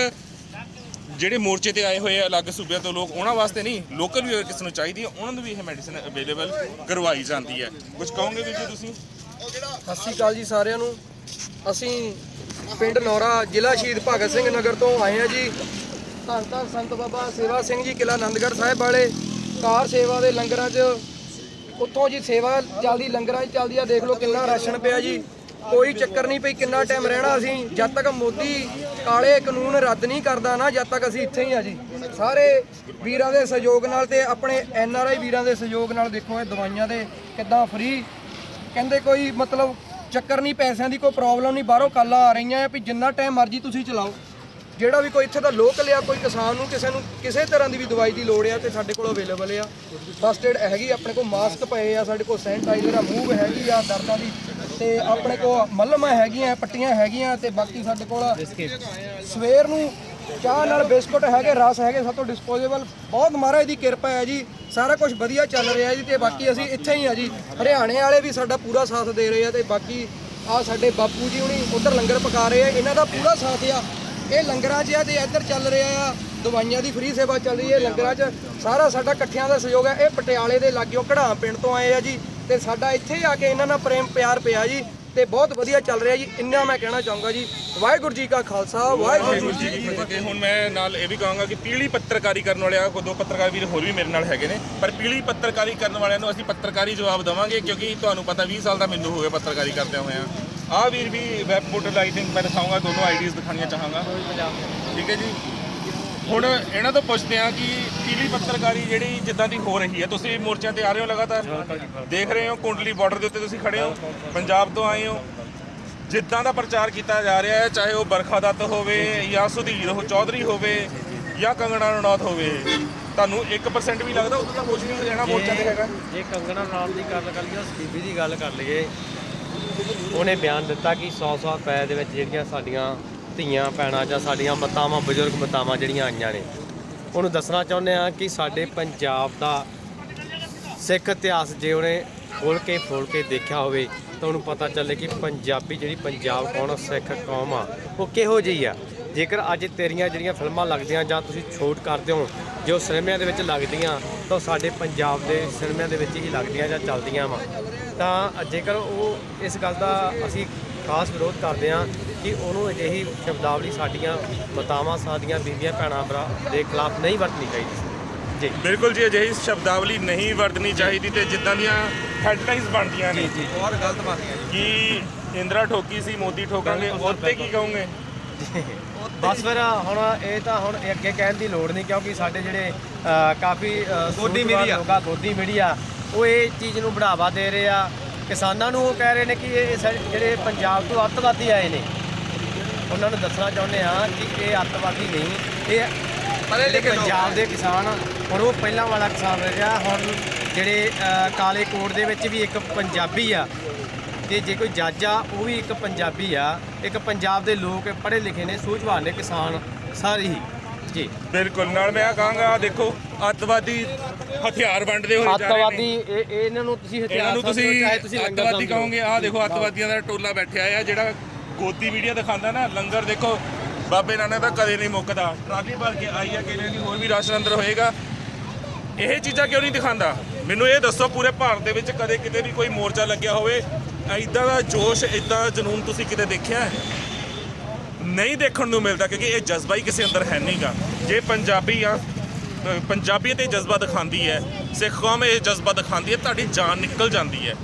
Speaker 11: ਜਿਹੜੇ ਮੋਰਚੇ ਤੇ ਆਏ ਹੋਏ ਆ ਅਲੱਗ ਸੂਬਿਆਂ ਤੋਂ ਲੋਕ, ਉਹਨਾਂ ਵਾਸਤੇ ਨਹੀਂ, ਲੋਕਲ ਵੀ ਅਗਰ ਕਿਸੇ ਨੂੰ ਚਾਹੀਦੀ ਹੈ ਉਹਨਾਂ ਨੂੰ ਵੀ ਇਹ ਮੈਡੀਸਨ ਅਵੇਲੇਬਲ ਕਰਵਾਈ ਜਾਂਦੀ ਹੈ। ਕੁਝ ਕਹੋਗੇ ਵੀਰ ਜੀ ਤੁਸੀਂ?
Speaker 1: ਸਤਿ ਸ਼੍ਰੀ ਅਕਾਲ ਜੀ ਸਾਰਿਆਂ ਨੂੰ। ਅਸੀਂ ਪਿੰਡ ਨੌਰਾ, ਜ਼ਿਲ੍ਹਾ ਸ਼ਹੀਦ ਭਗਤ ਸਿੰਘ ਨਗਰ ਤੋਂ ਆਏ ਹਾਂ ਜੀ। ਧੰਨ ਧੰਨ ਸੰਤ ਬਾਬਾ ਸੇਵਾ ਸਿੰਘ ਜੀ ਕਿਲ੍ਹਾ ਆਨੰਦਗੜ੍ਹ ਸਾਹਿਬ ਵਾਲੇ ਕਾਰ ਸੇਵਾ ਦੇ ਲੰਗਰਾਂ 'ਚ ਉੱਥੋਂ ਜੀ ਸੇਵਾ ਚੱਲਦੀ, ਲੰਗਰਾਂ 'ਚ ਚੱਲਦੀ ਆ। ਦੇਖ ਲਓ ਕਿੰਨਾ ਰਾਸ਼ਨ ਪਿਆ ਜੀ। ਕੋਈ ਚੱਕਰ ਨਹੀਂ ਪਈ ਕਿੰਨਾ ਟਾਈਮ ਰਹਿਣਾ ਅਸੀਂ, ਜਦ ਤੱਕ ਮੋਦੀ ਕਾਲੇ ਕਾਨੂੰਨ ਰੱਦ ਨਹੀਂ ਕਰਦਾ ਨਾ, ਜਦ ਤੱਕ ਅਸੀਂ ਇੱਥੇ ਹੀ ਆ ਜੀ। ਸਾਰੇ ਵੀਰਾਂ ਦੇ ਸਹਿਯੋਗ ਨਾਲ ਤੇ ਆਪਣੇ NRI ਵੀਰਾਂ ਦੇ ਸਹਿਯੋਗ ਨਾਲ ਦੇਖੋ ਇਹ ਦਵਾਈਆਂ ਦੇ ਕਿੱਦਾਂ ਫ੍ਰੀ, ਕਹਿੰਦੇ ਕੋਈ ਮਤਲਬ ਚੱਕਰ ਨਹੀਂ, ਪੈਸਿਆਂ ਦੀ ਕੋਈ ਪ੍ਰੋਬਲਮ ਨਹੀਂ, ਬਾਹਰੋਂ ਕਾਲਾਂ ਆ ਰਹੀਆਂ ਆ ਵੀ ਜਿੰਨਾ ਟਾਈਮ ਮਰਜ਼ੀ ਤੁਸੀਂ ਚਲਾਓ। ਜਿਹੜਾ ਵੀ ਕੋਈ ਇੱਥੇ ਦਾ ਲੋਕਲ ਆ, ਕੋਈ ਕਿਸਾਨ ਨੂੰ ਕਿਸੇ ਨੂੰ ਕਿਸੇ ਤਰ੍ਹਾਂ ਦੀ ਵੀ ਦਵਾਈ ਦੀ ਲੋੜ ਆ ਤੇ ਸਾਡੇ ਕੋਲ ਅਵੇਲੇਬਲ ਆ। ਫਸਟ ਏਡ ਹੈਗੀ ਆਪਣੇ ਕੋਲ, ਮਾਸਕ ਪਏ ਆ ਸਾਡੇ ਕੋਲ, ਸੈਨੀਟਾਈਜ਼ਰ ਆ, ਮੂਵ ਹੈਗੀ ਆ ਦਰਦਾਂ ਦੀ, ਤੇ ਆਪਣੇ ਕੋਲ ਮੱਲਮਾਂ ਹੈਗੀਆਂ, ਪੱਟੀਆਂ ਹੈਗੀਆਂ, ਤੇ ਬਾਕੀ ਸਾਡੇ ਕੋਲ ਸਵੇਰ ਨੂੰ ਚਾਹ ਨਾਲ ਬਿਸਕੁਟ ਹੈਗੇ, ਰਸ ਹੈਗੇ, ਸਭ ਤੋਂ ਡਿਸਪੋਜ਼ੇਬਲ। ਬਹੁਤ ਮਹਾਰਾਜ ਦੀ ਕਿਰਪਾ ਹੈ ਜੀ, ਸਾਰਾ ਕੁਝ ਵਧੀਆ ਚੱਲ ਰਿਹਾ ਜੀ। ਤੇ ਬਾਕੀ ਅਸੀਂ ਇੱਥੇ ਹੀ ਆ ਜੀ, ਹਰਿਆਣੇ ਵਾਲੇ ਵੀ ਸਾਡਾ ਪੂਰਾ ਸਾਥ ਦੇ ਰਹੇ ਆ, ਤੇ ਬਾਕੀ ਆ ਸਾਡੇ ਬਾਪੂ ਜੀ ਹੁਣੀ ਉਧਰ ਲੰਗਰ ਪਕਾ ਰਹੇ ਆ, ਇਹਨਾਂ ਦਾ ਪੂਰਾ ਸਾਥ ਆ। ਇਹ ਲੰਗਰਾਂ 'ਚ ਆ ਤੇ ਇੱਧਰ ਚੱਲ ਰਿਹਾ ਆ ਦਵਾਈਆਂ ਦੀ ਫ੍ਰੀ ਸੇਵਾ ਚੱਲ ਰਹੀ ਹੈ ਲੰਗਰਾਂ 'ਚ, ਸਾਰਾ ਸਾਡਾ ਇਕੱਠਿਆਂ ਦਾ ਸਹਿਯੋਗ ਹੈ। ਇਹ ਪਟਿਆਲੇ ਦੇ ਲਾਗਿਓ ਘੜਾਂ ਪਿੰਡ ਤੋਂ ਆਏ ਆ ਜੀ, ਤੇ ਸਾਡਾ ਇੱਥੇ ਆ ਕੇ ਇਹਨਾਂ ਨਾਲ ਪ੍ਰੇਮ ਪਿਆਰ ਪਿਆ ਜੀ, ਤੇ ਬਹੁਤ ਵਧੀਆ ਚੱਲ ਰਿਹਾ ਜੀ। ਇੰਨਾ ਮੈਂ ਕਹਿਣਾ ਚਾਹੂੰਗਾ ਜੀ। ਵਾਹਿਗੁਰੂ ਜੀ ਕਾ ਖਾਲਸਾ, ਵਾਹਿਗੁਰੂ ਜੀ ਕੀ ਫਤਿਹ।
Speaker 11: ਹੁਣ ਮੈਂ ਨਾਲ ਇਹ ਵੀ ਕਹਾਂਗਾ ਕਿ ਪੀਲੀ ਪੱਤਰਕਾਰੀ ਕਰਨ ਵਾਲਿਆਂ ਕੋਲ 2 ਪੱਤਰਕਾਰ ਵੀਰ ਹੋਰ ਵੀ ਮੇਰੇ ਨਾਲ ਹੈਗੇ ਨੇ, ਪਰ ਪੀਲੀ ਪੱਤਰਕਾਰੀ ਕਰਨ ਵਾਲਿਆਂ ਨੂੰ ਅਸੀਂ ਪੱਤਰਕਾਰੀ ਜਵਾਬ ਦੇਵਾਂਗੇ, ਕਿਉਂਕਿ ਤੁਹਾਨੂੰ ਪਤਾ 20 ਸਾਲ ਦਾ ਮੈਨੂੰ ਹੋ ਗਿਆ ਪੱਤਰਕਾਰੀ ਕਰਦਿਆਂ ਹੋਇਆਂ। ਆਹ ਵੀਰ ਵੀ ਵੈਬ ਪੋਰਟਲ ਆਈ ਥਿੰਕ ਮੈਂ ਦਿਖਾਊਂਗਾ, ਦੋਨੋਂ ਆਈਡੀਜ਼ ਦਿਖਾਉਣੀਆਂ ਚਾਹਾਂਗਾ, ਠੀਕ ਹੈ ਜੀ। ਹੁਣ ਇਹਨਾਂ ਤੋਂ ਪੁੱਛਦੇ ਆ ਕਿ ਪੀਲੀ ਪੱਤਰਕਾਰੀ ਜਿਹੜੀ ਜਿੱਦਾਂ ਦੀ ਹੋ ਰਹੀ ਹੈ, ਤੁਸੀਂ ਮੋਰਚਿਆਂ ਤੇ ਆ ਰਹੇ ਹੋ ਲਗਾਤਾਰ, ਦੇਖ ਰਹੇ ਹੋ ਕੁੰਡਲੀ ਬਾਰਡਰ ਦੇ ਉੱਤੇ ਤੁਸੀਂ ਖੜੇ ਹੋ, ਪੰਜਾਬ ਤੋਂ ਆਏ ਹੋ, ਜਿੱਦਾਂ ਦਾ ਪ੍ਰਚਾਰ ਕੀਤਾ ਜਾ ਰਿਹਾ ਹੈ, ਚਾਹੇ ਉਹ ਬਰਖਾ ਦੱਤ ਹੋਵੇ ਜਾਂ ਸੁਧੀਰ ਚੌਧਰੀ ਹੋਵੇ ਜਾਂ ਕੰਗਣਾ ਰਣੌਤ ਹੋਵੇ, ਤੁਹਾਨੂੰ 1% ਵੀ ਲੱਗਦਾ ਉਦੋਂ ਤਾਂ ਕੁਝ ਨਹੀਂ ਰਹਿਣਾ ਮੋਰਚਾ ਤੇ ਹੈਗਾ?
Speaker 12: ਜੇ ਕੰਗਣਾ ਰਣੌਤ ਦੀ ਗੱਲ ਕਰ ਲਈਏ, ਸਟੀਵੀ ਦੀ ਗੱਲ ਕਰ ਲਈਏ, ਉਹਨੇ ਬਿਆਨ ਦਿੱਤਾ ਕਿ 100 ਰੁਪਏ ਦੇ ਵਿੱਚ ਜਿਹੜੀਆਂ ਸਾਡੀਆਂ ਧੀਆਂ ਭੈਣਾਂ ਜਾਂ ਸਾਡੀਆਂ ਮਾਤਾਵਾਂ, ਬਜ਼ੁਰਗ ਮਾਤਾਵਾਂ ਜਿਹੜੀਆਂ ਆਈਆਂ ਨੇ, ਉਹਨੂੰ ਦੱਸਣਾ ਚਾਹੁੰਦੇ ਆ ਕਿ ਸਾਡੇ ਪੰਜਾਬ ਦਾ ਸਿੱਖ ਇਤਿਹਾਸ ਜੇ ਉਹਨੇ ਖੋਲ੍ਹ ਕੇ ਫੋਲ ਕੇ ਦੇਖਿਆ ਹੋਵੇ ਤਾਂ ਉਹਨੂੰ ਪਤਾ ਚੱਲੇ ਕਿ ਪੰਜਾਬੀ ਜਿਹੜੀ ਪੰਜਾਬ ਕੌਮ, ਸਿੱਖ ਕੌਮ ਆ, ਉਹ ਕਿਹੋ ਜਿਹੀ ਆ। ਜੇਕਰ ਅੱਜ ਤੇਰੀਆਂ ਜਿਹੜੀਆਂ ਫਿਲਮਾਂ ਲੱਗਦੀਆਂ ਜਾਂ ਤੁਸੀਂ ਛੋਟ ਕਰਦੇ ਹੋ ਜੋ ਸਿਨੇਮਿਆਂ ਦੇ ਵਿੱਚ ਲੱਗਦੀਆਂ, ਤਾਂ ਸਾਡੇ ਪੰਜਾਬ ਦੇ ਸਿਨੇਮਿਆਂ ਦੇ ਵਿੱਚ ਹੀ ਲੱਗਦੀਆਂ ਜਾਂ ਚੱਲਦੀਆਂ ਵਾ। ਤਾਂ ਜੇਕਰ ਉਹ ਇਸ ਗੱਲ ਦਾ ਅਸੀਂ ਖਾਸ ਵਿਰੋਧ ਕਰਦੇ ਹਾਂ ਕਿ ਉਹਨੂੰ ਅਜਿਹੀ ਸ਼ਬਦਾਵਲੀ ਸਾਡੀਆਂ ਮਾਤਾਵਾਂ, ਸਾਡੀਆਂ ਬੀਬੀਆਂ ਭੈਣਾਂ ਦੇ ਖਿਲਾਫ ਨਹੀਂ ਵਰਤਣੀ ਚਾਹੀਦੀ ਜੀ।
Speaker 11: ਬਿਲਕੁਲ ਜੀ, ਅਜਿਹੀ ਸ਼ਬਦਾਵਲੀ ਨਹੀਂ ਵਰਤਣੀ ਚਾਹੀਦੀ, ਤੇ ਜਿੱਦਾਂ ਦੀਆਂ ਹੈਡਲਾਈਨਸ ਬਣਦੀਆਂ ਨੇ
Speaker 5: ਬਹੁਤ ਗਲਤ ਬਣਦੀਆਂ
Speaker 11: ਕਿ ਇੰਦਰਾ ਠੋਕੀ ਸੀ ਮੋਦੀ ਠੋਕਾਂਗੇ, ਉਹਤੇ ਕੀ ਕਹੋਗੇ?
Speaker 12: ਬਸ ਫਿਰ ਹੁਣ ਇਹ ਤਾਂ ਹੁਣ ਅੱਗੇ ਕਹਿਣ ਦੀ ਲੋੜ ਨਹੀਂ, ਕਿਉਂਕਿ ਸਾਡੇ ਜਿਹੜੇ ਕਾਫੀ ਗੋਦੀ ਮੀਡੀਆ ਉਹ ਇਹ ਚੀਜ਼ ਨੂੰ ਬੜਾਵਾ ਦੇ ਰਹੇ ਆ। ਕਿਸਾਨਾਂ ਨੂੰ ਉਹ ਕਹਿ ਰਹੇ ਨੇ ਕਿ ਇਹ ਜਿਹੜੇ ਪੰਜਾਬ ਤੋਂ ਅੱਤਵਾਦੀ ਆਏ ਨੇ, ਉਹਨਾਂ ਨੂੰ ਦੱਸਣਾ ਚਾਹੁੰਦੇ ਆ ਕਿ ਇਹ ਅੱਤਵਾਦੀ ਨਹੀਂ, ਇਹ ਪੰਜਾਬ ਦੇ ਕਿਸਾਨ ਹੁਣ ਉਹ ਪਹਿਲਾਂ ਵਾਲਾ ਕਿਸਾਨ ਰਿਹਾ। ਹੁਣ ਜਿਹੜੇ ਕਾਲੇ ਕੋਟ ਦੇ ਵਿੱਚ ਵੀ ਇੱਕ ਪੰਜਾਬੀ ਆ, ਤੇ ਜੇ ਕੋਈ ਜੱਜ ਆ ਉਹ ਵੀ ਇੱਕ ਪੰਜਾਬੀ ਆ। ਇੱਕ ਪੰਜਾਬ ਦੇ ਲੋਕ ਪੜ੍ਹੇ ਲਿਖੇ ਨੇ, ਸੂਝਵਾਨ ਨੇ ਕਿਸਾਨ ਸਾਰੇ ਹੀ ਜੀ।
Speaker 11: ਬਿਲਕੁਲ, ਨਾਲ ਮੈਂ ਕਹਾਂਗਾ ਦੇਖੋ ਅੱਤਵਾਦੀ ਹਥਿਆਰ ਵੰਡਦੇ ਹੋਏ
Speaker 12: ਅੱਤਵਾਦੀ ਇਹਨਾਂ ਨੂੰ ਤੁਸੀਂ
Speaker 11: ਇਹਨਾਂ ਨੂੰ ਤੁਸੀਂ ਅੱਤਵਾਦੀ ਕਹੋਗੇ। ਆਹ ਦੇਖੋ ਅੱਤਵਾਦੀਆਂ ਦਾ ਟੋਲਾ ਬੈਠਿਆ ਆ, ਜਿਹੜਾ ਗੋਦੀ ਮੀਡੀਆ ਦਿਖਾਉਂਦਾ ਨਾ ਲੰਗਰ। ਦੇਖੋ ਬਾਬੇ ਨਾਨਕ ਦਾ ਕਦੇ ਨਹੀਂ ਮੁੱਕਦਾ, ਟਰਾਲੀ ਭਰ ਕੇ ਆਈ ਆ, ਕਿਹਨੇ ਨਹੀਂ ਹੋਰ ਵੀ ਰਾਸ਼ਨ ਅੰਦਰ ਹੋਏਗਾ। ਇਹ ਚੀਜ਼ਾਂ ਕਿਉਂ ਨਹੀਂ ਦਿਖਾਉਂਦਾ? ਮੈਨੂੰ ਇਹ ਦੱਸੋ, ਪੂਰੇ ਭਾਰਤ ਦੇ ਵਿੱਚ ਕਦੇ ਕਿਤੇ ਵੀ ਕੋਈ ਮੋਰਚਾ ਲੱਗਿਆ ਹੋਵੇ, ਇੱਦਾਂ ਦਾ ਜੋਸ਼, ਇੱਦਾਂ ਦਾ ਜਨੂਨ ਤੁਸੀਂ ਕਿਤੇ ਦੇਖਿਆ ਹੈ? ਨਹੀਂ ਦੇਖਣ ਨੂੰ ਮਿਲਦਾ, ਕਿਉਂਕਿ ਇਹ ਜਜ਼ਬਾ ਹੀ ਕਿਸੇ ਅੰਦਰ ਹੈ ਨਹੀਂਗਾ। ਜੇ ਪੰਜਾਬੀਅਤ ਇਹ ਜਜ਼ਬਾ ਦਿਖਾਉਂਦੀ ਹੈ, ਸਿੱਖ ਕੌਮ ਇਹ ਜਜ਼ਬਾ ਦਿਖਾਉਂਦੀ ਹੈ, ਤੁਹਾਡੀ ਜਾਨ ਨਿਕਲ ਜਾਂਦੀ ਹੈ।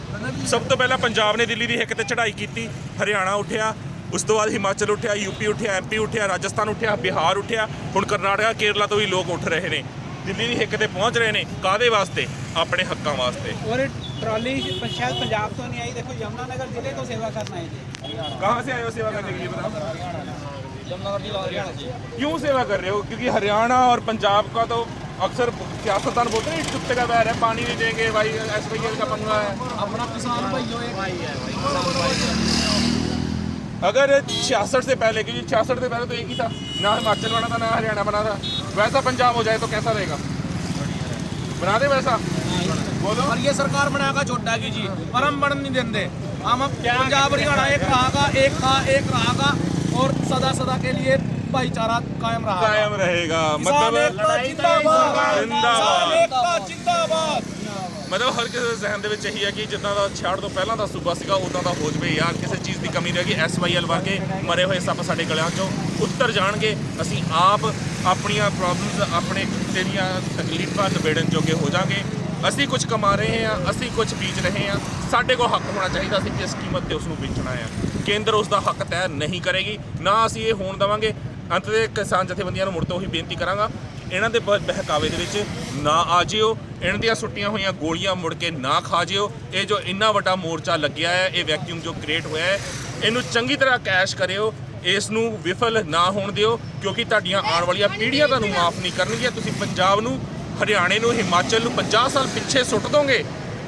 Speaker 11: ਸਭ ਤੋਂ ਪਹਿਲਾਂ ਪੰਜਾਬ ਨੇ ਦਿੱਲੀ ਦੀ ਹਿੱਕ ਤੇ ਚੜ੍ਹਾਈ ਕੀਤੀ, ਹਰਿਆਣਾ ਉੱਠਿਆ, ਉਸ ਤੋਂ ਬਾਅਦ ਹਿਮਾਚਲ ਉੱਠਿਆ, ਯੂਪੀ ਉੱਠਿਆ, MP ਉੱਠਿਆ, ਰਾਜਸਥਾਨ ਉੱਠਿਆ, ਬਿਹਾਰ ਉੱਠਿਆ, ਹੁਣ ਕਰਨਾਟਕਾ, ਕੇਰਲਾ ਤੋਂ ਵੀ ਲੋਕ ਉੱਠ ਰਹੇ ਨੇ, ਦਿੱਲੀ ਦੀ ਹਿੱਕ ਤੇ ਪਹੁੰਚ ਰਹੇ ਨੇ। ਕਾਹਦੇ ਵਾਸਤੇ? ਆਪਣੇ ਹੱਕਾਂ ਵਾਸਤੇ।
Speaker 7: और ट्रॉली शायद पंजाब तो नहीं आई, देखो यमुनानगर जिले को सेवा करना है जी।
Speaker 11: कहाँ से आए हो सेवा करने के लिए बताओ?
Speaker 7: यमुनानगर जिला हरियाणा जी।
Speaker 11: क्यों सेवा कर रहे हो? क्योंकि हरियाणा और पंजाब का तो अक्सर सियासतदान बोलते हैं कुत्ते का बैर है, पानी नहीं देंगे भाई, SYL का पंगा है।
Speaker 7: अपना किसान भाइयों एक भाई है।
Speaker 11: अगर 66 से पहले, क्योंकि 66 से पहले तो एक ही था, ना हिमाचल बना था ना हरियाणा बना था, वैसा पंजाब हो जाए तो कैसा रहेगा? बना दे वैसा, बोलो।
Speaker 7: और ये सरकार बनाएगा छोटा की जी, पर हम बढ़ नहीं देंगे। हम पंजाब हरियाणा एक रहा और सदा सदा के लिए भाईचारा कायम
Speaker 11: रहेगा। मतलब हर किसी ਦੇ ਜ਼ਹਿਨ ਦੇ ਵਿੱਚ ਇਹੀ ਹੈ ਕਿ ਜਿੱਦਾਂ ਦਾ 66 ਤੋਂ ਪਹਿਲਾਂ ਦਾ ਸੂਬਾ ਸੀਗਾ ਉਦਾਂ ਦਾ ਹੋ ਜਵੇ ਯਾਰ, ਕਿਸੇ ਚੀਜ਼ ਦੀ ਕਮੀ ਨਹੀਂ ਹੈਗੀ। SYL ਵਰਗੇ ਮਰੇ ਹੋਏ ਸੱਪ ਸਾਡੇ ਗਲਿਆਂ 'ਚੋਂ ਉੱਤਰ ਜਾਣਗੇ। ਅਸੀਂ ਆਪ ਆਪਣੀਆਂ ਪ੍ਰੋਬਲਮਸ, ਆਪਣੇ ਜਿਹੜੀਆਂ ਤਕਲੀਫਾਂ ਨਿਬੇੜਨ ਜੋਗੇ ਹੋ ਜਾਾਂਗੇ। ਅਸੀਂ ਕੁਝ ਕਮਾ ਰਹੇ ਹਾਂ, ਅਸੀਂ ਕੁਝ ਬੀਜ ਰਹੇ ਹਾਂ, ਸਾਡੇ ਕੋਲ ਹੱਕ ਹੋਣਾ ਚਾਹੀਦਾ ਸੀ ਕਿ ਇਸ ਕੀਮਤ ਤੇ ਉਸ ਨੂੰ ਵੇਚਣਾ ਹੈ। ਕੇਂਦਰ ਉਸ ਦਾ ਹੱਕ ਤੈਅ ਨਹੀਂ ਕਰੇਗੀ, ਨਾ ਅਸੀਂ ਇਹ ਹੋਣ ਦੇਵਾਂਗੇ। ਅੰਤ ਦੇ ਕਿਸਾਨ ਜਥੇਬੰਦੀਆਂ ਨੂੰ ਮੁੜ ਤੋਂ ਉਹੀ ਬੇਨਤੀ ਕਰਾਂਗਾ, ਇਹਨਾਂ ਦੇ ਬਹਿਕਾਵੇ ਦੇ ਵਿੱਚ ਨਾ ਆ ਜਿਓ, ਇਹਨਾਂ ਦੀਆਂ ਸੁੱਟੀਆਂ ਹੋਈਆਂ ਗੋਲੀਆਂ ਮੁੜ ਕੇ ਨਾ ਖਾ ਜਿਓ। ਇਹ ਜੋ ਇੰਨਾ ਵੱਡਾ ਮੋਰਚਾ ਲੱਗਿਆ ਹੈ, ਇਹ ਵੈਕਿਊਮ ਜੋ ਕ੍ਰੀਏਟ ਹੋਇਆ ਹੈ, ਇਹਨੂੰ ਚੰਗੀ ਤਰ੍ਹਾਂ ਕੈਸ਼ ਕਰਿਓ, ਇਸ ਨੂੰ ਵਿਫਲ ਨਾ ਹੋਣ ਦਿਓ, ਕਿਉਂਕਿ ਤੁਹਾਡੀਆਂ ਆਉਣ ਵਾਲੀਆਂ ਪੀੜ੍ਹੀਆਂ ਤੁਹਾਨੂੰ ਮਾਫ ਨਹੀਂ ਕਰਨਗੀਆਂ। ਤੁਸੀਂ ਪੰਜਾਬ ਨੂੰ, ਹਰਿਆਣੇ ਨੂੰ, ਹਿਮਾਚਲ ਨੂੰ 50 ਸਾਲ ਪਿੱਛੇ ਸੁੱਟ ਦੋਗੇ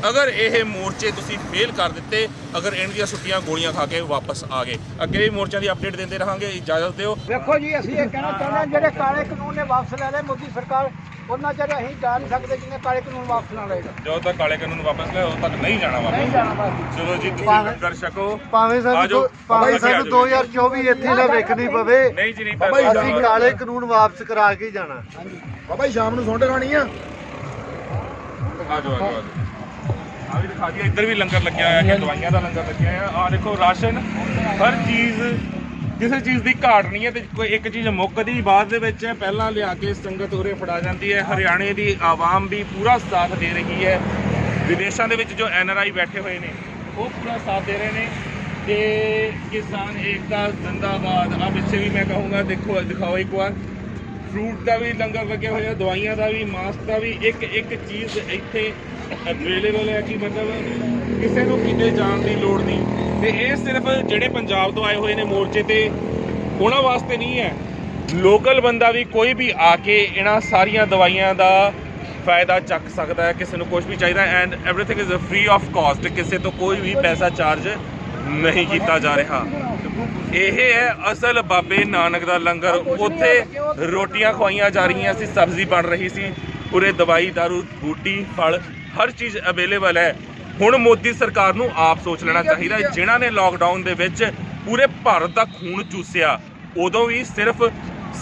Speaker 11: ਅਗਰ ਇਹ ਮੋਰਚੇ ਤੁਸੀਂ ਫੇਲ ਕਰ ਦਿੱਤੇ, ਅਗਰ ਇਹਨਾਂ ਦੀਆਂ ਸੁੱਟੀਆਂ ਗੋਲੀਆਂ ਖਾ ਕੇ ਵਾਪਸ ਆ ਗਏ। ਅੱਗੇ ਵੀ ਮੋਰਚਿਆਂ ਦੀ ਅਪਡੇਟ ਦਿੰਦੇ ਰਹਾਂਗੇ। ਇਜਾਜ਼ਤ ਦਿਓ।
Speaker 10: ਵੇਖੋ ਜੀ, ਅਸੀਂ ਇਹ ਕਹਿਣਾ ਚਾਹੁੰਦੇ ਹਾਂ, ਜਿਹੜੇ ਕਾਲੇ ਕਾਨੂੰਨ ਨੇ ਵਾਪਸ ਲੈ ਲਏ ਮੋਦੀ ਸਰਕਾਰ, ਉਹਨਾਂ ਚਿਰ ਅਸੀਂ ਜਾ ਨਹੀਂ ਸਕਦੇ ਜਿੰਨੇ ਕਾਲੇ ਕਾਨੂੰਨ ਵਾਪਸ ਨਾ ਲਏਗਾ।
Speaker 11: ਜਦੋਂ ਤੱਕ ਕਾਲੇ ਕਾਨੂੰਨ ਵਾਪਸ ਲੈ, ਉਦੋਂ ਤੱਕ ਨਹੀਂ ਜਾਣਾ ਵਾਪਸ।
Speaker 10: ਨਹੀਂ ਜਾਣਾ ਬਸ।
Speaker 11: ਚਲੋ ਜੀ, ਤੁਸੀਂ ਲੰਗਰ ਛਕੋ।
Speaker 6: ਭਾਵੇਂ ਸਾਨੂੰ 2024 ਇੱਥੇ ਨਾ ਵੇਖਣੀ ਪਵੇ,
Speaker 11: ਨਹੀਂ ਜੀ, ਨਹੀਂ
Speaker 6: ਅਸੀਂ ਕਾਲੇ ਕਾਨੂੰਨ ਵਾਪਸ ਕਰਾ ਕੇ ਜਾਣਾ।
Speaker 10: ਬਾਬਾ ਜੀ ਸ਼ਾਮ ਨੂੰ ਸੁੰਡ ਖਾਣੀ ਆ।
Speaker 11: ਆਜੋ ਆ ਵੀ ਦਿਖਾ ਦਿਆ, ਇੱਧਰ ਵੀ ਲੰਗਰ ਲੱਗਿਆ ਹੋਇਆ ਹੈ, ਦਵਾਈਆਂ ਦਾ ਲੰਗਰ ਲੱਗਿਆ ਹੋਇਆ। ਆਹ ਦੇਖੋ ਰਾਸ਼ਨ, ਹਰ ਚੀਜ਼, ਕਿਸੇ ਚੀਜ਼ ਦੀ ਘਾਟ ਨਹੀਂ ਹੈ ਤੇ ਕੋਈ ਇੱਕ ਚੀਜ਼ ਮੁੱਕਦੀ ਬਾਅਦ ਦੇ ਵਿੱਚ ਹੈ। ਪਹਿਲਾਂ ਲਿਆ ਕੇ ਸੰਗਤ ਉਰੇ ਫੜਾ ਜਾਂਦੀ ਹੈ। ਹਰਿਆਣੇ ਦੀ ਆਵਾਮ ਵੀ ਪੂਰਾ ਸਾਥ ਦੇ ਰਹੀ ਹੈ। ਵਿਦੇਸ਼ਾਂ ਦੇ ਵਿੱਚ ਜੋ NRI ਬੈਠੇ ਹੋਏ ਨੇ ਉਹ ਪੂਰਾ ਸਾਥ ਦੇ ਰਹੇ ਨੇ ਤੇ ਕਿਸਾਨ ਏਕਤਾ ਜ਼ਿੰਦਾਬਾਦ। ਆ ਪਿੱਛੇ ਵੀ ਮੈਂ ਕਹੂੰਗਾ, ਦੇਖੋ ਦਿਖਾਓ ਇੱਕ ਵਾਰ, ਫਰੂਟ ਦਾ ਵੀ ਲੰਗਰ ਲੱਗਿਆ ਹੋਇਆ, ਦਵਾਈਆਂ ਦਾ ਵੀ, ਮਾਸਕ ਦਾ ਵੀ, ਇੱਕ ਚੀਜ਼ ਇੱਥੇ ਅਵੇਲੇਬਲ ਹੈ ਕਿ ਮਤਲਬ ਕਿਸੇ ਨੂੰ ਕਿਤੇ ਜਾਣ ਦੀ ਲੋੜ ਨਹੀਂ। ਤੇ ਇਹ ਸਿਰਫ ਜਿਹੜੇ ਪੰਜਾਬ ਤੋਂ ਆਏ ਹੋਏ ਨੇ ਮੋਰਚੇ ਤੇ, ਉਹਨਾਂ ਵਾਸਤੇ ਨਹੀਂ ਹੈ। ਲੋਕਲ ਬੰਦਾ ਵੀ, ਕੋਈ ਵੀ ਆ ਕੇ ਇਹਨਾਂ ਸਾਰੀਆਂ ਦਵਾਈਆਂ ਦਾ ਫਾਇਦਾ ਚੱਕ ਸਕਦਾ ਹੈ। ਕਿਸੇ ਨੂੰ ਕੁਝ ਵੀ ਚਾਹੀਦਾ and everything is free of cost. ਕਿਸੇ ਤੋਂ ਕੋਈ ਵੀ ਪੈਸਾ ਚਾਰਜ ਨਹੀਂ ਕੀਤਾ ਜਾ ਰਿਹਾ। ਇਹ ਹੈ ਅਸਲ ਬਾਬੇ ਨਾਨਕ ਦਾ ਲੰਗਰ। ਉੱਥੇ ਰੋਟੀਆਂ ਖਵਾਈਆਂ ਜਾ ਰਹੀਆਂ ਸੀ, ਸਬਜ਼ੀ ਬਣ ਰਹੀ ਸੀ, ਉਰੇ ਦਵਾਈ ਦਾਰੂ, ਬੂਟੀ, ਫਲ, ਹਰ ਚੀਜ਼ ਅਵੇਲੇਬਲ ਹੈ। ਹੁਣ ਮੋਦੀ ਸਰਕਾਰ ਨੂੰ ਆਪ ਸੋਚ ਲੈਣਾ ਚਾਹੀਦਾ, ਜਿਨ੍ਹਾਂ ਨੇ ਲਾਕਡਾਊਨ ਦੇ ਵਿੱਚ ਪੂਰੇ ਭਾਰਤ ਦਾ ਖੂਨ ਚੂਸਿਆ, ਉਦੋਂ ਵੀ ਸਿਰਫ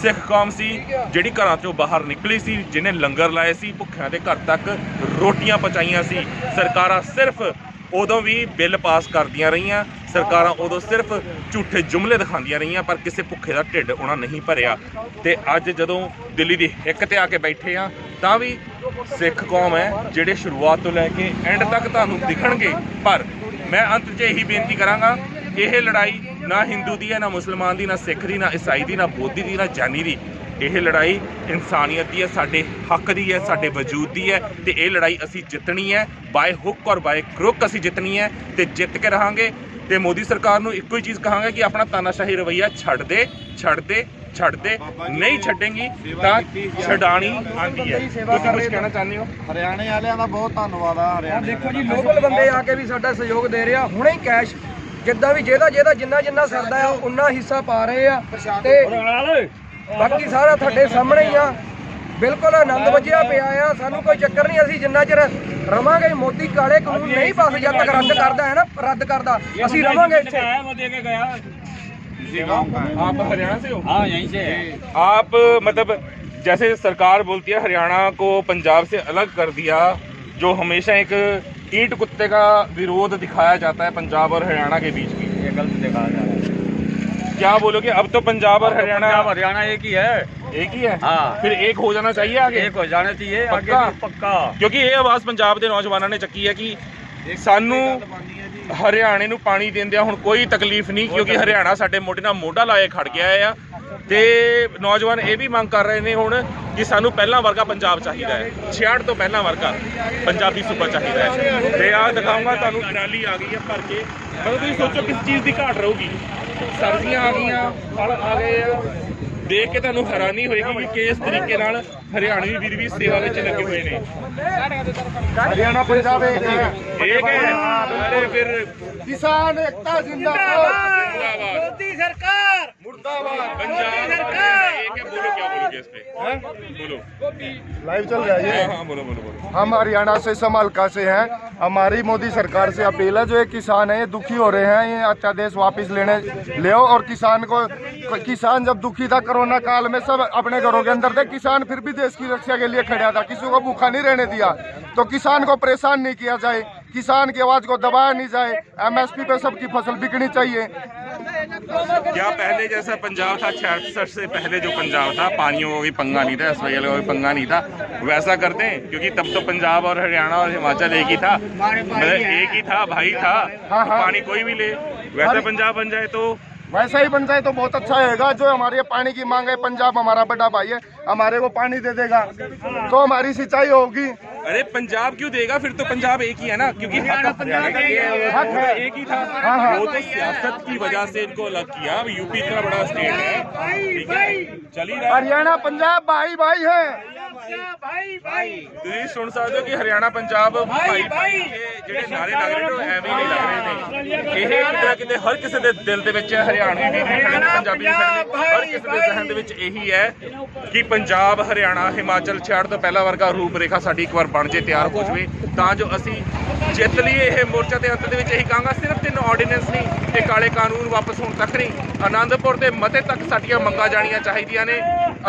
Speaker 11: ਸਿੱਖ ਕੌਮ ਸੀ ਜਿਹੜੀ ਘਰਾਂ ਚੋਂ ਬਾਹਰ ਨਿਕਲੀ ਸੀ, ਜਿਹਨੇ ਲੰਗਰ ਲਾਏ ਸੀ, ਭੁੱਖਿਆਂ ਦੇ ਘਰ ਤੱਕ ਰੋਟੀਆਂ ਪਹੁੰਚਾਈਆਂ ਸੀ। ਸਰਕਾਰਾਂ ਸਿਰਫ ਉਦੋਂ ਵੀ ਬਿੱਲ ਪਾਸ ਕਰਦੀਆਂ ਰਹੀਆਂ, ਸਰਕਾਰਾਂ ਉਦੋਂ ਸਿਰਫ ਝੂਠੇ ਜੁਮਲੇ ਦਿਖਾਉਂਦੀਆਂ ਰਹੀਆਂ, ਪਰ ਕਿਸੇ ਭੁੱਖੇ ਦਾ ਢਿੱਡ ਉਹਨਾਂ ਨਹੀਂ ਭਰਿਆ। ਤੇ ਅੱਜ ਜਦੋਂ ਦਿੱਲੀ ਦੀ ਹਿੱਕ ਤੇ ਆ ਕੇ ਬੈਠੇ ਆ, ਤਾਂ ਵੀ ਸਿੱਖ ਕੌਮ ਹੈ ਜਿਹੜੇ ਸ਼ੁਰੂਆਤ ਤੋਂ ਲੈ ਕੇ ਐਂਡ ਤੱਕ ਤੁਹਾਨੂੰ ਦਿਖਣਗੇ। ਪਰ ਮੈਂ ਅੰਤ 'ਚ ਇਹੀ ਬੇਨਤੀ ਕਰਾਂਗਾ, ਇਹ ਲੜਾਈ ਨਾ ਹਿੰਦੂ ਦੀ ਹੈ, ਨਾ ਮੁਸਲਮਾਨ ਦੀ, ਨਾ ਸਿੱਖ ਦੀ, ਨਾ ਈਸਾਈ ਦੀ, ਨਾ ਬੋਧੀ ਦੀ, ਨਾ ਜਾਨੀ ਦੀ। ਇਹ ਲੜਾਈ ਇਨਸਾਨੀਅਤ ਦੀ ਹੈ, ਸਾਡੇ ਹੱਕ ਦੀ ਹੈ, ਸਾਡੇ ਵਜੂਦ ਦੀ ਹੈ ਤੇ ਇਹ ਲੜਾਈ ਅਸੀਂ ਜਿੱਤਣੀ ਹੈ। ਬਾਏ ਹੁੱਕ ਔਰ ਬਾਏ ਕਰੁੱਕ ਅਸੀਂ ਜਿੱਤਣੀ ਹੈ ਤੇ ਜਿੱਤ ਕੇ ਰਹਾਂਗੇ। ਤੇ ਮੋਦੀ ਸਰਕਾਰ ਨੂੰ ਇੱਕੋ ਹੀ ਚੀਜ਼ ਕਹਾਂਗਾ ਕਿ ਆਪਣਾ ਤਾਨਾਸ਼ਾਹੀ ਰਵੱਈਆ ਛੱਡ ਦੇ, ਨਹੀਂ ਛੱਡੇਂਗੀ ਤਾਂ ਛਡਾਣੀ ਆਂਦੀ ਹੈ। ਤੁਸੀਂ ਕੁਝ ਕਹਿਣਾ ਚਾਹੁੰਦੇ ਹੋ?
Speaker 6: ਹਰਿਆਣੇ ਵਾਲਿਆਂ ਦਾ ਬਹੁਤ ਧੰਨਵਾਦ ਆ। ਹਰਿਆਣਾ
Speaker 1: ਦੇਖੋ ਜੀ, ਲੋਕਲ ਬੰਦੇ ਆ ਕੇ ਵੀ ਸਾਡਾ ਸਹਿਯੋਗ ਦੇ ਰਿਹਾ, ਹੁਣੇ ਹੀ ਕੈਸ਼ ਜਿੱਦਾਂ ਵੀ ਜਿਹਦਾ ਜਿੰਨਾ ਸਰਦਾ ਆ ਉਨਾ ਹਿੱਸਾ ਪਾ ਰਹੇ ਆ ਤੇ ਬਾਕੀ ਸਾਰਾ ਤੁਹਾਡੇ ਸਾਹਮਣੇ ਹੀ ਆ। ਬਿਲਕੁਲ ਆਨੰਦ ਵੱਜਿਆ ਪਿਆ ਆ, ਸਾਨੂੰ ਕੋਈ ਚੱਕਰ ਨਹੀਂ। ਅਸੀਂ ਜਿੰਨਾ ਚਿਰ ਰਵਾਂਗੇ, ਮੋਦੀ ਕਾਲੇ ਕਾਨੂੰਨ ਨਹੀਂ ਪਾਸ ਜਦ ਤੱਕ ਰੱਦ ਕਰਦਾ ਅਸੀਂ ਰਵਾਂਗੇ ਇੱਥੇ।
Speaker 11: आप हरियाणा से हो? हाँ, यहीं से है। आप मतलब जैसे सरकार बोलती है हरियाणा को पंजाब से अलग कर दिया, जो हमेशा एक ईंट कुत्ते का विरोध दिखाया जाता है पंजाब और हरियाणा के बीच की, ये गलत दिखाया जा रहा है। क्या बोलोगे? अब तो पंजाब और हरियाणा एक ही है। एक ही है? हाँ। फिर एक हो जाना चाहिए, आगे एक हो जाना चाहिए, आगे पक्का। क्योंकि ये आवाज़ पंजाब के नौजवानों ने चुकी है कि सानू ਹਰਿਆਣੇ ਨੂੰ ਪਾਣੀ ਦਿੰਦਿਆਂ ਹੁਣ ਕੋਈ ਤਕਲੀਫ ਨਹੀਂ, ਕਿਉਂਕਿ ਹਰਿਆਣਾ ਸਾਡੇ ਮੋਢੇ ਨਾਲ ਮੋਢਾ ਲਾਏ ਖੜ ਗਿਆ ਆ। ਤੇ ਨੌਜਵਾਨ ਇਹ ਵੀ ਮੰਗ ਕਰ ਰਹੇ ਨੇ ਹੁਣ ਕਿ ਸਾਨੂੰ ਪਹਿਲਾਂ ਵਰਗਾ ਪੰਜਾਬ ਚਾਹੀਦਾ ਹੈ, 66 ਤੋਂ ਪਹਿਲਾਂ ਵਰਗਾ ਪੰਜਾਬੀ ਸੂਬਾ ਚਾਹੀਦਾ ਹੈ। ਤੇ ਆਹ ਦਿਖਾਊਂਗਾ ਤੁਹਾਨੂੰ, ਟਰਾਲੀ ਆ ਗਈ ਹੈ ਭਰ ਕੇ। ਮਤਲਬ ਤੁਸੀਂ ਸੋਚੋ ਕਿਸ ਚੀਜ਼ ਦੀ ਘਾਟ ਰਹੂਗੀ। ਸਬਜ਼ੀਆਂ ਆ ਗਈਆਂ, ਫਲ ਆ ਗਏ ਆ। ਦੇਖ ਕੇ ਤੁਹਾਨੂੰ ਹੈਰਾਨੀ ਹੋਏਗੀ ਕਿ ਕਿਸ ਤਰੀਕੇ ਨਾਲ ਹਰਿਆਣਵੀ ਵੀਰ ਵੀ ਸੇਵਾ ਵਿੱਚ ਲੱਗੇ ਹੋਏ ਨੇ।
Speaker 6: ਹਰਿਆਣਾ ਪੰਜਾਬ ਇੱਕ ਹੈ।
Speaker 11: ਅਰੇ ਫਿਰ
Speaker 6: किसान एकता जिंदाबाद,
Speaker 11: मोदी सरकार मुर्दाबाद, पंजाब सरकार। बोलो क्या बोलोगे इस पे? बोलो,
Speaker 6: लाइव चल रहा है ये।
Speaker 11: हाँ, बोलो।
Speaker 6: हम हरियाणा से समलका से हैं। हमारी मोदी सरकार से अपील है, जो ये किसान है ये दुखी हो रहे हैं, ये अच्छा देश वापस ले आओ। और किसान जब दुखी था कोरोना काल में, सब अपने घरों के अंदर थे। किसान फिर भी देश की रक्षा के लिए खड़ा था, किसी को भूखा नहीं रहने दिया। तो किसान को परेशान नहीं किया जाए, किसान की आवाज को दबाया नहीं जाए। MSP पे सबकी फसल बिकनी चाहिए।
Speaker 11: क्या पहले जैसा पंजाब था 66 से पहले जो पंजाब था पानियों का भी पंगा नहीं था, एसवाईएल का भी पंगा नहीं था, वैसा करते हैं? क्योंकि तब तो पंजाब और हरियाणा और हिमाचल एक ही था, मतलब एक ही था, भाई था।
Speaker 3: हाँ, हाँ।
Speaker 11: पानी कोई भी ले, वैसा पंजाब बन जाए तो
Speaker 3: वैसा ही बन जाए तो बहुत अच्छा रहेगा। जो हमारे पानी की मांग है, पंजाब हमारा बड़ा भाई है, हमारे को पानी दे देगा तो हमारी सिंचाई होगी।
Speaker 11: अरे पंजाब क्यों देगा? फिर तो पंजाब एक ही है ना, क्योंकि हरियाणा का
Speaker 3: हक है।
Speaker 11: एक ही था।
Speaker 3: हाँ, हाँ।
Speaker 11: वो तो सियासत की वजह से इनको अलग किया। अब यूपी इतना बड़ा स्टेट है, ठीक है, चल ही रहा है।
Speaker 3: हरियाणा पंजाब भाई भाई है।
Speaker 11: ਤੁਸੀਂ ਸੁਣ ਸਕਦੇ ਹੋ ਕਿ ਹਰਿਆਣਾ ਪੰਜਾਬ ਭਾਈ ਭਾਈ ਜਿਹੜੇ ਨਾਰੇ ਲੱਗ ਰਹੇ ਨੇ ਐਵੇਂ ਨਹੀਂ ਲੱਗ ਰਹੇ ਨੇ। ਇਹ ਕਿਤੇ ਨਾ ਕਿਤੇ ਹਰ ਕਿਸੇ ਦੇ ਦਿਲ ਦੇ ਵਿੱਚ ਹਰਿਆਣਵੀ ਵੀ ਖੜੇ ਨੇ, ਪੰਜਾਬੀ ਵੀ ਖੜੇ ਨੇ, ਹਰ ਕਿਸੇ ਦੇ ਜ਼ਹਿਨ ਦੇ ਵਿੱਚ ਇਹੀ ਹੈ ਕਿ ਪੰਜਾਬ ਹਰਿਆਣਾ ਹਿਮਾਚਲ ਛੱਡ ਤੋਂ ਪਹਿਲਾਂ ਵਰਗਾ ਰੂਪ ਰੇਖਾ ਸਾਡੀ ਇੱਕ ਵਾਰ ਬਣ ਜੇ, ਤਿਆਰ ਹੋ ਜਾਵੇ, ਤਾਂ ਜੋ ਅਸੀਂ ਜਿੱਤ ਲਈਏ ਇਹ ਮੋਰਚਾ। ਤੇ ਅੰਤ ਦੇ ਵਿੱਚ ਇਹੀ ਕਹਾਂਗਾ, ਸਿਰਫ 3 ਆਰਡੀਨੈਂਸ ਨਹੀਂ, ਇਹ ਕਾਲੇ ਕਾਨੂੰਨ ਵਾਪਸ ਹੋਣ ਤੱਕ ਨਹੀਂ, ਆਨੰਦਪੁਰ ਦੇ ਮਤੇ ਤੱਕ ਸਾਡੀਆਂ ਮੰਗਾਂ ਜਾਣੀਆਂ ਚਾਹੀਦੀਆਂ ਨੇ।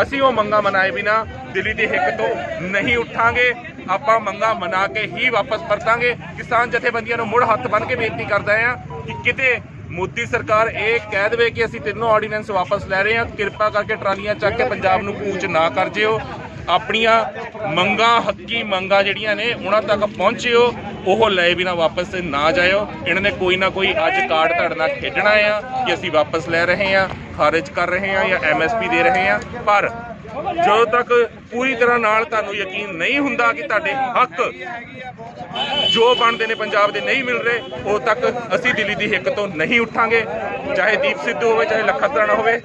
Speaker 11: ਅਸੀਂ ਉਹ ਮੰਗਾਂ ਮਨਾਏ ਬਿਨਾਂ ਦਿੱਲੀ ਦੀ ਹਿੱਕ ਤੋਂ ਨਹੀਂ ਉੱਠਾਂਗੇ। ਆਪਾਂ ਮੰਗਾਂ ਮਨਾ ਕੇ ਹੀ ਵਾਪਸ ਪਰਤਾਂਗੇ। ਕਿਸਾਨ ਜਥੇਬੰਦੀਆਂ ਨੂੰ ਮੁੜ ਹੱਥ ਬੰਨ੍ਹ ਕੇ ਬੇਨਤੀ ਕਰਦਾ ਹਾਂ ਕਿ ਕਿਤੇ ਮੋਦੀ ਸਰਕਾਰ ਇਹ ਕਹਿ ਦੇਵੇ ਕਿ ਅਸੀਂ 3 ਆਰਡੀਨੈਂਸ ਵਾਪਸ ਲੈ ਰਹੇ ਹਾਂ, ਕਿਰਪਾ ਕਰਕੇ ਟਰਾਲੀਆਂ ਚੱਕ ਕੇ ਪੰਜਾਬ ਨੂੰ ਕੂਚ ਨਾ ਕਰ ਜਿਓ। ਆਪਣੀਆਂ ਮੰਗਾਂ, ਹੱਕੀ ਮੰਗਾਂ ਜਿਹੜੀਆਂ ਨੇ ਉਹਨਾਂ ਤੱਕ ਪਹੁੰਚਿਓ, ਉਹ ਲਏ ਬਿਨਾਂ ਵਾਪਸ ਨਾ ਜਾਇਓ। ਇਹਨਾਂ ਨੇ ਕੋਈ ਨਾ ਕੋਈ ਅੱਜ ਕਾਰਡ ਤੁਹਾਡੇ ਖੇਡਣਾ ਆ ਕਿ ਅਸੀਂ ਵਾਪਸ ਲੈ ਰਹੇ ਹਾਂ, ਖਾਰਿਜ ਕਰ ਰਹੇ ਹਾਂ ਜਾਂ MSP ਦੇ ਰਹੇ ਹਾਂ। ਪਰ ਜਦੋਂ ਤੱਕ ਪੂਰੀ ਤਰ੍ਹਾਂ ਨਾਲ ਤੁਹਾਨੂੰ ਯਕੀਨ ਨਹੀਂ ਹੁੰਦਾ ਕਿ ਤੁਹਾਡੇ ਹੱਕ ਜੋ ਬਣਦੇ ਨੇ ਪੰਜਾਬ ਦੇ ਨਹੀਂ ਮਿਲ ਰਹੇ, ਉਦੋਂ ਤੱਕ ਅਸੀਂ ਦਿੱਲੀ ਦੀ ਹਿੱਕ ਤੋਂ ਨਹੀਂ ਉੱਠਾਂਗੇ। ਚਾਹੇ ਦੀਪ ਸਿੱਧੂ ਹੋਵੇ, ਚਾਹੇ ਲੱਖਤ ਰਾਣਾ ਹੋਵੇ,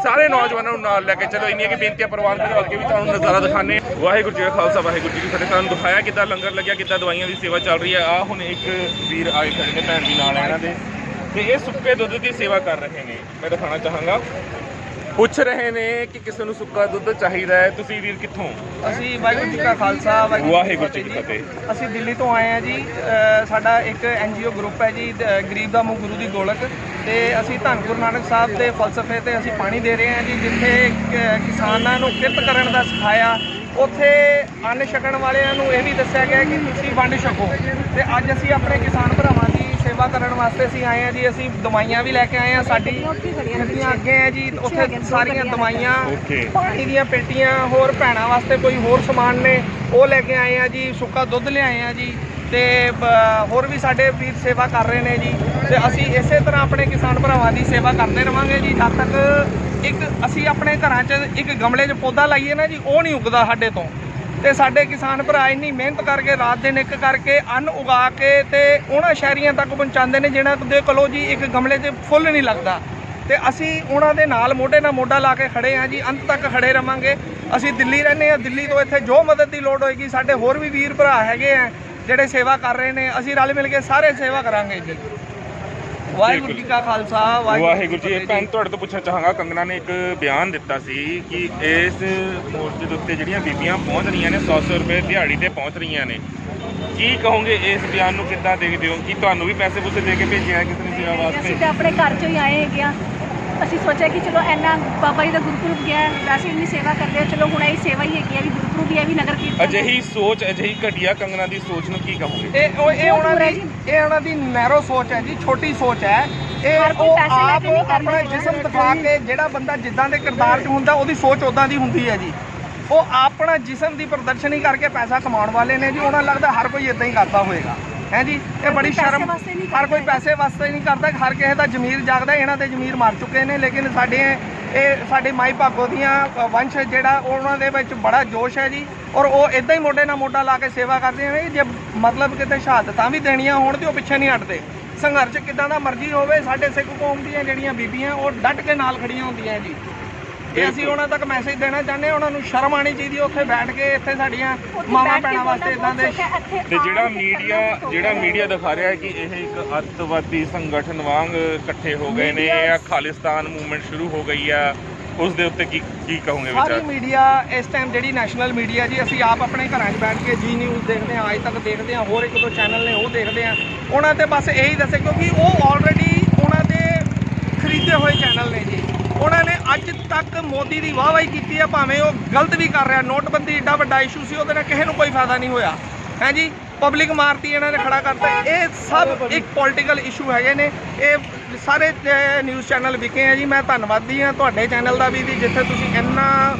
Speaker 11: ਸਾਰੇ ਨੌਜਵਾਨਾਂ ਨੂੰ ਨਾਲ ਲੈ ਕੇ ਚਲੋ। ਇੰਨੀਆਂ ਕਿ ਬੇਨਤੀਆਂ ਪ੍ਰਵਾਨ ਕਰੋ, ਅੱਗੇ ਵੀ ਤੁਹਾਨੂੰ ਨਜ਼ਾਰਾ ਦਿਖਾਣੇ। ਵਾਹਿਗੁਰੂ ਜੀ ਕਾ ਖਾਲਸਾ, ਵਾਹਿਗੁਰੂ ਜੀ ਕੀ ਫਤਿਹ। ਤੁਹਾਨੂੰ ਦਿਖਾਇਆ ਕਿੱਦਾਂ ਲੰਗਰ ਲੱਗਿਆ, ਕਿੱਦਾਂ ਦਵਾਈਆਂ ਦੀ ਸੇਵਾ ਚੱਲ ਰਹੀ ਹੈ। ਆ ਹੁਣ ਇੱਕ ਵੀਰ ਆਏ ਖੜੇ ਨੇ, ਭੈਣ ਵੀ ਨਾਲ ਇਹਨਾਂ ਦੇ, ਤੇ ਇਹ ਸੁੱਕੇ ਦੁੱਧ ਦੀ ਸੇਵਾ ਕਰ ਰਹੇ ਨੇ। ਮੈਂ ਦਿਖਾਣਾ ਚਾਹਾਂਗਾ, ਪੁੱਛ ਰਹੇ ਨੇ ਕਿ ਕਿਸੇ ਨੂੰ ਸੁੱਕਾ ਦੁੱਧ ਚਾਹੀਦਾ ਹੈ। ਤੁਸੀਂ ਵੀਰ ਕਿੱਥੋਂ?
Speaker 5: ਅਸੀਂ ਵਾਹਿਗੁਰੂ ਜੀ ਕਾ ਖਾਲਸਾ,
Speaker 11: ਵਾਹਿਗੁਰੂ ਜੀ ਕੀ ਫਤਿਹ।
Speaker 5: ਅਸੀਂ ਦਿੱਲੀ ਤੋਂ ਆਏ ਹਾਂ ਜੀ। ਸਾਡਾ ਇੱਕ NGO ਗਰੁੱਪ ਹੈ ਜੀ, ਗਰੀਬ ਦਾ ਮੂੰਹ ਗੁਰੂ ਦੀ ਗੋਲਕ, ਤੇ ਅਸੀਂ ਧੰਨ ਗੁਰੂ ਨਾਨਕ ਸਾਹਿਬ ਦੇ ਫਲਸਫੇ ਤੇ ਅਸੀਂ ਪਾਣੀ ਦੇ ਰਹੇ ਹਾਂ ਜੀ। ਜਿੱਥੇ ਕਿਸਾਨਾਂ ਨੂੰ ਕਿਰਤ ਕਰਨ ਦਾ ਸਿਖਾਇਆ, ਉੱਥੇ ਅੰਨ ਛਕਣ ਵਾਲਿਆਂ ਨੂੰ ਇਹ ਵੀ ਦੱਸਿਆ ਗਿਆ ਕਿ ਤੁਸੀਂ ਵੰਡ ਛਕੋ। ਤੇ ਅੱਜ ਅਸੀਂ ਆਪਣੇ ਕਿਸਾਨ ਭਰਾਵਾਂ ਦੀ ਸੇਵਾ ਕਰਨ ਵਾਸਤੇ ਅਸੀਂ ਆਏ ਹਾਂ ਜੀ। ਅਸੀਂ ਦਵਾਈਆਂ ਵੀ ਲੈ ਕੇ ਆਏ ਹਾਂ, ਸਾਡੀ ਗੱਡੀਆਂ ਅੱਗੇ ਹੈ ਜੀ, ਉੱਥੇ ਸਾਰੀਆਂ ਦਵਾਈਆਂ, ਪਾਣੀ ਦੀਆਂ ਪੇਟੀਆਂ, ਹੋਰ ਭੈਣਾਂ ਵਾਸਤੇ ਕੋਈ ਹੋਰ ਸਮਾਨ ਨੇ ਉਹ ਲੈ ਕੇ ਆਏ ਹਾਂ ਜੀ। ਸੁੱਕਾ ਦੁੱਧ ਲਿਆਏ ਹਾਂ ਜੀ, ਤੇ ਹੋਰ ਵੀ ਸਾਡੇ ਵੀਰ ਸੇਵਾ ਕਰ ਰਹੇ ਨੇ ਜੀ। ਤੇ ਅਸੀਂ ਇਸੇ ਤਰ੍ਹਾਂ ਆਪਣੇ ਕਿਸਾਨ ਭਰਾਵਾਂ ਦੀ ਸੇਵਾ ਕਰਦੇ ਰਵਾਂਗੇ ਜੀ, ਜਦ ਤੱਕ ਇੱਕ ਅਸੀਂ ਆਪਣੇ ਘਰਾਂ 'ਚ ਇੱਕ ਗਮਲੇ 'ਚ ਪੌਦਾ ਲਾਈਏ ਨਾ ਜੀ, ਉਹ ਨਹੀਂ ਉੱਗਦਾ ਸਾਡੇ ਤੋਂ। ਤੇ ਸਾਡੇ ਕਿਸਾਨ ਭਰਾ ਇੰਨੀ ਮਿਹਨਤ ਕਰਕੇ, ਰਾਤ ਦਿਨ ਇੱਕ ਕਰਕੇ, ਅੰਨ ਉਗਾ ਕੇ ਤੇ ਉਹਨਾਂ ਸ਼ਹਿਰੀਆਂ ਤੱਕ ਪਹੁੰਚਾਉਂਦੇ ਨੇ ਜਿਹਨਾਂ ਦੇ ਕੋਲੋਂ ਜੀ ਇੱਕ ਗਮਲੇ 'ਚ ਫੁੱਲ ਨਹੀਂ ਲੱਗਦਾ। ਤੇ ਅਸੀਂ ਉਹਨਾਂ ਦੇ ਨਾਲ ਮੋਢੇ ਨਾਲ ਮੋਢਾ ਲਾ ਕੇ ਖੜੇ ਹਾਂ ਜੀ, ਅੰਤ ਤੱਕ ਖੜੇ ਰਵਾਂਗੇ। ਅਸੀਂ ਦਿੱਲੀ ਰਹਿੰਦੇ ਹਾਂ, ਦਿੱਲੀ ਤੋਂ ਇੱਥੇ ਜੋ ਮਦਦ ਦੀ ਲੋੜ ਹੋਏਗੀ, ਸਾਡੇ ਹੋਰ ਵੀ ਵੀਰ ਭਰਾ ਹੈਗੇ ਆ ਜਿਹੜੇ ਸੇਵਾ ਕਰ ਰਹੇ ਨੇ, ਅਸੀਂ ਰਲ ਮਿਲ ਕੇ ਸਾਰੇ ਸੇਵਾ ਕਰਾਂਗੇ ਜੀ। ਵਾਹਿਗੁਰੂ ਜੀ ਕਾ ਖਾਲਸਾ,
Speaker 11: ਵਾਹਿਗੁਰੂ ਜੀ। ਭੈਣ ਤੁਹਾਡੇ ਤੋਂ ਪੁੱਛਣਾ ਚਾਹਾਂਗਾ, ਕੰਗਨਾ ਨੇ ਇੱਕ ਬਿਆਨ ਦਿੱਤਾ ਸੀ ਕਿ ਇਸ ਮੋਰਚੇ ਦੇ ਉੱਤੇ ਜਿਹੜੀਆਂ ਬੀਬੀਆਂ ਪਹੁੰਚ ਰਹੀਆਂ ਨੇ 100 ਰੁਪਏ ਦਿਹਾੜੀ ਤੇ ਪਹੁੰਚ ਰਹੀਆਂ ਨੇ, ਕੀ ਕਹੋਗੇ ਇਸ ਬਿਆਨ ਨੂੰ? ਕਿੱਦਾਂ ਦੇਖਦੇ ਹੋ? ਕਿ ਤੁਹਾਨੂੰ ਵੀ ਪੈਸੇ ਪੂਸੇ ਦੇ ਕੇ ਭੇਜਿਆ ਹੈ ਕਿਸੇ ਨੇ ਸੇਵਾ ਵਾਸਤੇ?
Speaker 13: ਅਸੀਂ ਤਾਂ ਆਪਣੇ ਘਰ ਚੋਂ ਹੀ ਆਏ ਹੈਗੇ ਆ। ਅਸੀਂ ਸੋਚਿਆ ਕਿ ਚਲੋ ਇੰਨਾ ਬਾਬਾ ਜੀ ਦਾ ਗੁਰਪੁਰਬ ਗਿਆ, ਵੈਸੇ ਇੰਨੀ ਸੇਵਾ ਕਰਦੇ ਆ, ਚਲੋ ਹੁਣ ਇਹ ਸੇਵਾ ਹੀ ਹੈਗੀ ਆ, ਵੀ ਗੁਰਪੁਰਬ ਵੀ ਹੈ, ਵੀ ਨਗਰ ਕੀਰਤਨ।
Speaker 11: ਅਜਿਹੀ ਸੋਚ, ਅਜਿਹੀ ਘਟੀਆ ਕੰਗਨਾ ਦੀ ਸੋਚ ਨੂੰ ਕੀ ਕਹੋਗੇ?
Speaker 5: ਇਹ ਉਹਨਾਂ ਦੀ ਨੈਰੋ ਸੋਚ ਹੈ ਜੀ, ਛੋਟੀ ਸੋਚ ਹੈ। ਇਹ ਉਹ ਆਪ ਆਪਣਾ ਜਿਸਮ ਦਿਖਾ ਕੇ, ਜਿਹੜਾ ਬੰਦਾ ਜਿੱਦਾਂ ਦੇ ਕਿਰਦਾਰ 'ਚ ਹੁੰਦਾ ਉਹਦੀ ਸੋਚ ਉਦਾਂ ਦੀ ਹੁੰਦੀ ਹੈ ਜੀ। ਉਹ ਆਪਣਾ ਜਿਸਮ ਦੀ ਪ੍ਰਦਰਸ਼ਨੀ ਕਰਕੇ ਪੈਸਾ ਕਮਾਉਣ ਵਾਲੇ ਨੇ ਜੀ। ਉਹਨਾਂ ਨੂੰ ਲੱਗਦਾ ਹਰ ਕੋਈ ਇਦਾਂ ਹੀ ਕਰਦਾ ਹੋਏਗਾ, ਹੈ ਜੀ। ਇਹ ਬੜੀ ਸ਼ਰਮ, ਹਰ ਕੋਈ ਪੈਸੇ ਵਾਸਤੇ ਨਹੀਂ ਕਰਦਾ, ਹਰ ਕਿਸੇ ਦਾ ਜ਼ਮੀਰ ਜਾਗਦਾ। ਇਹਨਾਂ ਦੇ ਜ਼ਮੀਰ ਮਰ ਚੁੱਕੇ ਨੇ, ਲੇਕਿਨ ਸਾਡੇ ਮਾਈ ਭਾਗੋ ਦੀਆਂ ਵੰਸ਼ ਜਿਹੜਾ ਉਹਨਾਂ ਦੇ ਵਿੱਚ ਬੜਾ ਜੋਸ਼ ਹੈ ਜੀ। ਔਰ ਉਹ ਇਦਾਂ ਹੀ ਮੋਢੇ ਨਾਲ ਮੋਢਾ ਲਾ ਕੇ ਸੇਵਾ ਕਰਦੇ ਨੇ। ਜੇ ਮਤਲਬ ਕਿਤੇ ਸ਼ਹਾਦਤਾਂ ਵੀ ਦੇਣੀਆਂ ਹੋਣ ਤੇ ਉਹ ਪਿੱਛੇ ਨਹੀਂ ਹਟਦੇ। ਸੰਘਰਸ਼ ਕਿੱਦਾਂ ਦਾ ਮਰਜ਼ੀ ਹੋਵੇ, ਸਾਡੇ ਸਿੱਖ ਕੌਮ ਦੀਆਂ ਜਿਹੜੀਆਂ ਬੀਬੀਆਂ ਉਹ ਡਟ ਕੇ ਨਾਲ ਖੜੀਆਂ ਹੁੰਦੀਆਂ ਜੀ। ਇਹ ਅਸੀਂ ਉਹਨਾਂ ਤੱਕ ਮੈਸੇਜ ਦੇਣਾ ਚਾਹੁੰਦੇ ਹਾਂ, ਉਹਨਾਂ ਨੂੰ ਸ਼ਰਮ ਆਉਣੀ ਚਾਹੀਦੀ ਹੈ ਉੱਥੇ ਬੈਠ ਕੇ, ਇੱਥੇ ਸਾਡੀਆਂ ਮਾਵਾਂ ਭੈਣਾਂ ਵਾਸਤੇ ਇਦਾਂ ਦੇ।
Speaker 11: ਤੇ ਜਿਹੜਾ ਮੀਡੀਆ ਦਿਖਾ ਰਿਹਾ ਹੈ ਕਿ ਇਹ ਇੱਕ ਅੱਤਵਾਦੀ ਸੰਗਠਨ ਵਾਂਗ ਇਕੱਠੇ ਹੋ ਗਏ ਨੇ ਜਾਂ ਖਾਲਿਸਤਾਨ ਮੂਵਮੈਂਟ ਸ਼ੁਰੂ ਹੋ ਗਈ ਆ, ਉਸ ਦੇ ਉੱਤੇ ਕੀ ਕਹੋਗੇ ਵਿਚਾਰ?
Speaker 5: ਸਾਰੀ ਮੀਡੀਆ ਇਸ ਟਾਈਮ ਜਿਹੜੀ ਨੈਸ਼ਨਲ ਮੀਡੀਆ ਜੀ, ਅਸੀਂ ਆਪ ਆਪਣੇ ਘਰਾਂ 'ਚ ਬੈਠ ਕੇ ਜੀ ਨਿਊਜ਼ ਦੇਖਦੇ ਹਾਂ, ਅੱਜ ਤੱਕ ਦੇਖਦੇ ਹਾਂ, ਹੋਰ 1-2 ਚੈਨਲ ਨੇ ਉਹ ਦੇਖਦੇ ਹਾਂ। ਉਹਨਾਂ ਤੇ ਬਸ ਇਹੀ ਦੱਸੇ, ਕਿਉਂਕਿ ਉਹ ਆਲਰੇਡੀ ਉਹਨਾਂ ਦੇ ਖਰੀਦੇ ਹੋਏ ਚੈਨਲ ਨੇ ਜੀ। ਉਹਨਾਂ ਨੇ ਅੱਜ ਤੱਕ ਮੋਦੀ ਦੀ ਵਾਹਵਾਹੀ ਕੀਤੀ ਹੈ, ਭਾਵੇਂ ਉਹ ਗਲਤ ਵੀ ਕਰ ਰਿਹਾ। ਨੋਟਬੰਦੀ ਏਡਾ ਵੱਡਾ ਇਸ਼ੂ ਸੀ, ਉਹਦੇ ਨਾਲ ਕਿਸੇ ਨੂੰ ਕੋਈ ਫਾਇਦਾ ਨਹੀਂ ਹੋਇਆ, ਹੈ ਜੀ। ਪਬਲਿਕ ਮਾਰਤੀ ਇਹਨਾਂ ਨੇ ਖੜਾ ਕਰਤਾ। ਇਹ ਸਭ ਇੱਕ ਪੋਲੀਟੀਕਲ ਇਸ਼ੂ ਹੈਗੇ ਨੇ। ਇਹ ਸਾਰੇ ਨਿਊਜ਼ ਚੈਨਲ ਵਿਕੇ ਆ ਜੀ। ਮੈਂ ਧੰਨਵਾਦੀ ਹਾਂ ਤੁਹਾਡੇ ਚੈਨਲ ਦਾ ਵੀ ਜਿੱਥੇ ਤੁਸੀਂ ਇੰਨਾ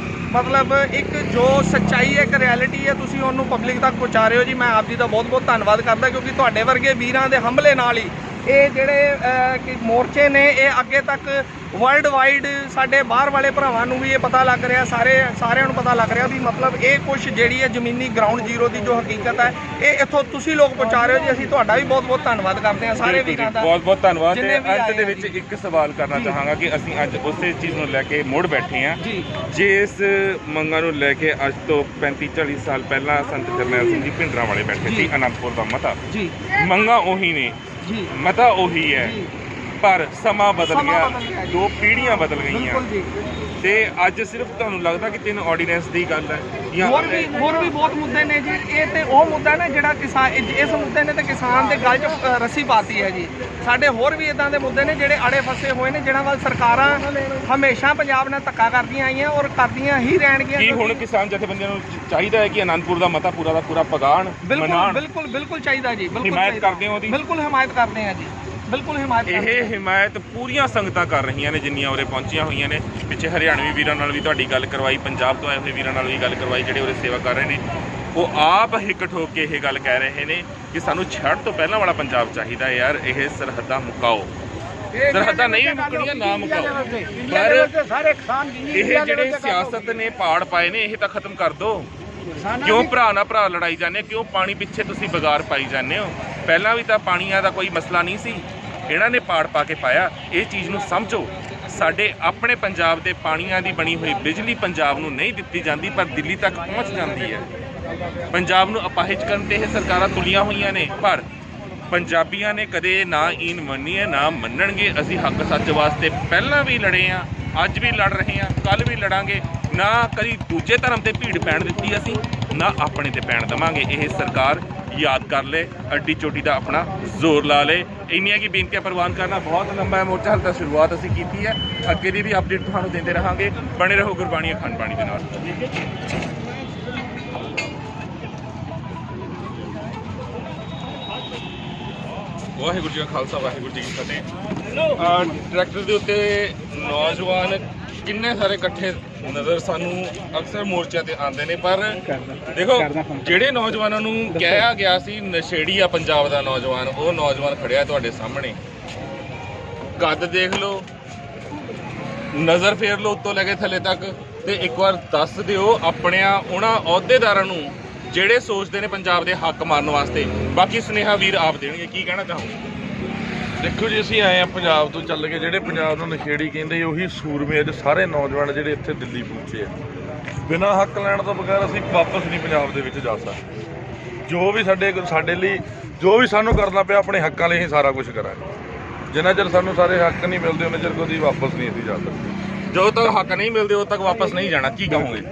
Speaker 5: ਮਤਲਬ ਇੱਕ ਜੋ ਸੱਚਾਈ ਹੈ, ਇੱਕ ਰਿਐਲਿਟੀ ਹੈ, ਤੁਸੀਂ ਉਹਨੂੰ ਪਬਲਿਕ ਤੱਕ ਪਹੁੰਚਾ ਰਹੇ ਹੋ ਜੀ। ਮੈਂ ਆਪ ਜੀ ਦਾ ਬਹੁਤ ਬਹੁਤ ਧੰਨਵਾਦ ਕਰਦਾ, ਕਿਉਂਕਿ ਤੁਹਾਡੇ ਵਰਗੇ ਵੀਰਾਂ ਦੇ ਹੰਭਲੇ ਨਾਲ ਹੀ ਇਹ ਜਿਹੜੇ ਮੋਰਚੇ ਨੇ ਇਹ ਅੱਗੇ ਤੱਕ ਵਰਲਡ ਵਾਈਡ ਸਾਡੇ ਬਾਹਰ ਵਾਲੇ ਭਰਾਵਾਂ ਨੂੰ ਵੀ ਇਹ ਪਤਾ ਲੱਗ ਰਿਹਾ, ਸਾਰਿਆਂ ਨੂੰ ਪਤਾ ਲੱਗ ਰਿਹਾ ਵੀ ਮਤਲਬ ਇਹ ਕੁਛ ਜਿਹੜੀ ਹੈ ਜ਼ਮੀਨੀ ਗਰਾਊਂਡ ਜ਼ੀਰੋ ਦੀ ਜੋ ਹਕੀਕਤ ਹੈ ਇਹ ਇੱਥੋਂ ਤੁਸੀਂ ਲੋਕ ਪਹੁੰਚਾ ਰਹੇ ਹੋ ਜੀ। ਅਸੀਂ ਤੁਹਾਡਾ ਵੀ ਬਹੁਤ ਬਹੁਤ ਧੰਨਵਾਦ ਕਰਦੇ ਹਾਂ ਸਾਰੇ ਵੀਰਾਂ ਦਾ।
Speaker 11: ਬਹੁਤ ਬਹੁਤ ਧੰਨਵਾਦ। ਤੇ ਅੰਤ ਦੇ ਵਿੱਚ ਇੱਕ ਸਵਾਲ ਕਰਨਾ ਚਾਹਾਂਗਾ ਕਿ ਅਸੀਂ ਅੱਜ ਉਸੇ ਚੀਜ਼ ਨੂੰ ਲੈ ਕੇ ਮੁੜ ਬੈਠੇ ਹਾਂ ਜਿਸ ਮੰਗਾਂ ਨੂੰ ਲੈ ਕੇ ਅੱਜ ਤੋਂ 35-40 ਸਾਲ ਪਹਿਲਾਂ ਸੰਤ ਜਰਨੈਲ ਸਿੰਘ ਜੀ ਭਿੰਡਰਾਂ ਵਾਲੇ ਬੈਠੇ ਸੀ ਅਨੰਦਪੁਰ ਦਾ ਮਤਾ। ਮੰਗਾਂ ਉਹੀ ਨੇ, ਮਤਾ ਉਹੀ ਹੈ, ਪਰ ਸਮਾਂ ਬਦਲ ਗਿਆ, 2 ਪੀੜ੍ਹੀਆਂ ਬਦਲ ਗਈਆਂ ਤੇ ਅੱਜ ਸਿਰਫ ਤੁਹਾਨੂੰ ਲੱਗਦਾ ਕਿ 3 ਆਰਡੀਨੈਂਸ ਦੀ ਗੱਲ ਹੈ ਜਾਂ
Speaker 5: ਹੋਰ ਵੀ ਬਹੁਤ ਮੁੱਦੇ ਨੇ ਜੀ। ਇਹ ਤੇ ਉਹ ਮੁੱਦਾ ਨਾ ਜਿਹੜਾ ਕਿਸਾਨ ਇਸ ਮੁੱਦੇ ਨੇ ਤੇ ਕਿਸਾਨ ਦੇ ਗਲ 'ਚ ਰੱਸੀ ਪਾਤੀ ਹੈ ਜੀ। ਸਾਡੇ ਹੋਰ ਵੀ ਇਦਾਂ ਦੇ ਮੁੱਦੇ ਨੇ ਜਿਹੜੇ ਅੜੇ ਫਸੇ ਹੋਏ ਨੇ, ਜਿਹਨਾਂ ਵੱਲ ਸਰਕਾਰਾਂ ਹਮੇਸ਼ਾ ਪੰਜਾਬ ਨਾਲ ਧੱਕਾ ਕਰਦੀਆਂ ਆਈਆਂ ਔਰ ਕਰਦੀਆਂ ਹੀ ਰਹਿਣਗੀਆਂ।
Speaker 11: ਕੀ ਹੁਣ ਕਿਸਾਨ ਜਥੇਬੰਦੀਆਂ ਨੂੰ ਚਾਹੀਦਾ ਹੈ ਕਿ ਅਨੰਦਪੁਰ ਦਾ ਮਤਾ ਪੂਰਾ ਦਾ ਪੂਰਾ ਪਗਾਣ ਮਨਾਉਣ?
Speaker 5: ਬਿਲਕੁਲ ਚਾਹੀਦਾ ਜੀ।
Speaker 11: ਹਿਮਾਇਤ ਕਰਦੇ ਹੋ ਉਹਦੀ?
Speaker 5: ਬਿਲਕੁਲ ਹਿਮਾਇਤ ਕਰਦੇ ਹਾਂ ਜੀ, ਬਿਲਕੁਲ ਹਿਮਾਇਤ।
Speaker 11: ਇਹ ਹਿਮਾਇਤ ਪੂਰੀਆਂ ਸੰਗਤਾਂ ਕਰ ਰਹੀਆਂ ਨੇ ਜਿੰਨੀਆਂ ਉਰੇ ਪਹੁੰਚੀਆਂ ਹੋਈਆਂ ਨੇ। ਪਿੱਛੇ ਹਰਿਆਣਵੀ ਵੀਰਾਂ ਨਾਲ ਵੀ ਤੁਹਾਡੀ ਗੱਲ ਕਰਵਾਈ, ਪੰਜਾਬ ਤੋਂ ਆਏ ਹੋਏ ਵੀਰਾਂ ਨਾਲ ਵੀ ਗੱਲ ਕਰਵਾਈ ਜਿਹੜੇ ਉਰੇ ਸੇਵਾ ਕਰ ਰਹੇ ਨੇ। ਉਹ ਆਪ ਹਿੱਕ ਠੋਕ ਕੇ ਇਹ ਗੱਲ ਕਹਿ ਰਹੇ ਨੇ ਕਿ ਸਾਨੂੰ ਛੱਡ ਤੋਂ ਪਹਿਲਾਂ ਵਾਲਾ ਪੰਜਾਬ ਚਾਹੀਦਾ ਯਾਰ। ਇਹ ਸਰਹੱਦਾਂ ਮੁਕਾਓ, ਸਰਹੱਦਾਂ ਨਹੀਂ ਮੁੱਕਣੀਆਂ, ਨਾ ਮੁਕਾਓ, ਪਰ ਇਹ ਜਿਹੜੇ ਸਿਆਸਤ ਨੇ ਪਾੜ ਪਾਏ ਨੇ ਇਹ ਤਾਂ ਖਤਮ ਕਰ ਦਿਓ। ਕਿਉਂ ਭਰਾ ਨਾਲ ਭਰਾ ਲੜਾਈ ਜਾਂਦੇ, ਕਿਉਂ ਪਾਣੀ ਪਿੱਛੇ ਤੁਸੀਂ ਬਗਾਰ ਪਾਈ ਜਾਂਦੇ ਹੋ? ਪਹਿਲਾਂ ਵੀ ਤਾਂ ਪਾਣੀਆਂ ਦਾ ਕੋਈ ਮਸਲਾ ਨਹੀਂ ਸੀ, ਇਹਨਾਂ ਨੇ ਪਾੜ ਪਾ ਕੇ ਪਾਇਆ। ਇਹ ਚੀਜ਼ ਨੂੰ ਸਮਝੋ। ਸਾਡੇ ਆਪਣੇ ਪੰਜਾਬ ਦੇ ਪਾਣੀਆਂ ਦੀ ਬਣੀ ਹੋਈ ਬਿਜਲੀ ਪੰਜਾਬ ਨੂੰ ਨਹੀਂ ਦਿੱਤੀ ਜਾਂਦੀ, ਪਰ ਦਿੱਲੀ ਤੱਕ ਪਹੁੰਚ ਜਾਂਦੀ ਹੈ। ਪੰਜਾਬ ਨੂੰ ਅਪਾਹਿਜ ਕਰਨ ਤੇ ਇਹ ਸਰਕਾਰਾਂ ਤੁਲੀਆਂ ਹੋਈਆਂ ਨੇ, ਪਰ ਪੰਜਾਬੀਆਂ ਨੇ ਕਦੇ ਨਾ ਈਨ ਮੰਨੀ ਹੈ, ਨਾ ਮੰਨਣਗੇ। ਅਸੀਂ ਹੱਕ ਸੱਚ ਵਾਸਤੇ ਪਹਿਲਾਂ ਵੀ ਲੜੇ ਹਾਂ, ਅੱਜ ਵੀ ਲੜ ਰਹੇ ਹਾਂ, ਕੱਲ੍ਹ ਵੀ ਲੜਾਂਗੇ। ਨਾ ਕਦੀ ਦੂਜੇ ਧਰਮ ਤੇ ਭੀੜ ਪੈਣ ਦਿੱਤੀ ਅਸੀਂ, ਨਾ ਆਪਣੇ ਤੇ ਪੈਣ ਦੇਵਾਂਗੇ। ਇਹ ਸਰਕਾਰ ਯਾਦ ਕਰ ਲੈ, ਅੱਡੀ ਚੋਟੀ ਦਾ ਆਪਣਾ ਜ਼ੋਰ ਲਾ ਲੇ। ਇੰਨੀਆਂ ਕੀ ਬੇਨਤੀਆਂ ਪ੍ਰਵਾਨ ਕਰਨਾ ਬਹੁਤ ਲੰਬਾ ਹੈ ਮੋਰਚਾ, ਹਾਲੇ ਤਾਂ ਸ਼ੁਰੂਆਤ ਅਸੀਂ ਕੀਤੀ ਹੈ। ਅੱਗੇ ਦੀ ਵੀ ਅਪਡੇਟ ਤੁਹਾਨੂੰ ਦਿੰਦੇ ਰਹਾਂਗੇ। ਬਣੇ ਰਹੋ ਗੁਰਬਾਣੀ ਅਖੰਡ ਬਾਣੀ ਦੇ ਨਾਲ। ਵਾਹਿਗੁਰੂ ਜੀ ਕਾ ਖਾਲਸਾ, ਵਾਹਿਗੁਰੂ ਜੀ ਕੀ ਫਤਿਹ। ਟਰੈਕਟਰ ਦੇ ਉੱਤੇ ਨੌਜਵਾਨ ਕਿੰਨੇ ਸਾਰੇ ਇਕੱਠੇ ਨਜ਼ਰ ਸਾਨੂੰ ਅਕਸਰ ਮੋਰਚਿਆਂ ਤੇ ਆਉਂਦੇ ਨੇ, ਪਰ ਦੇਖੋ ਜਿਹੜੇ ਨੌਜਵਾਨਾਂ ਨੂੰ ਕਿਹਾ ਗਿਆ ਸੀ ਨਸ਼ੇੜੀ ਆ ਪੰਜਾਬ ਦਾ ਨੌਜਵਾਨ, ਉਹ ਨੌਜਵਾਨ ਖੜਿਆ ਤੁਹਾਡੇ ਸਾਹਮਣੇ। ਕੱਦ ਦੇਖ ਲਓ, ਨਜ਼ਰ ਫੇਰ ਲਓ ਉੱਤੋਂ ਲੈ ਕੇ ਥੱਲੇ ਤੱਕ, ਤੇ ਇੱਕ ਵਾਰ ਦੱਸ ਦਿਓ ਆਪਣਿਆਂ ਉਹਨਾਂ ਅਹੁਦੇਦਾਰਾਂ ਨੂੰ ਜਿਹੜੇ ਸੋਚਦੇ ਨੇ ਪੰਜਾਬ ਦੇ ਹੱਕ ਮਾਰਨ ਵਾਸਤੇ। ਬਾਕੀ ਸੁਨੇਹਾ ਵੀਰ ਆਪ ਦੇਣਗੇ, ਕੀ ਕਹਿਣਾ ਚਾਹੋਗੇ?
Speaker 8: ਦੇਖੋ ਜੀ, ਅਸੀਂ ਆਏ ਆ ਪੰਜਾਬ ਤੋਂ ਚੱਲ ਕੇ, ਜਿਹੜੇ ਪੰਜਾਬ ਨੂੰ ਨਸ਼ੇੜੀ ਕਹਿੰਦੇ ਉਹੀ ਸੂਰਮੇ ਅੱਜ ਸਾਰੇ ਨੌਜਵਾਨ ਜਿਹੜੇ ਇੱਥੇ ਦਿੱਲੀ ਪਹੁੰਚੇ ਆ। ਬਿਨਾਂ ਹੱਕ ਲੈਣ ਤੋਂ ਬਗੈਰ ਅਸੀਂ ਵਾਪਸ ਨਹੀਂ ਪੰਜਾਬ ਦੇ ਵਿੱਚ ਜਾ ਸਕਦੇ। ਜੋ ਵੀ ਸਾਡੇ ਲਈ ਜੋ ਵੀ ਸਾਨੂੰ ਕਰਨਾ ਪਿਆ ਆਪਣੇ ਹੱਕਾਂ ਲਈ ਹੀ ਸਾਰਾ ਕੁਝ ਕਰਾਂਗੇ। ਜਿੰਨਾ ਚਿਰ ਸਾਨੂੰ ਸਾਰੇ ਹੱਕ ਨਹੀਂ ਮਿਲਦੇ ਉਹਨਾਂ ਚਿਰ ਕਦੀ ਵਾਪਸ ਨਹੀਂ ਅਸੀਂ ਜਾ ਸਕਦੇ।
Speaker 11: ਜਦੋਂ ਤੱਕ ਹੱਕ ਨਹੀਂ ਮਿਲਦੇ ਉਦੋਂ ਤੱਕ ਵਾਪਸ ਨਹੀਂ ਜਾਣਾ। ਕੀ ਕਹੋਗੇ?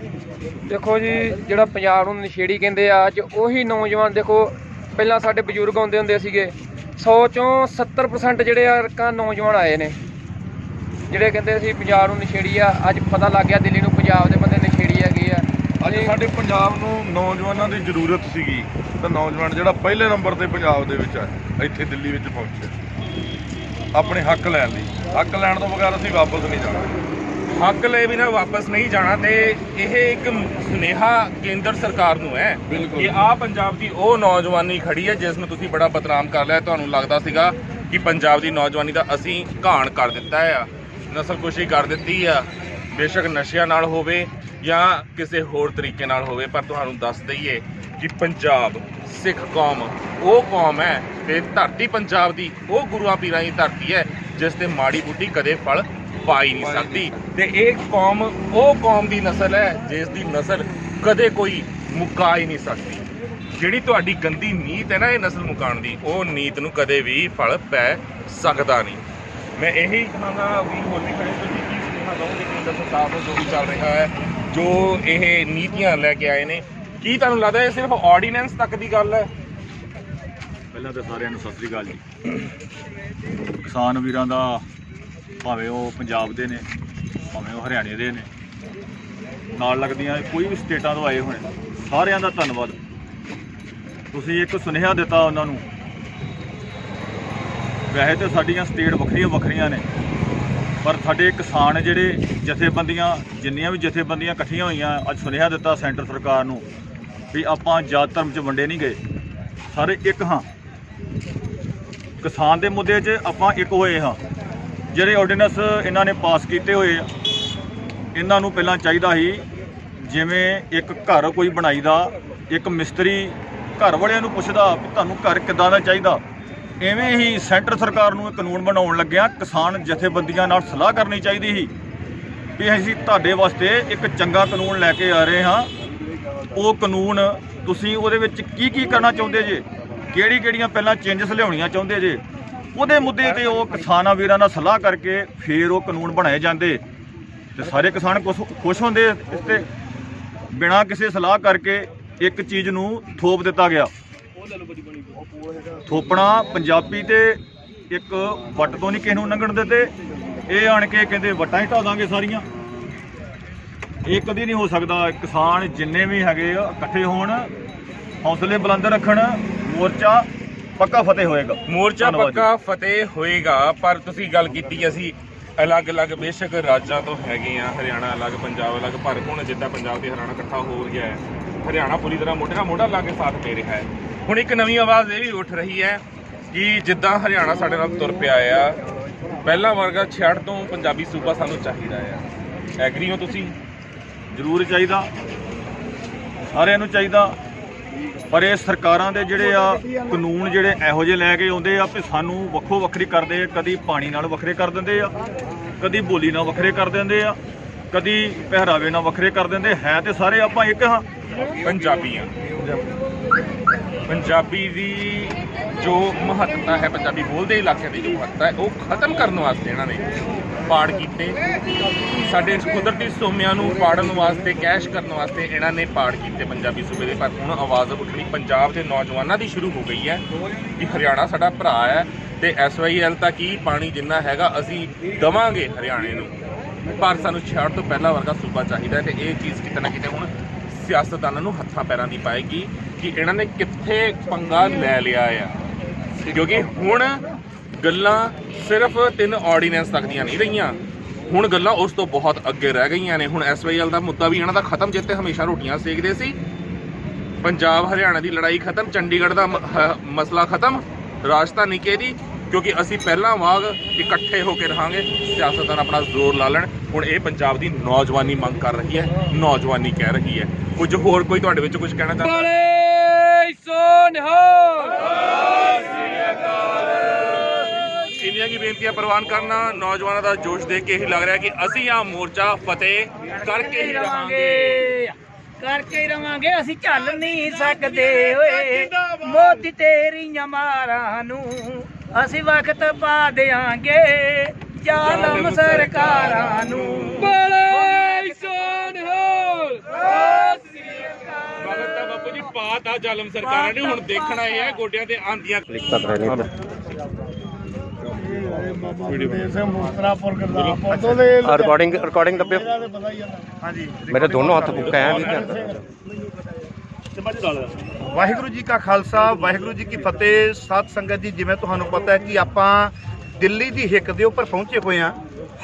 Speaker 14: ਦੇਖੋ ਜੀ, ਜਿਹੜਾ ਪੰਜਾਬ ਨੂੰ ਨਸ਼ੇੜੀ ਕਹਿੰਦੇ ਆ, ਅੱਜ ਉਹੀ ਨੌਜਵਾਨ ਦੇਖੋ, ਪਹਿਲਾਂ ਸਾਡੇ ਬਜ਼ੁਰਗ ਆਉਂਦੇ ਹੁੰਦੇ ਸੀਗੇ, 100 ਚੋਂ 70% ਜਿਹੜੇ ਆ ਨੌਜਵਾਨ ਆਏ ਨੇ ਜਿਹੜੇ ਕਹਿੰਦੇ ਸੀ ਪੰਜਾਬ ਨੂੰ ਨਸ਼ੇੜੀ ਆ। ਅੱਜ ਪਤਾ ਲੱਗ ਗਿਆ ਦਿੱਲੀ ਨੂੰ ਪੰਜਾਬ ਦੇ ਬੰਦੇ ਨਸ਼ੇੜੀ ਹੈਗੇ ਆ।
Speaker 8: ਅੱਜ ਸਾਡੇ ਪੰਜਾਬ ਨੂੰ ਨੌਜਵਾਨਾਂ ਦੀ ਜ਼ਰੂਰਤ ਸੀਗੀ, ਤਾਂ ਨੌਜਵਾਨ ਜਿਹੜਾ ਪਹਿਲੇ ਨੰਬਰ ਤੇ ਪੰਜਾਬ ਦੇ ਵਿੱਚ ਆ ਇੱਥੇ ਦਿੱਲੀ ਵਿੱਚ ਪਹੁੰਚਿਆ ਆਪਣੇ ਹੱਕ ਲੈਣ ਲਈ। ਹੱਕ ਲੈਣ ਤੋਂ ਬਗੈਰ ਅਸੀਂ ਵਾਪਸ ਨਹੀਂ ਜਾਣਾ।
Speaker 11: ਹੱਕ ਲਏ ਬਿਨਾਂ ਵਾਪਸ ਨਹੀਂ ਜਾਣਾ। ਤੇ ਇਹ ਇੱਕ ਸੁਨੇਹਾ ਕੇਂਦਰ ਸਰਕਾਰ ਨੂੰ ਹੈ ਕਿ ਆਹ ਪੰਜਾਬ ਦੀ ਉਹ ਨੌਜਵਾਨੀ ਖੜੀ ਹੈ ਜਿਸ ਨੂੰ ਤੁਸੀਂ ਬੜਾ ਬਦਨਾਮ ਕਰ ਲਿਆ। ਤੁਹਾਨੂੰ ਲੱਗਦਾ ਸੀਗਾ ਕਿ ਪੰਜਾਬ ਦੀ ਨੌਜਵਾਨੀ ਦਾ ਅਸੀਂ ਘਾਣ ਕਰ ਦਿੱਤਾ ਆ, ਨਸਲਕੁਸ਼ੀ ਕਰ ਦਿੱਤੀ ਆ, ਬੇਸ਼ੱਕ ਨਸ਼ਿਆਂ ਨਾਲ ਹੋਵੇ ਜਾਂ ਕਿਸੇ ਹੋਰ ਤਰੀਕੇ ਨਾਲ ਹੋਵੇ। ਪਰ ਤੁਹਾਨੂੰ ਦੱਸ ਦਈਏ ਕਿ ਪੰਜਾਬ ਸਿੱਖ ਕੌਮ ਉਹ ਕੌਮ ਹੈ ਤੇ ਧਰਤੀ ਪੰਜਾਬ ਦੀ ਉਹ ਗੁਰੂਆਂ ਪੀਰਾਂ ਦੀ ਧਰਤੀ ਹੈ ਜਿਸ ਤੇ ਮਾੜੀ ਬੁੱਢੀ ਕਦੇ ਫਲ ਪਾ ਹੀ ਨਹੀਂ ਸਕਦੀ। ਤੇ ਇਹ ਕੌਮ ਉਹ ਕੌਮ ਦੀ ਨਸਲ ਹੈ ਜਿਸ ਦੀ ਨਸਲ ਕਦੇ ਕੋਈ ਮੁਕਾ ਹੀ ਨਹੀਂ ਸਕਦੀ। ਜਿਹੜੀ ਤੁਹਾਡੀ ਗੰਦੀ ਨੀਤ ਹੈ ਨਾ ਇਹ ਨਸਲ ਮੁਕਾਉਣ ਦੀ, ਉਹ ਨੀਤ ਨੂੰ ਕਦੇ ਵੀ ਫਲ ਪੈ ਸਕਦਾ ਨਹੀਂ। ਮੈਂ ਇਹੀ ਕਹਾਂਗਾ ਵੀ ਹੋਰ ਵੀ ਖੜੇ ਤੁਸੀਂ ਕੀ ਸੁਨੇਹਾ ਦਓਗੇ ਕੇਂਦਰ ਸਰਕਾਰ ਨੂੰ ਜੋ ਵੀ ਚੱਲ ਰਿਹਾ ਹੈ, ਜੋ ਇਹ ਨੀਤੀਆਂ ਲੈ ਕੇ ਆਏ ਨੇ? ਕੀ ਤੁਹਾਨੂੰ ਲੱਗਦਾ ਇਹ ਸਿਰਫ ਆਰਡੀਨੈਂਸ ਤੱਕ ਦੀ ਗੱਲ ਹੈ?
Speaker 15: ਪਹਿਲਾਂ ਤਾਂ ਸਾਰਿਆਂ ਨੂੰ ਸਤਿ ਸ੍ਰੀ ਅਕਾਲ ਜੀ। ਕਿਸਾਨ ਵੀਰਾਂ ਦਾ, ਭਾਵੇਂ ਉਹ ਪੰਜਾਬ ਦੇ ਨੇ ਭਾਵੇਂ ਉਹ ਹਰਿਆਣੇ ਦੇ ਨੇ, ਨਾਲ ਲੱਗਦੀਆਂ ਕੋਈ ਵੀ ਸਟੇਟਾਂ ਤੋਂ ਆਏ ਹੋਣ, ਸਾਰਿਆਂ ਦਾ ਧੰਨਵਾਦ। ਤੁਸੀਂ ਇੱਕ ਸੁਨੇਹਾ ਦਿੱਤਾ ਉਹਨਾਂ ਨੂੰ। ਵੈਸੇ ਤਾਂ ਸਾਡੀਆਂ ਸਟੇਟ ਵੱਖਰੀਆਂ ਵੱਖਰੀਆਂ ਨੇ, ਪਰ ਸਾਡੇ ਕਿਸਾਨ ਜਿਹੜੇ ਜਥੇਬੰਦੀਆਂ, ਜਿੰਨੀਆਂ ਵੀ ਜਥੇਬੰਦੀਆਂ ਇਕੱਠੀਆਂ ਹੋਈਆਂ, ਅੱਜ ਸੁਨੇਹਾ ਦਿੱਤਾ ਸੈਂਟਰ ਸਰਕਾਰ ਨੂੰ ਵੀ ਆਪਾਂ ਜਾਤ ਧਰਮ 'ਚ ਵੰਡੇ ਨਹੀਂ ਗਏ, ਸਾਰੇ ਇੱਕ ਹਾਂ। ਕਿਸਾਨ ਦੇ ਮੁੱਦੇ 'ਚ ਆਪਾਂ ਇੱਕ ਹੋਏ ਹਾਂ। ਜਿਹੜੇ ਆਰਡੀਨੈਂਸ ਇਹਨਾਂ ਨੇ ਪਾਸ ਕੀਤੇ ਹੋਏ ਆ, ਇਹਨਾਂ ਨੂੰ ਪਹਿਲਾਂ ਚਾਹੀਦਾ ਸੀ ਜਿਵੇਂ ਇੱਕ ਘਰ ਕੋਈ ਬਣਾਈਦਾ, ਇੱਕ ਮਿਸਤਰੀ ਘਰ ਵਾਲਿਆਂ ਨੂੰ ਪੁੱਛਦਾ ਵੀ ਤੁਹਾਨੂੰ ਘਰ ਕਿੱਦਾਂ ਦਾ ਚਾਹੀਦਾ, ਐਵੇਂ ਹੀ ਸੈਂਟਰ ਸਰਕਾਰ ਨੂੰ ਇਹ ਕਾਨੂੰਨ ਬਣਾਉਣ ਲੱਗਿਆ ਕਿਸਾਨ ਜਥੇਬੰਦੀਆਂ ਨਾਲ ਸਲਾਹ ਕਰਨੀ ਚਾਹੀਦੀ ਸੀ ਵੀ ਅਸੀਂ ਤੁਹਾਡੇ ਵਾਸਤੇ ਇੱਕ ਚੰਗਾ ਕਾਨੂੰਨ ਲੈ ਕੇ ਆ ਰਹੇ ਹਾਂ। ਉਹ ਕਾਨੂੰਨ ਤੁਸੀਂ ਉਹਦੇ ਵਿੱਚ ਕੀ ਕੀ ਕਰਨਾ ਚਾਹੁੰਦੇ ਜੇ, ਕਿਹੜੀਆਂ ਪਹਿਲਾਂ ਚੇਂਜਸ ਲਿਆਉਣੀਆਂ ਚਾਹੁੰਦੇ ਜੇ, ਉਹਦੇ ਮੁੱਦੇ ਤੇ ਉਹ ਕਿਸਾਨਾਂ ਵੀਰਾਂ ਨਾਲ ਸਲਾਹ ਕਰਕੇ ਫਿਰ ਉਹ ਕਾਨੂੰਨ ਬਣਾਏ ਜਾਂਦੇ ਤੇ ਸਾਰੇ ਕਿਸਾਨ ਖੁਸ਼ ਹੁੰਦੇ। ਇਸ ਤੇ ਬਿਨਾਂ ਕਿਸੇ ਸਲਾਹ ਕਰਕੇ ਇੱਕ ਚੀਜ਼ ਨੂੰ ਥੋਪ ਦਿੱਤਾ ਗਿਆ। ਥੋਪਣਾ ਪੰਜਾਬੀ ਤੇ ਇੱਕ ਵੱਟ ਤੋਂ ਨਹੀਂ ਕਿਸੇ ਨੂੰ ਲੰਘਣ ਦਿੱਤੇ। ਇਹ ਆਣ ਕੇ ਕਹਿੰਦੇ ਵੱਟਾਂ ਹੀ ਢਾ ਦਾਂਗੇ ਸਾਰੀਆਂ। ਇਹ ਕਦੀ ਨਹੀਂ ਹੋ ਸਕਦਾ। ਕਿਸਾਨ ਜਿੰਨੇ ਵੀ ਹੈਗੇ ਇਕੱਠੇ ਹੋਣ, ਹੌਸਲੇ ਬੁਲੰਦ ਰੱਖਣ, ਮੋਰਚਾ ਪੱਕਾ ਫਤਿਹ ਹੋਏਗਾ।
Speaker 11: ਮੋਰਚਾ ਪੱਕਾ ਫਤਿਹ ਹੋਏਗਾ। ਪਰ ਤੁਸੀਂ ਗੱਲ ਕੀਤੀ ਅਸੀਂ ਅਲੱਗ-ਅਲੱਗ ਬੇਸ਼ੱਕ ਰਾਜਾਂ ਤੋਂ ਹੈਗੇ ਆ, ਹਰਿਆਣਾ ਅਲੱਗ, ਪੰਜਾਬ ਅਲੱਗ, ਪਰ ਹੁਣ ਜਿੱਦਾਂ ਪੰਜਾਬ ਤੇ ਹਰਿਆਣਾ ਇਕੱਠਾ ਹੋ ਗਿਆ ਹੈ, ਹਰਿਆਣਾ ਪੂਰੀ ਤਰ੍ਹਾਂ ਮੋਢੇ ਨਾਲ ਮੋਢਾ ਲਾ ਕੇ ਸਾਥ ਦੇ ਰਿਹਾ ਹੈ। ਹੁਣ ਇੱਕ ਨਵੀਂ ਆਵਾਜ਼ ਇਹ ਵੀ ਉੱਠ ਰਹੀ ਹੈ ਕਿ ਜਿੱਦਾਂ ਹਰਿਆਣਾ ਸਾਡੇ ਨਾਲ ਤੁਰ ਪਿਆ ਆ, ਪਹਿਲਾਂ ਵਰਗਾ 66 ਤੋਂ ਪੰਜਾਬੀ ਸੂਬਾ ਸਾਨੂੰ ਚਾਹੀਦਾ ਆ। ਐਗਰੀ ਹੋ ਤੁਸੀਂ?
Speaker 15: ਜ਼ਰੂਰ ਚਾਹੀਦਾ, ਸਾਰਿਆਂ ਨੂੰ ਚਾਹੀਦਾ, ਪਰ ਇਹ ਸਰਕਾਰਾਂ ਦੇ ਜਿਹੜੇ ਆ ਕਾਨੂੰਨ ਜਿਹੜੇ ਇਹੋ ਜਿਹੇ ਲੈ ਕੇ ਆਉਂਦੇ ਆ ਵੀ ਸਾਨੂੰ ਵੱਖੋ ਵੱਖਰੀ ਕਰਦੇ ਆ। ਕਦੀ ਪਾਣੀ ਨਾਲ ਵੱਖਰੇ ਕਰ ਦਿੰਦੇ ਆ, ਕਦੀ ਬੋਲੀ ਨਾਲ ਵੱਖਰੇ ਕਰ ਦਿੰਦੇ ਆ, ਕਦੀ ਪਹਿਰਾਵੇ ਨਾਲ ਵੱਖਰੇ ਕਰ ਦਿੰਦੇ। ਹੈ ਤੇ ਸਾਰੇ ਆਪਾਂ ਇੱਕ ਹਾਂ,
Speaker 11: ਪੰਜਾਬੀ ਆ। ਪੰਜਾਬੀ ਦੀ ਜੋ ਮਹੱਤਤਾ ਹੈ, ਪੰਜਾਬੀ ਬੋਲਦੇ ਇਲਾਕੇ ਦੀ ਜੋ ਮਹੱਤਤਾ ਹੈ, ਉਹ ਖਤਮ ਕਰਨ ਵਾਸਤੇ ਇਹਨਾਂ ਨੇ ਪਾੜ ਕੀਤੇ। ਸਾਡੇ ਕੁਦਰਤੀ ਸੋਮਿਆਂ ਨੂੰ ਪਾੜਨ ਵਾਸਤੇ, ਕੈਸ਼ ਕਰਨ ਵਾਸਤੇ ਇਹਨਾਂ ਨੇ ਪਾੜ ਕੀਤੇ ਪੰਜਾਬੀ ਸੂਬੇ ਦੇ। ਪਰ ਹੁਣ ਆਵਾਜ਼ ਉੱਠਣੀ ਪੰਜਾਬ ਦੇ ਨੌਜਵਾਨਾਂ ਦੀ ਸ਼ੁਰੂ ਹੋ ਗਈ ਹੈ ਕਿ ਹਰਿਆਣਾ ਸਾਡਾ ਭਰਾ ਹੈ ਤੇ SYL ਤਾਂ ਕੀ, ਪਾਣੀ ਜਿੰਨਾ ਹੈਗਾ ਅਸੀਂ ਦੇਵਾਂਗੇ ਹਰਿਆਣੇ ਨੂੰ, ਪਰ ਸਾਨੂੰ 66 ਤੋਂ ਪਹਿਲਾਂ ਵਰਗਾ ਸੂਬਾ ਚਾਹੀਦਾ ਹੈ। ਤੇ ਇਹ ਚੀਜ਼ ਕਿਤੇ ਨਾ ਕਿਤੇ ਹੁਣ ਸਿਆਸਤਦਾਨਾਂ ਨੂੰ ਹੱਥਾਂ ਪੈਰਾਂ ਦੀ ਪਾਏਗੀ ਕਿ ਇਹਨਾਂ ਨੇ ਕਿੱਥੇ ਪੰਗਾ ਲੈ ਲਿਆ ਆ। ਕਿਉਂਕਿ ਹੁਣ ਗੱਲਾਂ ਸਿਰਫ 3 ਆਰਡੀਨੈਂਸ ਤੱਕ ਦੀਆਂ ਨਹੀਂ ਰਹੀਆਂ, ਹੁਣ ਗੱਲਾਂ ਉਸ ਤੋਂ ਬਹੁਤ ਅੱਗੇ ਰਹਿ ਗਈਆਂ ਨੇ। ਹੁਣ SYL ਦਾ ਮੁੱਦਾ ਵੀ ਇਹਨਾਂ ਦਾ ਖਤਮ, ਜਿੱਥੇ ਹਮੇਸ਼ਾ ਰੋਟੀਆਂ ਸੇਕਦੇ ਸੀ। ਪੰਜਾਬ ਹਰਿਆਣਾ ਦੀ ਲੜਾਈ ਖਤਮ, ਚੰਡੀਗੜ੍ਹ ਦਾ ਮਸਲਾ ਖਤਮ, ਰਾਜਧਾਨੀ ਕਿਹਦੀ, ਕਿਉਂਕਿ ਅਸੀਂ ਪਹਿਲਾਂ ਵਾਂਗ ਇਕੱਠੇ ਹੋ ਕੇ ਰਹਾਂਗੇ। ਸਿਆਸਤਦਾਨ ਆਪਣਾ ਜ਼ੋਰ ਲਾ ਲੈਣ। ਹੁਣ ਇਹ ਪੰਜਾਬ ਦੀ ਨੌਜਵਾਨੀ ਮੰਗ ਕਰ ਰਹੀ ਹੈ, ਨੌਜਵਾਨੀ ਕਹਿ ਰਹੀ ਹੈ। ਕੁਝ ਹੋਰ ਕੋਈ ਤੁਹਾਡੇ ਵਿੱਚ ਕੁਝ ਕਹਿਣਾ ਚਾਹੁੰਦਾ? ਇੰਨੀਆਂ ਕੀ ਬੇਨਤੀਆਂ ਪ੍ਰਵਾਨ ਕਰਨਾ। ਨੌਜਵਾਨਾਂ ਦਾ ਜੋਸ਼ ਦੇਖ ਕੇ ਹੀ ਲੱਗ ਰਿਹਾ ਕਿ ਅਸੀਂ ਆ ਮੋਰਚਾ ਫਤਿਹ ਕਰਕੇ ਹੀ ਰਹਾਂਗੇ,
Speaker 4: ਕਰਕੇ ਰਵਾਂਗੇ। ਅਸੀਂ ਚੱਲ ਨਹੀਂ ਸਕਦੇ ਓਏ ਮੋਦੀ ਤੇਰੀਆਂ ਮਾਰਾਂ ਨੂੰ, ਅਸੀਂ ਵਕਤ ਪਾ ਦਿਆਂਗੇ ਜ਼ਾਲਮ ਸਰਕਾਰਾਂ ਨੂੰ।
Speaker 11: ਬਾਪੂ ਜੀ ਪਾਤਾ ਜ਼ਾਲਮ ਸਰਕਾਰਾਂ ਨੇ, ਹੁਣ ਦੇਖਣਾ ਇਹ ਹੈ ਗੋਡਿਆਂ ਤੇ ਆਂਦੀਆਂ।
Speaker 12: ਰਿਕਾਰਡਿੰਗ ਦੱਬਿਓ।
Speaker 3: ਹਾਂਜੀ,
Speaker 12: ਮੇਰੇ ਦੋਨੋਂ ਹੱਥ ਬੁੱਕਾ ਹੈ।
Speaker 3: ਵਾਹਿਗੁਰੂ ਜੀ ਕਾ ਖਾਲਸਾ, ਵਾਹਿਗੁਰੂ ਜੀ ਕੀ ਫਤਿਹ। ਸਾਧ ਸੰਗਤ ਜੀ, ਜਿਵੇਂ ਤੁਹਾਨੂੰ ਪਤਾ ਹੈ ਕਿ ਆਪਾਂ ਦਿੱਲੀ ਦੀ ਹਿੱਕ ਦੇ ਉੱਪਰ ਪਹੁੰਚੇ ਹੋਏ ਹਾਂ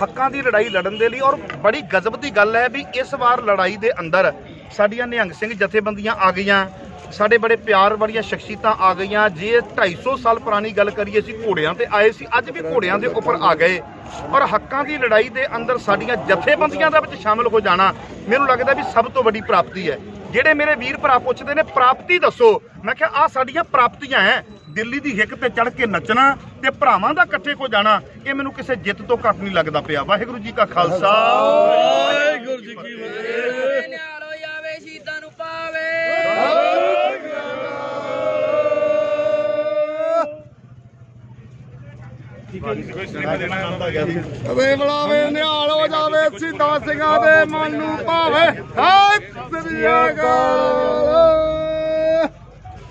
Speaker 3: ਹੱਕਾਂ ਦੀ ਲੜਾਈ ਲੜਨ ਦੇ ਲਈ। ਔਰ ਬੜੀ ਗਜ਼ਬ ਦੀ ਗੱਲ ਹੈ ਵੀ ਇਸ ਵਾਰ ਲੜਾਈ ਦੇ ਅੰਦਰ ਸਾਡੀਆਂ ਨਿਹੰਗ ਸਿੰਘ ਜਥੇਬੰਦੀਆਂ ਆ ਗਈਆਂ, ਸਾਡੇ ਬੜੇ ਪਿਆਰ ਵਾਲੀਆਂ ਸ਼ਖਸੀਅਤਾਂ ਆ ਗਈਆਂ। ਜੇ 250 ਸਾਲ ਪੁਰਾਣੀ ਗੱਲ ਕਰੀਏ, ਅਸੀਂ ਘੋੜਿਆਂ ਤੇ ਆਏ ਸੀ, ਅੱਜ ਵੀ ਘੋੜਿਆਂ ਦੇ ਉੱਪਰ ਆ ਗਏ। ਔਰ ਹੱਕਾਂ ਦੀ ਲੜਾਈ ਦੇ ਅੰਦਰ ਸਾਡੀਆਂ ਜਥੇਬੰਦੀਆਂ ਦੇ ਵਿੱਚ ਸ਼ਾਮਲ ਹੋ ਜਾਣਾ ਮੈਨੂੰ ਲੱਗਦਾ ਵੀ ਸਭ ਤੋਂ ਵੱਡੀ ਪ੍ਰਾਪਤੀ ਹੈ। ਜਿਹੜੇ ਮੇਰੇ ਵੀਰ ਭਰਾ ਪੁੱਛਦੇ ਨੇ ਪ੍ਰਾਪਤੀ ਦੱਸੋ, ਮੈਂ ਕਿਹਾ ਆਹ ਸਾਡੀਆਂ ਪ੍ਰਾਪਤੀਆਂ ਹੈ। ਦਿੱਲੀ ਦੀ ਹਿੱਕ ਤੇ ਚੜ੍ਹ ਕੇ ਨੱਚਣਾ ਤੇ ਭਰਾਵਾਂ ਦਾ ਇਕੱਠੇ ਹੋ ਜਾਣਾ, ਇਹ ਮੈਨੂੰ ਕਿਸੇ ਜਿੱਤ ਤੋਂ ਘੱਟ ਨਹੀਂ ਲੱਗਦਾ ਪਿਆ। ਵਾਹਿਗੁਰੂ ਜੀ ਕਾ ਖਾਲਸਾ, ਵਾਹਿਗੁਰੂ ਜੀ ਕੀ ਫਤਿਹ।
Speaker 4: ਨਿਹਾਲ ਹੋ ਜਾਵੇ ਸ਼ਹੀਦਾਂ ਨੂੰ ਪਾਵੇ।
Speaker 3: ਵੇ ਬੁਲਾਵੇ ਨਿਹਾਲ ਹੋ ਜਾਵੇ ਸਿੱਧਾ ਸਿੰਘਾਂ ਦੇ ਮਨ ਨੂੰ ਭਾਵੇ।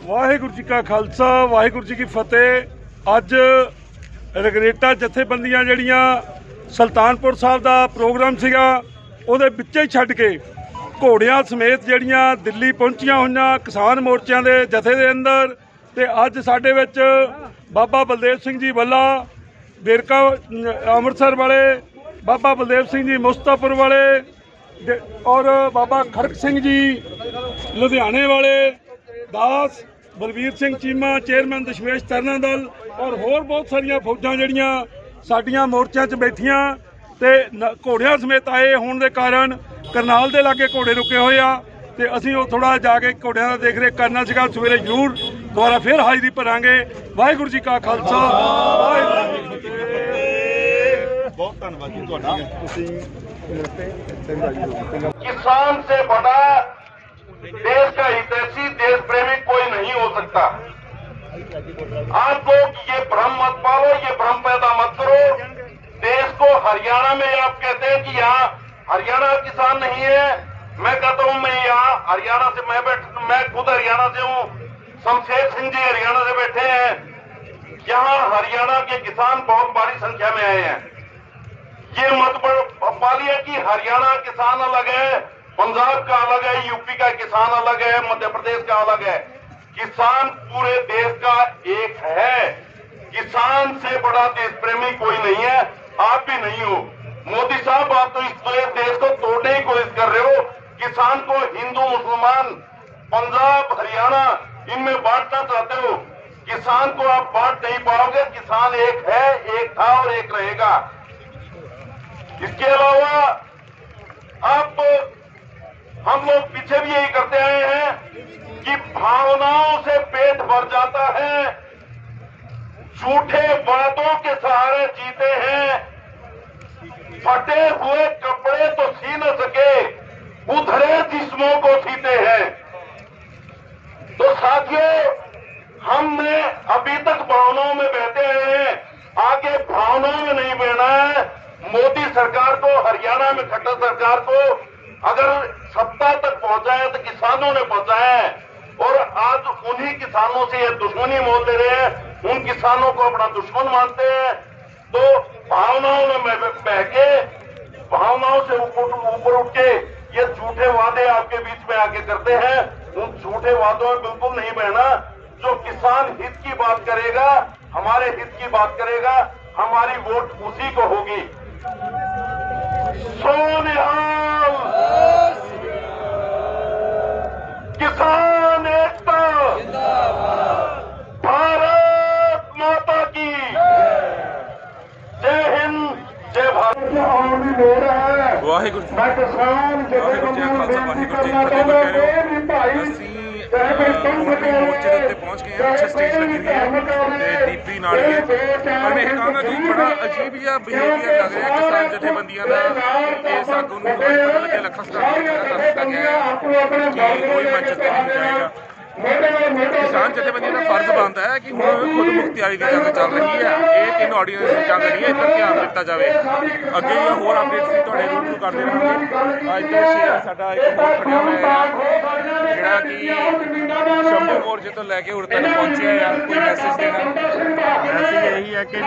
Speaker 9: ਵਾਹਿਗੁਰੂ ਜੀ ਕਾ ਖਾਲਸਾ, ਵਾਹਿਗੁਰੂ ਜੀ ਕੀ ਫਤਿਹ। ਅੱਜ ਰਗਰੇਟਾ ਜਥੇਬੰਦੀਆਂ ਜਿਹੜੀਆਂ ਸੁਲਤਾਨਪੁਰ ਸਾਹਿਬ ਦਾ ਪ੍ਰੋਗਰਾਮ ਸੀਗਾ, ਉਹਦੇ ਵਿੱਚੇ ਹੀ ਛੱਡ ਕੇ ਘੋੜਿਆਂ ਸਮੇਤ ਜਿਹੜੀਆਂ ਦਿੱਲੀ ਪਹੁੰਚੀਆਂ ਹੋਈਆਂ ਕਿਸਾਨ ਮੋਰਚਿਆਂ ਦੇ ਜਥੇ ਦੇ ਅੰਦਰ। ਤੇ ਅੱਜ ਸਾਡੇ ਵਿੱਚ ਬਾਬਾ ਬਲਦੇਵ ਸਿੰਘ ਜੀ ਵੱਲਾ ਵੇਰਕਾ ਅੰਮ੍ਰਿਤਸਰ ਵਾਲੇ, ਬਾਬਾ ਬਲਦੇਵ ਸਿੰਘ ਜੀ ਮੁਸਤਾਪੁਰ ਵਾਲੇ ਔਰ ਬਾਬਾ ਖੜਕ ਸਿੰਘ ਜੀ ਲੁਧਿਆਣੇ ਵਾਲੇ, ਦਾਸ ਬਲਵੀਰ ਸਿੰਘ ਚੀਮਾ ਚੇਅਰਮੈਨ ਦਸ਼ਮੇਸ਼ ਤਰਨਾ ਦਲ ਔਰ ਹੋਰ ਬਹੁਤ ਸਾਰੀਆਂ ਫੌਜਾਂ ਜਿਹੜੀਆਂ ਸਾਡੀਆਂ ਮੋਰਚਿਆਂ 'ਚ ਬੈਠੀਆਂ ਤੇ ਘੋੜਿਆਂ ਸਮੇਤ ਆਏ ਹੋਣ ਦੇ ਕਾਰਨ ਕਰਨਾਲ ਦੇ ਲਾਗੇ ਘੋੜੇ ਰੁਕੇ ਹੋਏ ਆ ਤੇ ਅਸੀਂ ਉਹ ਥੋੜਾ ਜਾ ਕੇ ਘੋੜਿਆਂ ਦਾ ਦੇਖ ਰੇਖ ਕਰਨਾ ਸੀਗਾ। ਸਵੇਰੇ ਜ਼ਰੂਰ ਦੁਬਾਰਾ ਫਿਰ ਹਾਜ਼ਰੀ ਭਰਾਂਗੇ। ਵਾਹਿਗੁਰੂ ਜੀ ਕਾ ਖਾਲਸਾ, ਵਾਹਿਗੁਰੂ ਜੀ ਕੀ ਫਤਿਹ।
Speaker 3: ਬਹੁਤ ਧੰਨਵਾਦ ਜੀ ਤੁਹਾਡਾ। ਤੁਸੀਂ
Speaker 2: किसान से बड़ा देश का हितैषी देश प्रेमी कोई नहीं हो सकता। आप लोग ये भ्रम मत पालो, ये भ्रम पैदा मत करो। देश को हरियाणा में आप कहते हैं कि यहाँ हरियाणा किसान नहीं है। मैं कहता हूँ मैं यहाँ हरियाणा से मैं खुद हरियाणा से हूँ। शमशेर सिंह जी हरियाणा से बैठे हैं। यहाँ हरियाणा के किसान बहुत बड़ी संख्या में आए हैं। ये मत पालिए कि हरियाणा किसान अलग है, पंजाब का अलग है, यूपी का किसान अलग है, मध्य प्रदेश का अलग है। किसान पूरे देश का एक है। किसान से बड़ा देश प्रेमी कोई नहीं है, आप भी नहीं हो। मोदी साहब आप तो इस देश को तोड़ने की कोशिश कर रहे हो। किसान को हिंदू मुसलमान पंजाब हरियाणा इनमें बांटना चाहते हो। किसान को आप बांट नहीं पाओगे। किसान एक है, एक था और एक रहेगा। इसके अलावा आप हम लोग पीछे भी यही करते आए हैं कि भावनाओं से पेट भर जाता है, झूठे वादों के सहारे जीते हैं। फटे हुए कपड़े तो सी न सके, उधरे जिस्मों को सीते हैं। तो साथियों, हमने अभी तक भावनाओं में बहते आए हैं, आगे भावनाओं में नहीं बहना है। मोदी सरकार को, हरियाणा में खट्टर सरकार को अगर सत्ता तक पहुंचाया तो किसानों ने पहुंचाया है और आज उन्हीं किसानों से ये दुश्मनी मोल ले रहे हैं, उन किसानों को अपना दुश्मन मानते हैं। तो भावनाओं में बह के, भावनाओं से ऊपर उठ के ये झूठे वादे आपके बीच में आके करते हैं। उन झूठे वादों में बिल्कुल नहीं बहना। जो किसान हित की बात करेगा, हमारे हित की बात करेगा, हमारी वोट उसी को होगी। सोनिहाल, किसान एकता, भारत माता की जय हिंद, जय भारत।
Speaker 8: ਵਾਹਿਗੁਰੂ ਜੀ ਕਾ ਖਾਲਸਾ, ਵਾਹਿਗੁਰੂ ਜੀ ਕੀ ਫਤਿਹ। ਮੋਰਚੇ ਦੇ ਉੱਤੇ ਪਹੁੰਚ ਗਏ ਹਾਂ। ਪਿੱਛੇ ਸਟੇਜ ਲੱਗੀ ਹੋਈ ਹੈ ਤੇ ਡੀਪੀ ਨਾਲ ਹੀ ਪਰ ਮੈਂ ਇਹ ਕਹਾਂਗਾ ਕਿ ਬੜਾ ਅਜੀਬ ਜਿਹਾ ਬਿਹੇਵੀਅਰ ਲੱਗ ਰਿਹਾ ਕਿਸਾਨ ਜਥੇਬੰਦੀਆਂ ਦਾ। ਇਹ ਸਾਗੋਂ ਨੂੰ ਪਤਾ ਲੱਗਿਆ ਲੱਖਾਂ ਸਟਾਰ ਦੱਸ ਦਿੱਤਾ ਗਿਆ ਕਿ ਕੋਈ ਮੰਚ ਤੇ ਨਹੀਂ ਜਾਏਗਾ। ਕਿਸਾਨ ਜਥੇਬੰਦੀਆਂ ਦਾ ਫਰਜ਼ ਬਣਦਾ ਹੈ ਕਿ ਹੁਣ ਖੁਦ ਮੁਖਤਿਆਰੀ ਦੀ ਜੰਗ ਚੱਲ ਰਹੀ ਹੈ। ਇਹ ਤਿੰਨ ਆਡੀਅנס ਦੀ ਜੰਗ ਨਹੀਂ ਹੈ, ਇੱਧਰ ਧਿਆਨ ਦਿੱਤਾ ਜਾਵੇ। ਅੱਗੇ ਵੀ ਹੋਰ ਅਪਡੇਟਸ ਵੀ ਤੁਹਾਡੇ ਰੂਬਰੂ ਕਰਦੇ ਰਹਾਂਗੇ। ਅੱਜ ਦਾ ਸ਼ੇਅਰ ਸਾਡਾ ਇੱਕ ਹੋਰ ਖੜਿਆ ਹੋਇਆ ਜਿਹੜਾ ਕਿ ਸ਼ੰਭੂ ਮੋਰਚੇ ਤੋਂ ਲੈ ਕੇ ਉਰੇ ਤੱਕ ਪਹੁੰਚਿਆ ਆ। ਕੋਈ ਮੈਸੇਜ ਦੇਣਾ?
Speaker 3: ਮੈਸੇਜ ਇਹੀ ਹੈ ਕਿ ਜੀ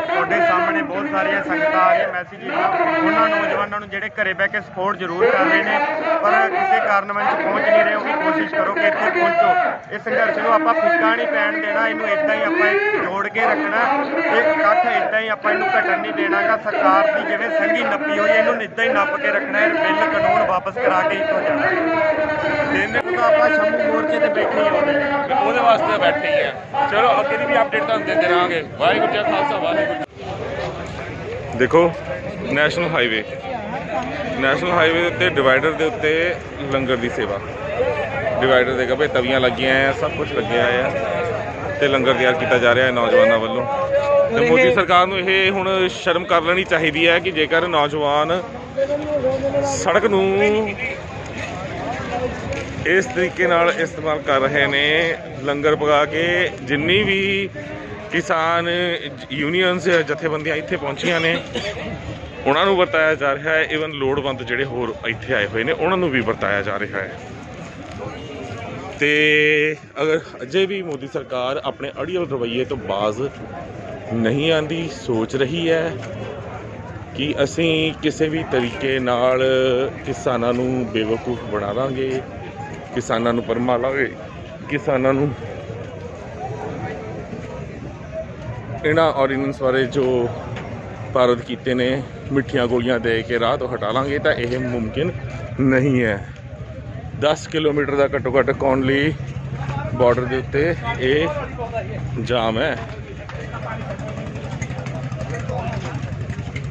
Speaker 3: ਤੁਹਾਡੇ ਸਾਹਮਣੇ ਬਹੁਤ ਸਾਰੀਆਂ ਸੰਗਤਾਂ ਆ ਰਹੀਆਂ। ਮੈਸੇਜ ਉਹਨਾਂ ਨੌਜਵਾਨਾਂ ਨੂੰ ਜਿਹੜੇ ਘਰੇ ਬਹਿ ਕੇ ਸਪੋਰਟ ਜ਼ਰੂਰ ਕਰ ਰਹੇ ਨੇ ਪਰ ਕਿਸੇ ਕਾਰਨਵਸ਼ ਪਹੁੰਚ ਨਹੀਂ ਰਹੇ, ਉਹ ਵੀ ਕੋਸ਼ਿਸ਼ ਕਰੋ ਕਿ ਇੱਥੇ ਪਹੁੰਚੋ। ਇਸ ਸੰਘਰਸ਼ ਨੂੰ ਆਪਾਂ ਫਿੱਕਾ ਨਹੀਂ ਪੈਣ ਦੇਣਾ, ਇਹਨੂੰ ਇਦਾਂ ਹੀ ਆਪਾਂ ਜੋੜ ਕੇ ਰੱਖਣਾ ਤੇ ਇਕੱਠ ਇਦਾਂ ਹੀ ਆਪਾਂ ਇਹਨੂੰ ਘਟਣ ਨਹੀਂ ਦੇਣਾਗਾ। ਸਰਕਾਰ ਦੀ ਜਿਵੇਂ ਸੰਘੀ ਨੱਪੀ ਹੋਈ ਇਹਨੂੰ ਇਦਾਂ ਹੀ ਨੱਪ ਕੇ ਰੱਖਣਾ ਹੈ। ਬਿੱਲ ਕਾਨੂੰਨ ਵਾਪਸ ਕਰਾ ਕੇ ਇੱਥੋਂ ਜਾਣਾ। ਦਿਨ ਤਾਂ ਆਪਾਂ ਸ਼ੰਭੂ ਮੋਰਚੇ ਤੇ ਬੈਠੇ ਹੀ
Speaker 8: ਉਹਦੇ ਵਾਸਤੇ ਬੈਠੇ ਹੀ ਆ। ਚਲੋ ਅੱਗੇ ਦੀ ਵੀ ਅਪਡੇਟ ਤੁਹਾਨੂੰ ਦਿੰਦੇ ਰਹਾਂਗੇ। ਵਾਹਿਗੁਰੂ ਜੀ ਕਾ ਖਾਲਸਾ, ਵਾਹਿਗੁਰੂ। ਦੇਖੋ ਨੈਸ਼ਨਲ ਹਾਈਵੇ ਦੇ ਉੱਤੇ ਡਿਵਾਈਡਰ ਦੇ ਉੱਤੇ ਲੰਗਰ ਦੀ ਸੇਵਾ। ਡਿਵਾਈਡਰ ਦੇ ਗੱਭੇ ਤਵੀਆਂ ਲੱਗੀਆਂ ਆ, ਸਭ ਕੁਝ ਲੱਗਿਆ ਆ ਤੇ ਲੰਗਰ ਤਿਆਰ ਕੀਤਾ ਜਾ ਰਿਹਾ ਹੈ ਨੌਜਵਾਨਾਂ ਵੱਲੋਂ। ਤੇ ਮੋਦੀ ਸਰਕਾਰ ਨੂੰ ਇਹ ਹੁਣ ਸ਼ਰਮ ਕਰ ਲੈਣੀ ਚਾਹੀਦੀ ਹੈ ਕਿ ਜੇਕਰ ਨੌਜਵਾਨ ਸੜਕ ਨੂੰ ਇਸ ਤਰੀਕੇ ਨਾਲ ਇਸਤੇਮਾਲ ਕਰ ਰਹੇ ਨੇ ਲੰਗਰ ਪਕਾ ਕੇ। ਜਿੰਨੀ ਵੀ ਕਿਸਾਨ ਯੂਨੀਅਨਸ ਜਥੇਬੰਦੀਆਂ ਇੱਥੇ ਪਹੁੰਚੀਆਂ ਨੇ ਉਹਨਾਂ ਨੂੰ ਵਰਤਾਇਆ ਜਾ ਰਿਹਾ ਹੈ। ਈਵਨ ਲੋੜਵੰਦ ਜਿਹੜੇ ਹੋਰ ਇੱਥੇ ਆਏ ਹੋਏ ਨੇ ਉਹਨਾਂ ਨੂੰ ਵੀ ਵਰਤਾਇਆ ਜਾ ਰਿਹਾ ਹੈ। ਤੇ ਅਗਰ ਅਜੇ ਵੀ ਮੋਦੀ ਸਰਕਾਰ ਆਪਣੇ ਅੜੀਅਲ ਰਵੱਈਏ ਤੋਂ ਬਾਜ਼ ਨਹੀਂ ਆਉਂਦੀ, ਸੋਚ ਰਹੀ ਹੈ
Speaker 11: ਕਿ ਅਸੀਂ ਕਿਸੇ ਵੀ ਤਰੀਕੇ ਨਾਲ ਕਿਸਾਨਾਂ ਨੂੰ ਬੇਵਕੂਫ ਬਣਾ ਦਾਂਗੇ, ਕਿਸਾਨਾਂ ਨੂੰ ਪਰਮਾ ਲਾਂਗੇ, ਕਿਸਾਨਾਂ ਨੂੰ ਇਹਨਾਂ ਆਰਡੀਨੈਂਸ ਬਾਰੇ ਜੋ ਪਾਰਦ ਕੀਤੇ ਨੇ ਮਿੱਠੀਆਂ ਗੋਲੀਆਂ ਦੇ ਕੇ ਰਾਹ ਤੋਂ ਹਟਾ ਲਾਂਗੇ ਤਾਂ ਇਹ ਮੁਮਕਿਨ ਨਹੀਂ ਹੈ। 10 ਕਿਲੋਮੀਟਰ ਦਾ ਘੱਟੋ ਘੱਟ ਕੌਂਡਲੀ ਬਾਰਡਰ ਦੇ ਉੱਤੇ ਇਹ ਜਾਮ ਹੈ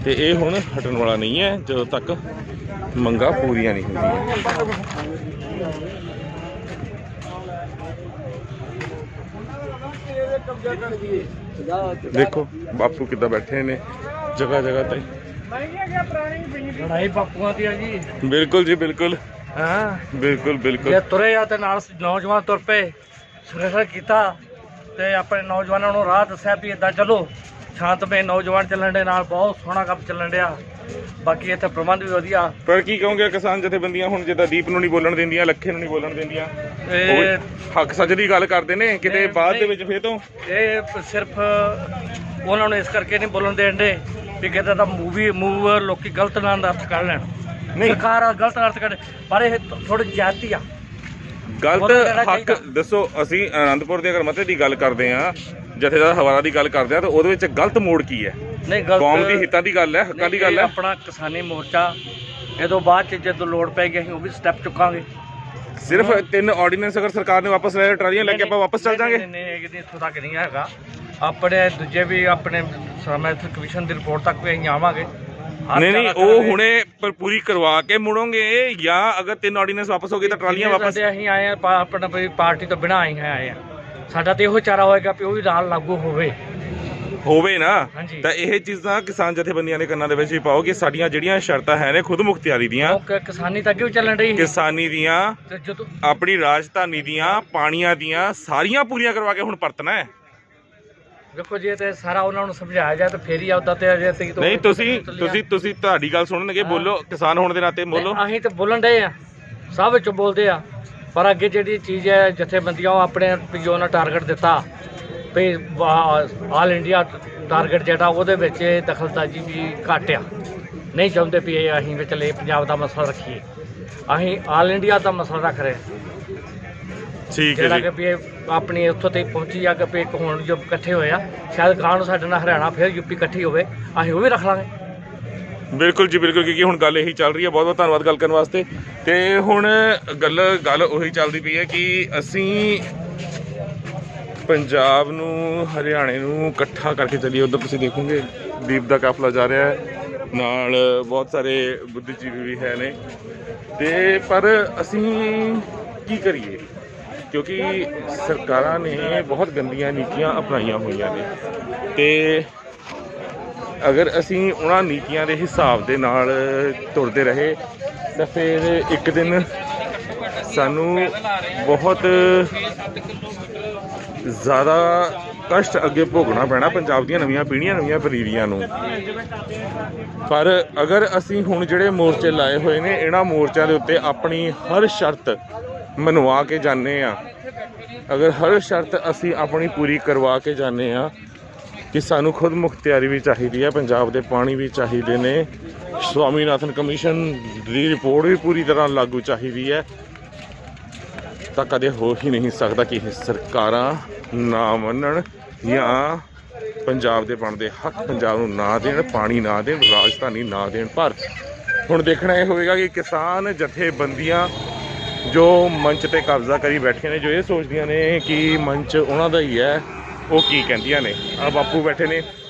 Speaker 11: ਤੇ ਇਹ ਹੁਣ ਹਟਣ ਵਾਲਾ ਨਹੀਂ ਹੈ ਜਦੋਂ ਤੱਕ ਮੰਗਾਂ ਪੂਰੀਆਂ ਨਹੀਂ ਹੁੰਦੀਆਂ। ਦੇਖੋ ਬਾਪੂ ਕਿੱਦਾਂ ਬੈਠੇ ਨੇ ਜਗ੍ਹਾ ਜਗ੍ਹਾ ਤੇ।
Speaker 10: ਲੜਾਈ ਬਾਪੂਆਂ ਦੀ ਆ ਜੀ।
Speaker 11: ਬਿਲਕੁਲ ਜੀ ਬਿਲਕੁਲ,
Speaker 10: ਹਾਂ
Speaker 11: ਬਿਲਕੁਲ ਬਿਲਕੁਲ।
Speaker 10: ਜੇ ਤੁਰੇ ਆ ਤੇ ਨਾਲ ਨੌਜਵਾਨ ਤੁਰ ਪਏ, ਸਵੇਰ ਕੀਤਾ ਤੇ ਆਪਣੇ ਨੌਜਵਾਨਾਂ ਨੂੰ ਰਾਹ ਦੱਸਿਆ ਵੀ ਇਦਾਂ ਚਲੋ। ਸ਼ਾਂਤਮਈ ਨੌਜਵਾਨ ਚੱਲਣ ਦੇ ਨਾਲ ਬਹੁਤ ਸੋਹਣਾ ਕੰਮ ਚੱਲਣ ਡਿਆ। ਬਾਕੀ ਇੱਥੇ ਪ੍ਰਬੰਧ ਵੀ ਵਧੀਆ।
Speaker 11: ਪਰ ਕੀ ਕਹੋਗੇ ਕਿਸਾਨ ਜਥੇਬੰਦੀਆਂ ਹੁਣ ਜਿੱਦਾਂ ਦੀਪ ਨੂੰ ਨਹੀਂ ਬੋਲਣ ਦਿੰਦੀਆਂ, ਲੱਖੇ ਨੂੰ ਨਹੀਂ ਬੋਲਣ ਦਿੰਦੀਆਂ, ਹੱਕ ਸੱਚ ਦੀ ਗੱਲ ਕਰਦੇ ਨੇ ਕਿਤੇ ਬਾਅਦ ਦੇ ਵਿੱਚ ਫੇਰ ਤੋਂ
Speaker 10: ਇਹ ਸਿਰਫ ਉਹਨਾਂ ਨੂੰ ਇਸ ਕਰਕੇ ਨਹੀਂ ਬੋਲਣ ਦੇਣ ਦੇ ਵੀ ਕਿਤੇ ਤਾਂ ਮੂਵ ਲੋਕੀ ਗਲਤ ਨਾਂ ਦਾ ਅਰਥ ਕੱਢ ਲੈਣ। ਸਰਕਾਰ ਗਲਤ ਅਰਥ ਕੱਢ, ਪਰ ਇਹ ਥੋੜੀ ਜ਼ਿਆਦਤੀ ਆ।
Speaker 11: ਗਲਤ ਹੱਕ ਦੱਸੋ। ਅਸੀਂ ਆਨੰਦਪੁਰ ਦੇ ਅਗਰ ਮਤੇ ਦੀ ਗੱਲ ਕਰਦੇ ਹਾਂ, ਜਥੇਦਾਰ ਹਵਾਲਾ ਦੀ ਗੱਲ ਕਰਦੇ ਹਾਂ, ਤਾਂ ਉਹਦੇ ਵਿੱਚ ਗਲਤ ਮੋੜ ਕੀ ਹੈ? ਕੌਮ ਦੀ ਹਿੱਤਾਂ ਦੀ ਗੱਲ ਹੈ, ਹੱਕਾਂ ਦੀ ਗੱਲ ਹੈ।
Speaker 10: ਆਪਣਾ ਕਿਸਾਨੀ ਮੋਰਚਾ ਇਹ ਤੋਂ ਬਾਅਦ ਚ ਜਦੋਂ ਲੋੜ ਪੈਗੀ ਅਸੀਂ ਉਹ ਵੀ ਸਟੈਪ ਚੁੱਕਾਂਗੇ।
Speaker 11: ਸਿਰਫ 3 ਆਰਡੀਨੈਂਸ ਅਗਰ ਸਰਕਾਰ ਨੇ ਵਾਪਸ ਲੈ ਟਰਾਲੀਆਂ ਲੈ ਕੇ ਆਪਾਂ ਵਾਪਸ ਚੱਲ ਜਾਾਂਗੇ?
Speaker 10: ਨਹੀਂ, ਇੱਥੋਂ ਤੱਕ ਨਹੀਂ ਹੈਗਾ। ਆਪਣੇ ਦੂਜੇ ਵੀ ਆਪਣੇ ਸਮੈਥ ਕਮਿਸ਼ਨ ਦੀ ਰਿਪੋਰਟ ਤੱਕ ਵੀ ਅਸੀਂ ਆਵਾਂਗੇ।
Speaker 11: ਨਹੀਂ ਉਹ ਹੁਣੇ ਪਰ ਪੂਰੀ ਕਰਵਾ ਕੇ ਮੁੜੋਗੇ ਜਾਂ ਅਗਰ 3 ਆਰਡੀਨੈਂਸ ਵਾਪਸ ਹੋ ਗਏ ਤਾਂ ਟਰਾਲੀਆਂ ਵਾਪਸ?
Speaker 10: ਅਸੀਂ ਆਏ ਆ ਆਪਣਾ ਪਾਰਟੀ ਤੋਂ ਬਿਨਾਂ ਆਏ ਆ। ਸਾਡਾ ਤੇ ਇਹੋ ਚਾਰਾ ਹੋਏਗਾ ਵੀ ਉਹ ਵੀ ਨਾਲ ਲਾਗੂ ਹੋਵੇ ਨਾ। ਤਾਂ ਇਹ ਚੀਜ਼ਾਂ ਕਿਸਾਨ ਜਥੇਬੰਦੀਆਂ ਦੇ ਕੰਨਾਂ ਦੇ ਵਿੱਚ ਵੀ ਪਾਓ ਕਿ ਸਾਡੀਆਂ ਜਿਹੜੀਆਂ ਸ਼ਰਤਾਂ ਹੈ ਨੇ ਖੁਦ ਮੁਖਤਿਆਰੀ ਦੀਆਂ, ਕਿਸਾਨੀ ਤਾਂ ਅੱਗੇ ਵੀ ਚੱਲਣ ਰਹੀ,
Speaker 11: ਕਿਸਾਨੀ ਦੀਆਂ, ਆਪਣੀ ਰਾਜਧਾਨੀ ਦੀਆਂ, ਪਾਣੀਆਂ ਦੀਆਂ ਸਾਰੀਆਂ ਪੂਰੀਆਂ ਕਰਵਾ ਕੇ ਹੁਣ ਪਰਤਣਾ ਹੈ।
Speaker 10: ਦੇਖੋ ਜੇ ਤੇ ਸਾਰਾ ਉਹਨਾਂ ਨੂੰ ਸਮਝਾਇਆ ਜਾਏ ਤਾਂ ਫੇਰ ਹੀ ਆਉਂਦਾ ਤੇ ਅਜੇ
Speaker 11: ਨਹੀਂ। ਤੁਸੀਂ ਤੁਹਾਡੀ ਗੱਲ ਸੁਣਨਗੇ, ਬੋਲੋ ਕਿਸਾਨ ਹੋਣ ਦੇ ਨਾਤੇ ਬੋਲੋ।
Speaker 10: ਅਸੀਂ ਤਾਂ ਬੋਲਣ ਡਏ ਆ, ਸਭ ਵਿੱਚੋਂ ਬੋਲਦੇ ਆ, ਪਰ ਅੱਗੇ ਜਿਹੜੀ ਚੀਜ਼ ਹੈ ਜਥੇਬੰਦੀਆਂ ਉਹ ਆਪਣੇ ਪੀਓ ਨਾਲ ਟਾਰਗੇਟ ਦਿੱਤਾ ਵੀ ਆਲ ਇੰਡੀਆ ਟਾਰਗੇਟ ਜਿਹੜਾ ਉਹਦੇ ਵਿੱਚ ਦਖਲਅੰਦਾਜ਼ੀ ਵੀ ਘੱਟ ਆ। ਨਹੀਂ ਚਾਹੁੰਦੇ ਵੀ ਇਹ ਅਸੀਂ ਵਿੱਚ ਲੈ ਪੰਜਾਬ ਦਾ ਮਸਲਾ ਰੱਖੀਏ, ਅਸੀਂ ਆਲ ਇੰਡੀਆ ਦਾ ਮਸਲਾ ਰੱਖ ਰਹੇ।
Speaker 11: ਠੀਕ ਹੈ
Speaker 10: ਜਿਹੜਾ ਕਿ ਵੀ ਆਪਣੀ ਉੱਥੋਂ ਤੱਕ ਪਹੁੰਚੀ ਆ ਕਿ ਵੀ ਹੁਣ ਜੋ ਇਕੱਠੇ ਹੋਏ ਆ, ਸ਼ਾਇਦ ਕਾਹ ਨੂੰ ਸਾਡੇ ਨਾਲ ਹਰਿਆਣਾ ਫਿਰ ਯੂਪੀ ਇਕੱਠੀ ਹੋਵੇ, ਅਸੀਂ ਉਹ ਵੀ ਰੱਖ ਲਾਂਗੇ।
Speaker 11: ਬਿਲਕੁਲ ਜੀ ਬਿਲਕੁਲ, ਕਿਉਂਕਿ ਹੁਣ ਗੱਲ ਇਹੀ ਚੱਲ ਰਹੀ ਹੈ। ਬਹੁਤ ਬਹੁਤ ਧੰਨਵਾਦ ਗੱਲ ਕਰਨ ਵਾਸਤੇ। ਤੇ ਹੁਣ ਗੱਲ ਉਹੀ ਚੱਲਦੀ ਪਈ ਹੈ ਕਿ ਅਸੀਂ ਪੰਜਾਬ ਨੂੰ ਹਰਿਆਣੇ ਨੂੰ ਇਕੱਠਾ ਕਰਕੇ ਚੱਲੀਏ। ਉੱਧਰ ਤੁਸੀਂ ਦੇਖੋਗੇ ਦੀਪ ਦਾ ਕਾਫਲਾ ਜਾ ਰਿਹਾ ਹੈ, ਨਾਲ ਬਹੁਤ ਸਾਰੇ ਬੁੱਧੀਜੀਵੀ ਵੀ ਹੈ ਨੇ। ਤੇ ਪਰ ਅਸੀਂ ਕੀ ਕਰੀਏ ਕਿਉਂਕਿ ਸਰਕਾਰਾਂ ਨੇ ਬਹੁਤ ਗੰਦੀਆਂ ਨੀਤੀਆਂ ਅਪਣਾਈਆਂ ਹੋਈਆਂ ਨੇ ਤੇ ਅਗਰ ਅਸੀਂ ਉਹਨਾਂ ਨੀਤੀਆਂ ਦੇ ਹਿਸਾਬ ਦੇ ਨਾਲ ਤੁਰਦੇ ਰਹੇ ਤਾਂ ਫਿਰ ਇੱਕ ਦਿਨ ਸਾਨੂੰ ਬਹੁਤ ਜ਼ਿਆਦਾ ਕਸ਼ਟ ਅੱਗੇ ਭੋਗਣਾ ਪੈਣਾ ਪੰਜਾਬ ਦੀਆਂ ਨਵੀਆਂ ਪੀੜ੍ਹੀਆਂ, ਨਵੀਆਂ ਪਨੀਰੀਆਂ ਨੂੰ। ਪਰ ਅਗਰ ਅਸੀਂ ਹੁਣ ਜਿਹੜੇ ਮੋਰਚੇ ਲਾਏ ਹੋਏ ਨੇ, ਇਹਨਾਂ ਮੋਰਚਿਆਂ ਦੇ ਉੱਤੇ ਆਪਣੀ ਹਰ ਸ਼ਰਤ ਮਨਵਾ ਕੇ ਜਾਂਦੇ ਆ, ਅਗਰ ਹਰ ਸ਼ਰਤ ਅਸੀਂ ਆਪਣੀ ਪੂਰੀ ਕਰਵਾ ਕੇ ਜਾਂਦੇ ਆ ਕਿ ਸਾਨੂੰ ਖੁਦ ਮੁਖਤਿਆਰੀ ਵੀ ਚਾਹੀਦੀ ਹੈ, ਪੰਜਾਬ ਦੇ ਪਾਣੀ ਵੀ ਚਾਹੀਦੇ ਨੇ, ਸਵਾਮੀਨਾਥਨ ਕਮਿਸ਼ਨ ਦੀ ਰਿਪੋਰਟ ਵੀ ਪੂਰੀ ਤਰ੍ਹਾਂ ਲਾਗੂ ਚਾਹੀਦੀ ਹੈ, ਤਾਂ ਕਦੇ ਹੋ ਹੀ ਨਹੀਂ ਸਕਦਾ ਕਿ ਇਹ ਸਰਕਾਰਾਂ ਨਾ ਮੰਨਣ ਜਾਂ ਪੰਜਾਬ ਦੇ ਬਣਦੇ ਹੱਕ ਪੰਜਾਬ ਨੂੰ ਨਾ ਦੇਣ, ਪਾਣੀ ਨਾ ਦੇਣ, ਰਾਜਧਾਨੀ ਨਾ ਦੇਣ। ਪਰ ਹੁਣ ਦੇਖਣਾ ਇਹ ਹੋਵੇਗਾ ਕਿ ਕਿਸਾਨ ਜਥੇਬੰਦੀਆਂ ਜੋ ਮੰਚ ਤੇ ਕਬਜ਼ਾ ਕਰੀ ਬੈਠੀਆਂ ਨੇ, ਜੋ ਇਹ ਸੋਚਦੀਆਂ ਨੇ ਕਿ ਮੰਚ ਉਹਨਾਂ ਦਾ ਹੀ ਹੈ, ਉਹ ਕੀ ਕਹਿੰਦੀਆਂ ਨੇ। ਆ ਬਾਪੂ ਬੈਠੇ ਨੇ।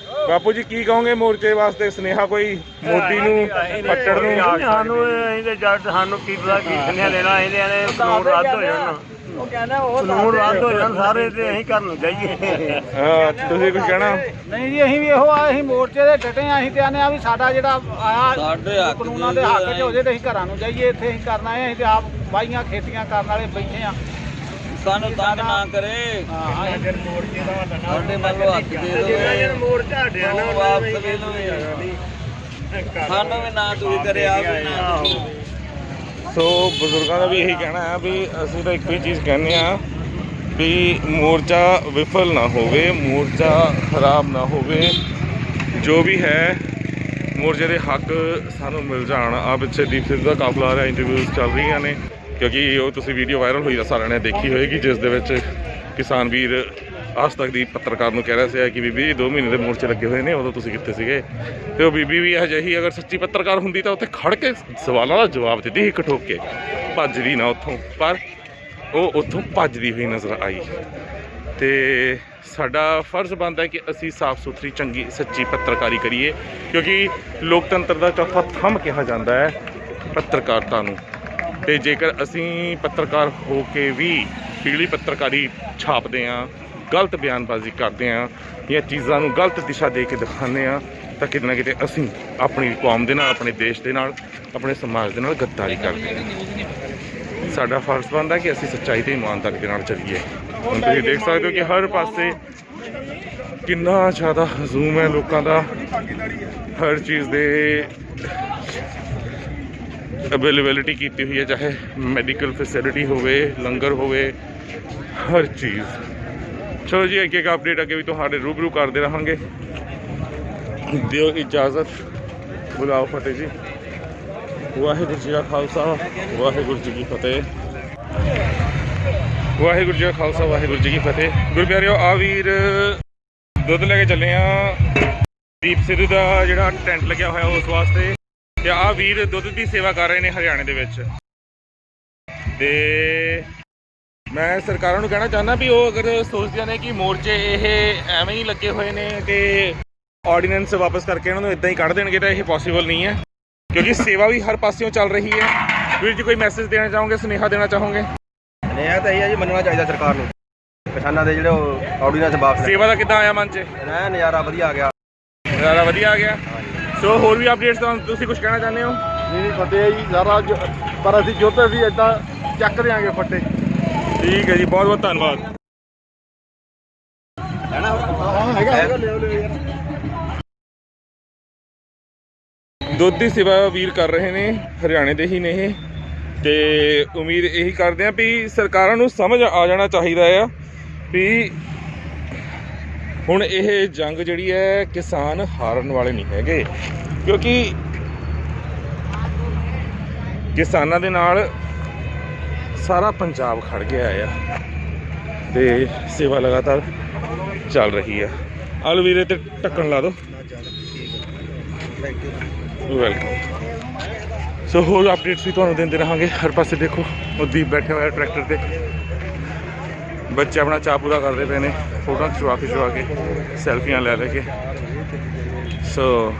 Speaker 11: ਬਾਪੂ ਜੀ ਕੀ ਕਹੋਗੇ ਮੋਰਚੇ ਵਾਸਤੇ ਸੁਨੇਹਾ ਕੋਈ ਮੋਦੀ ਨੂੰ, ਖੱਟੜ ਨੂੰ?
Speaker 16: ਸਾਨੂੰ ਕੀ ਪਤਾ ਕੀ ਸੁਨੇਹਾ ਲੈਣਾ, ਇਹਦੇ ਕਾਨੂੰਨ ਰੱਦ ਹੋ ਜਾਣ, ਕਾਨੂੰਨ ਰੱਦ ਹੋ ਜਾਣ ਸਾਰੇ ਤੇ ਅਸੀਂ ਘਰ ਨੂੰ ਜਾਈਏ।
Speaker 11: ਤੁਸੀਂ ਕੁਝ ਕਹਿਣਾ?
Speaker 17: ਨਹੀਂ ਜੀ, ਅਸੀਂ ਵੀ ਇਹੋ ਆ, ਅਸੀਂ ਮੋਰਚੇ ਦੇ ਡਟੇ ਆ। ਅਸੀਂ ਤੇ ਆਨੇ ਆ ਵੀ ਸਾਡਾ ਜਿਹੜਾ ਆਇਆ ਕਾਨੂੰਨਾਂ ਦੇ ਹੱਕ 'ਚ ਹੋ ਜੇ ਤੇ ਅਸੀਂ ਘਰਾਂ ਨੂੰ ਜਾਈਏ। ਇੱਥੇ ਅਸੀਂ ਕਰਨਾ ਹੈ, ਅਸੀਂ ਤੇ ਆਪ ਵਾਹੀਆਂ ਖੇਤੀਆਂ ਕਰਨ ਵਾਲੇ ਬੈਠੇ ਆ।
Speaker 16: ਸਾਨੂੰ ਤੰਗ ਨਾ ਕਰੇ, ਸਾਡੇ ਵੱਲੋਂ ਹੱਥ ਦੇ ਦਿਓ, ਮੋਰਚਾ ਹਟਿਆ ਨਾ ਵਾਪਸ ਦੇ ਦਿਓ, ਸਾਨੂੰ ਵੀ ਨਾ ਤੁਸੀਂ ਕਰੇ, ਆਪ ਵੀ ਨਾ।
Speaker 11: ਸੋ ਬਜ਼ੁਰਗਾਂ ਦਾ ਵੀ ਇਹੀ ਕਹਿਣਾ ਹੈ ਵੀ ਅਸੀਂ ਤਾਂ ਇੱਕੋ ਹੀ ਚੀਜ਼ ਕਹਿੰਦੇ ਹਾਂ ਵੀ ਮੋਰਚਾ ਵਿਫਲ ਨਾ ਹੋਵੇ, ਮੋਰਚਾ ਖਰਾਬ ਨਾ ਹੋਵੇ। ਜੋ ਵੀ ਹੈ
Speaker 8: ਮੋਰਚੇ ਦੇ ਹੱਕ ਸਾਨੂੰ ਮਿਲ ਜਾਣ। ਆ ਪਿੱਛੇ ਦੀਪ ਸਿੱਧੂ ਦਾ ਕਾਫਲਾ ਆ ਰਿਹਾ, ਇੰਟਰਵਿਊਜ਼ ਚੱਲ ਰਹੀਆਂ ਨੇ, ਕਿਉਂਕਿ ਉਹ ਤੁਸੀਂ ਵੀਡੀਓ ਵਾਇਰਲ ਹੋਈ ਆ ਸਾਰਿਆਂ ਨੇ ਦੇਖੀ ਹੋਏਗੀ, ਜਿਸ ਦੇ ਵਿੱਚ ਕਿਸਾਨ ਵੀਰ ਆਜ ਤੱਕ ਦੀ ਪੱਤਰਕਾਰ ਨੂੰ ਕਹਿ ਰਿਹਾ ਸੀ ਕਿ ਬੀਬੀ 2 ਮਹੀਨੇ ਦੇ ਮੋਰਚੇ ਲੱਗੇ ਹੋਏ ਨੇ, ਉਦੋਂ ਤੁਸੀਂ ਕਿੱਥੇ ਸੀਗੇ? ਤੇ ਉਹ ਬੀਬੀ ਵੀ ਅਜਿਹੀ ਅਗਰ ਸੱਚੀ ਪੱਤਰਕਾਰ ਹੁੰਦੀ ਤਾਂ ਉੱਥੇ ਖੜ ਕੇ ਸਵਾਲਾਂ ਦਾ ਜਵਾਬ ਦਿੰਦੀ ਸੀ, ਠੋਕ ਕੇ ਭੱਜਦੀ ਨਾ ਉੱਥੋਂ, ਪਰ ਉਹ ਉੱਥੋਂ ਭੱਜਦੀ ਹੋਈ ਨਜ਼ਰ ਆਈ। ਤੇ ਸਾਡਾ ਫਰਜ਼ ਬਣਦਾ ਹੈ ਕਿ ਅਸੀਂ ਸਾਫ਼ ਸੁਥਰੀ ਚੰਗੀ ਸੱਚੀ ਪੱਤਰਕਾਰੀ ਕਰੀਏ, ਕਿਉਂਕਿ ਲੋਕਤੰਤਰ ਦਾ ਚੌਥਾ ਥੰਮ ਕਿਹਾ ਜਾਂਦਾ ਹੈ ਪੱਤਰਕਾਰਤਾ ਨੂੰ। ਤੇ ਜੇਕਰ ਅਸੀਂ ਪੱਤਰਕਾਰ ਹੋ ਕੇ ਵੀ ਪੀਲੀ ਪੱਤਰਕਾਰੀ ਛਾਪਦੇ ਹਾਂ, ਗਲਤ ਬਿਆਨਬਾਜ਼ੀ ਕਰਦੇ ਹਾਂ ਜਾਂ ਚੀਜ਼ਾਂ ਨੂੰ ਗਲਤ ਦਿਸ਼ਾ ਦੇ ਕੇ ਦਿਖਾਉਂਦੇ ਹਾਂ, ਤਾਂ ਕਿਤੇ ਨਾ ਕਿਤੇ ਅਸੀਂ ਆਪਣੀ ਕੌਮ ਦੇ ਨਾਲ, ਆਪਣੇ ਦੇਸ਼ ਦੇ ਨਾਲ, ਆਪਣੇ ਸਮਾਜ ਦੇ ਨਾਲ ਗੱਦਾਰੀ ਕਰਦੇ ਹਾਂ। ਸਾਡਾ ਫਰਜ਼ ਬਣਦਾ ਕਿ ਅਸੀਂ ਸੱਚਾਈ ਤੇ ਇਮਾਨਦਾਰੀ ਦੇ ਨਾਲ ਚੱਲੀਏ। ਹੁਣ ਤੁਸੀਂ ਦੇਖ ਸਕਦੇ ਹੋ ਕਿ ਹਰ ਪਾਸੇ ਕਿੰਨਾ ਜ਼ਿਆਦਾ ਹਜ਼ੂਮ ਹੈ ਲੋਕਾਂ ਦਾ, ਹਰ ਚੀਜ਼ ਦੇ ਅਵੇਲੇਬਿਲਿਟੀ ਕੀਤੀ ਹੋਈ ਹੈ, ਚਾਹੇ ਮੈਡੀਕਲ ਫੈਸਿਲਿਟੀ ਹੋਵੇ, ਲੰਗਰ ਹੋਵੇ, ਹਰ ਚੀਜ਼। ਚਲੋ ਜੀ, ਇੱਕ ਅਪਡੇਟ ਅੱਗੇ ਵੀ ਤੁਹਾਡੇ ਰੂਬਰੂ ਕਰਦੇ ਰਹਾਂਗੇ। ਦਿਓ ਇਜਾਜ਼ਤ, ਬੁਲਾਓ ਫਤਿਹ ਜੀ। ਵਾਹਿਗੁਰੂ ਜੀ ਕਾ ਖਾਲਸਾ, ਵਾਹਿਗੁਰੂ ਜੀ ਕੀ ਫਤਿਹ। ਵਾਹਿਗੁਰੂ ਜੀ ਕਾ ਖਾਲਸਾ, ਵਾਹਿਗੁਰੂ ਜੀ ਕੀ ਫਤਿਹ। ਗੁਰੂ ਪਿਆਰਿਓ, ਆ ਵੀਰ ਦੁੱਧ ਲੈ ਕੇ ਚੱਲੇ ਆ ਦੀਪ ਸਿੱਧੂ ਦਾ ਜਿਹੜਾ ਟੈਂਟ ਲੱਗਿਆ ਹੋਇਆ ਉਸ ਵਾਸਤੇ, ਤੇ ਆ ਵੀਰ ਦੁੱਧ ਦੀ ਸੇਵਾ ਕਰ ਰਹੇ ਨੇ ਹਰਿਆਣੇ ਦੇ ਵਿੱਚ। ਤੇ ਮੈਂ ਸਰਕਾਰਾਂ ਨੂੰ ਕਹਿਣਾ ਚਾਹੁੰਦਾ ਵੀ ਉਹ ਅਗਰ ਸੋਚਦੇ ਨੇ ਕਿ ਮੋਰਚੇ ਇਹ ਐਵੇਂ ਹੀ ਲੱਗੇ ਹੋਏ ਨੇ ਤੇ ਆਰਡੀਨੈਂਸ ਵਾਪਸ ਕਰਕੇ ਇਹਨਾਂ ਨੂੰ ਇਦਾਂ ਹੀ ਕੱਢ ਦੇਣਗੇ, ਤਾਂ ਇਹ ਪੋਸੀਬਲ ਨਹੀਂ ਹੈ, ਕਿਉਂਕਿ ਸੇਵਾ ਵੀ ਹਰ ਪਾਸਿਓਂ ਚੱਲ ਰਹੀ ਹੈ। ਵੀਰ ਜੀ, ਕੋਈ ਮੈਸੇਜ ਦੇਣਾ ਚਾਹੋਗੇ, ਸੁਨੇਹਾ ਦੇਣਾ ਚਾਹੋਗੇ?
Speaker 18: ਸੁਨੇਹਾ ਤਾਂ ਇਹ ਹੈ ਜੀ, ਮੰਨਣਾ ਚਾਹੀਦਾ ਸਰਕਾਰ ਨੂੰ ਕਿਸਾਨਾਂ ਦੇ ਜਿਹੜੇ ਆਰਡੀਨੈਂਸ ਵਾਪਸ।
Speaker 8: ਸੇਵਾ ਦਾ ਕਿੱਦਾਂ ਆਇਆ ਮਨ 'ਚ?
Speaker 18: ਨਜ਼ਾਰਾ ਵਧੀਆ ਆ ਗਿਆ,
Speaker 8: ਨਜ਼ਾਰਾ ਵਧੀਆ ਆ ਗਿਆ। ਸੋ ਹੋਰ ਵੀ ਅਪਡੇਟਸ ਤੁਸੀਂ ਕੁਝ ਕਹਿਣਾ ਚਾਹੁੰਦੇ ਹੋ?
Speaker 10: ਨਹੀਂ ਫਤਿਹ ਜੀ ਸਾਰਾ, ਪਰ ਅਸੀਂ ਜੋਤੇ ਵੀ ਏਦਾਂ ਚੱਕ ਦਿਆਂਗੇ ਫੱਟੇ।
Speaker 8: ਠੀਕ ਹੈ ਜੀ, ਬਹੁਤ ਬਹੁਤ ਧੰਨਵਾਦ। ਦੁੱਧ ਦੀ ਸੇਵਾ ਵੀਰ ਕਰ ਰਹੇ ਨੇ, ਹਰਿਆਣੇ ਦੇ ਹੀ ਨੇ ਇਹ, ਤੇ ਉਮੀਦ ਇਹੀ ਕਰਦੇ ਆ ਵੀ ਸਰਕਾਰਾਂ ਨੂੰ ਸਮਝ ਆ ਜਾਣਾ ਚਾਹੀਦਾ ਆ ਵੀ ਹੁਣ ਇਹ ਜੰਗ ਜਿਹੜੀ ਹੈ ਕਿਸਾਨ ਹਾਰਨ ਵਾਲੇ ਨਹੀਂ ਹੈਗੇ, ਕਿਉਂਕਿ ਕਿਸਾਨਾਂ ਦੇ ਨਾਲ ਸਾਰਾ ਪੰਜਾਬ ਖੜ ਗਿਆ ਆ ਤੇ ਸੇਵਾ ਲਗਾਤਾਰ ਚੱਲ ਰਹੀ ਆ। ਆਲੂ ਵੀਰੇ ਤੇ ਢੱਕਣ ਲਾ ਦਿਓ। ਵੈਲਕਮ। ਸੋ ਹੋਰ ਅਪਡੇਟਸ ਵੀ ਤੁਹਾਨੂੰ ਦਿੰਦੇ ਰਹਾਂਗੇ। ਹਰ ਪਾਸੇ ਦੇਖੋ ਉਹ ਦੀਪ ਬੈਠੇ ਹੋਇਆ ਟਰੈਕਟਰ ਤੇ, ਬੱਚੇ ਆਪਣਾ ਚਾਅ ਪੂਰਾ ਕਰਦੇ ਪਏ ਨੇ, ਫੋਟੋਆਂ ਖਿਚਵਾ ਕੇ ਸੈਲਫੀਆਂ ਲੈ ਕੇ। ਸੋ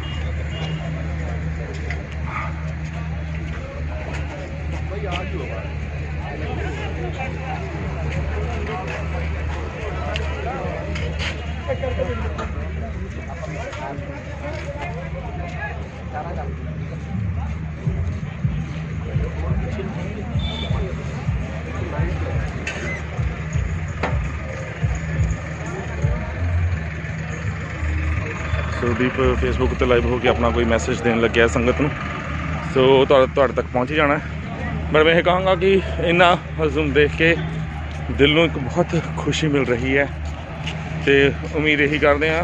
Speaker 8: ਦੀਪ ਫੇਸਬੁੱਕ ਉੱਤੇ ਲਾਈਵ ਹੋ ਕੇ ਆਪਣਾ ਕੋਈ ਮੈਸੇਜ ਦੇਣ ਲੱਗਿਆ ਸੰਗਤ ਨੂੰ, ਸੋ ਤੁਹਾਡੇ ਤੱਕ ਪਹੁੰਚ ਹੀ ਜਾਣਾ। ਪਰ ਮੈਂ ਇਹ ਕਹਾਂਗਾ ਕਿ ਇੰਨਾ ਹਜ਼ੂਮ ਦੇਖ ਕੇ ਦਿਲ ਨੂੰ ਇੱਕ ਬਹੁਤ ਖੁਸ਼ੀ ਮਿਲ ਰਹੀ ਹੈ, ਤੇ ਉਮੀਦ ਇਹੀ ਕਰਦੇ ਹਾਂ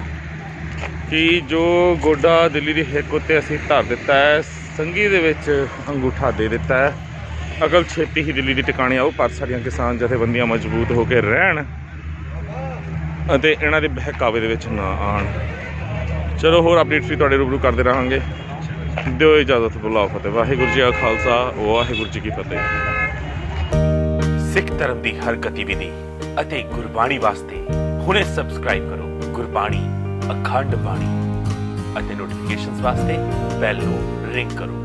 Speaker 8: ਕਿ ਜੋ ਗੋਡਾ ਦਿੱਲੀ ਦੀ ਹਿੱਕ ਉੱਤੇ ਅਸੀਂ ਧਰ ਦਿੱਤਾ ਹੈ, ਸੰਗੀ ਦੇ ਵਿੱਚ ਅੰਗੂਠਾ ਦੇ ਦਿੱਤਾ ਹੈ, ਅਗਲ ਛੇਤੀ ਹੀ ਦਿੱਲੀ ਦੀ ਟਿਕਾਣੇ ਆਓ, ਪਰ ਸਾਡੀਆਂ ਕਿਸਾਨ ਜਥੇਬੰਦੀਆਂ ਮਜ਼ਬੂਤ ਹੋ ਕੇ ਰਹਿਣ ਅਤੇ ਇਹਨਾਂ ਦੇ ਬਹਿਕਾਵੇ ਦੇ ਵਿੱਚ ਨਾ ਆਉਣ। ਚਲੋ ਹੋਰ ਅਪਡੇਟਸ ਵੀ ਤੁਹਾਡੇ ਰੂਬਰੂ ਕਰਦੇ ਰਹਾਂਗੇ। ਦਿਓ ਇਜਾਜ਼ਤ, ਬੁਲਾਓ ਫਤਿਹ। ਵਾਹਿਗੁਰੂ ਜੀ ਕਾ ਖਾਲਸਾ, ਵਾਹਿਗੁਰੂ ਜੀ ਕੀ ਫਤਿਹ।
Speaker 19: ਸਿੱਖ ਧਰਮ ਦੀ ਹਰ ਗਤੀਵਿਧੀ ਅਤੇ ਗੁਰਬਾਣੀ ਵਾਸਤੇ ਹੁਣੇ ਸਬਸਕ੍ਰਾਈਬ ਕਰੋ ਗੁਰਬਾਣੀ ਅਖੰਡ ਬਾਣੀ ਅਤੇ ਨੋਟੀਫਿਕੇਸ਼ਨਸ ਵਾਸਤੇ ਬੈਲ ਨੂੰ ਰਿੰਗ ਕਰੋ।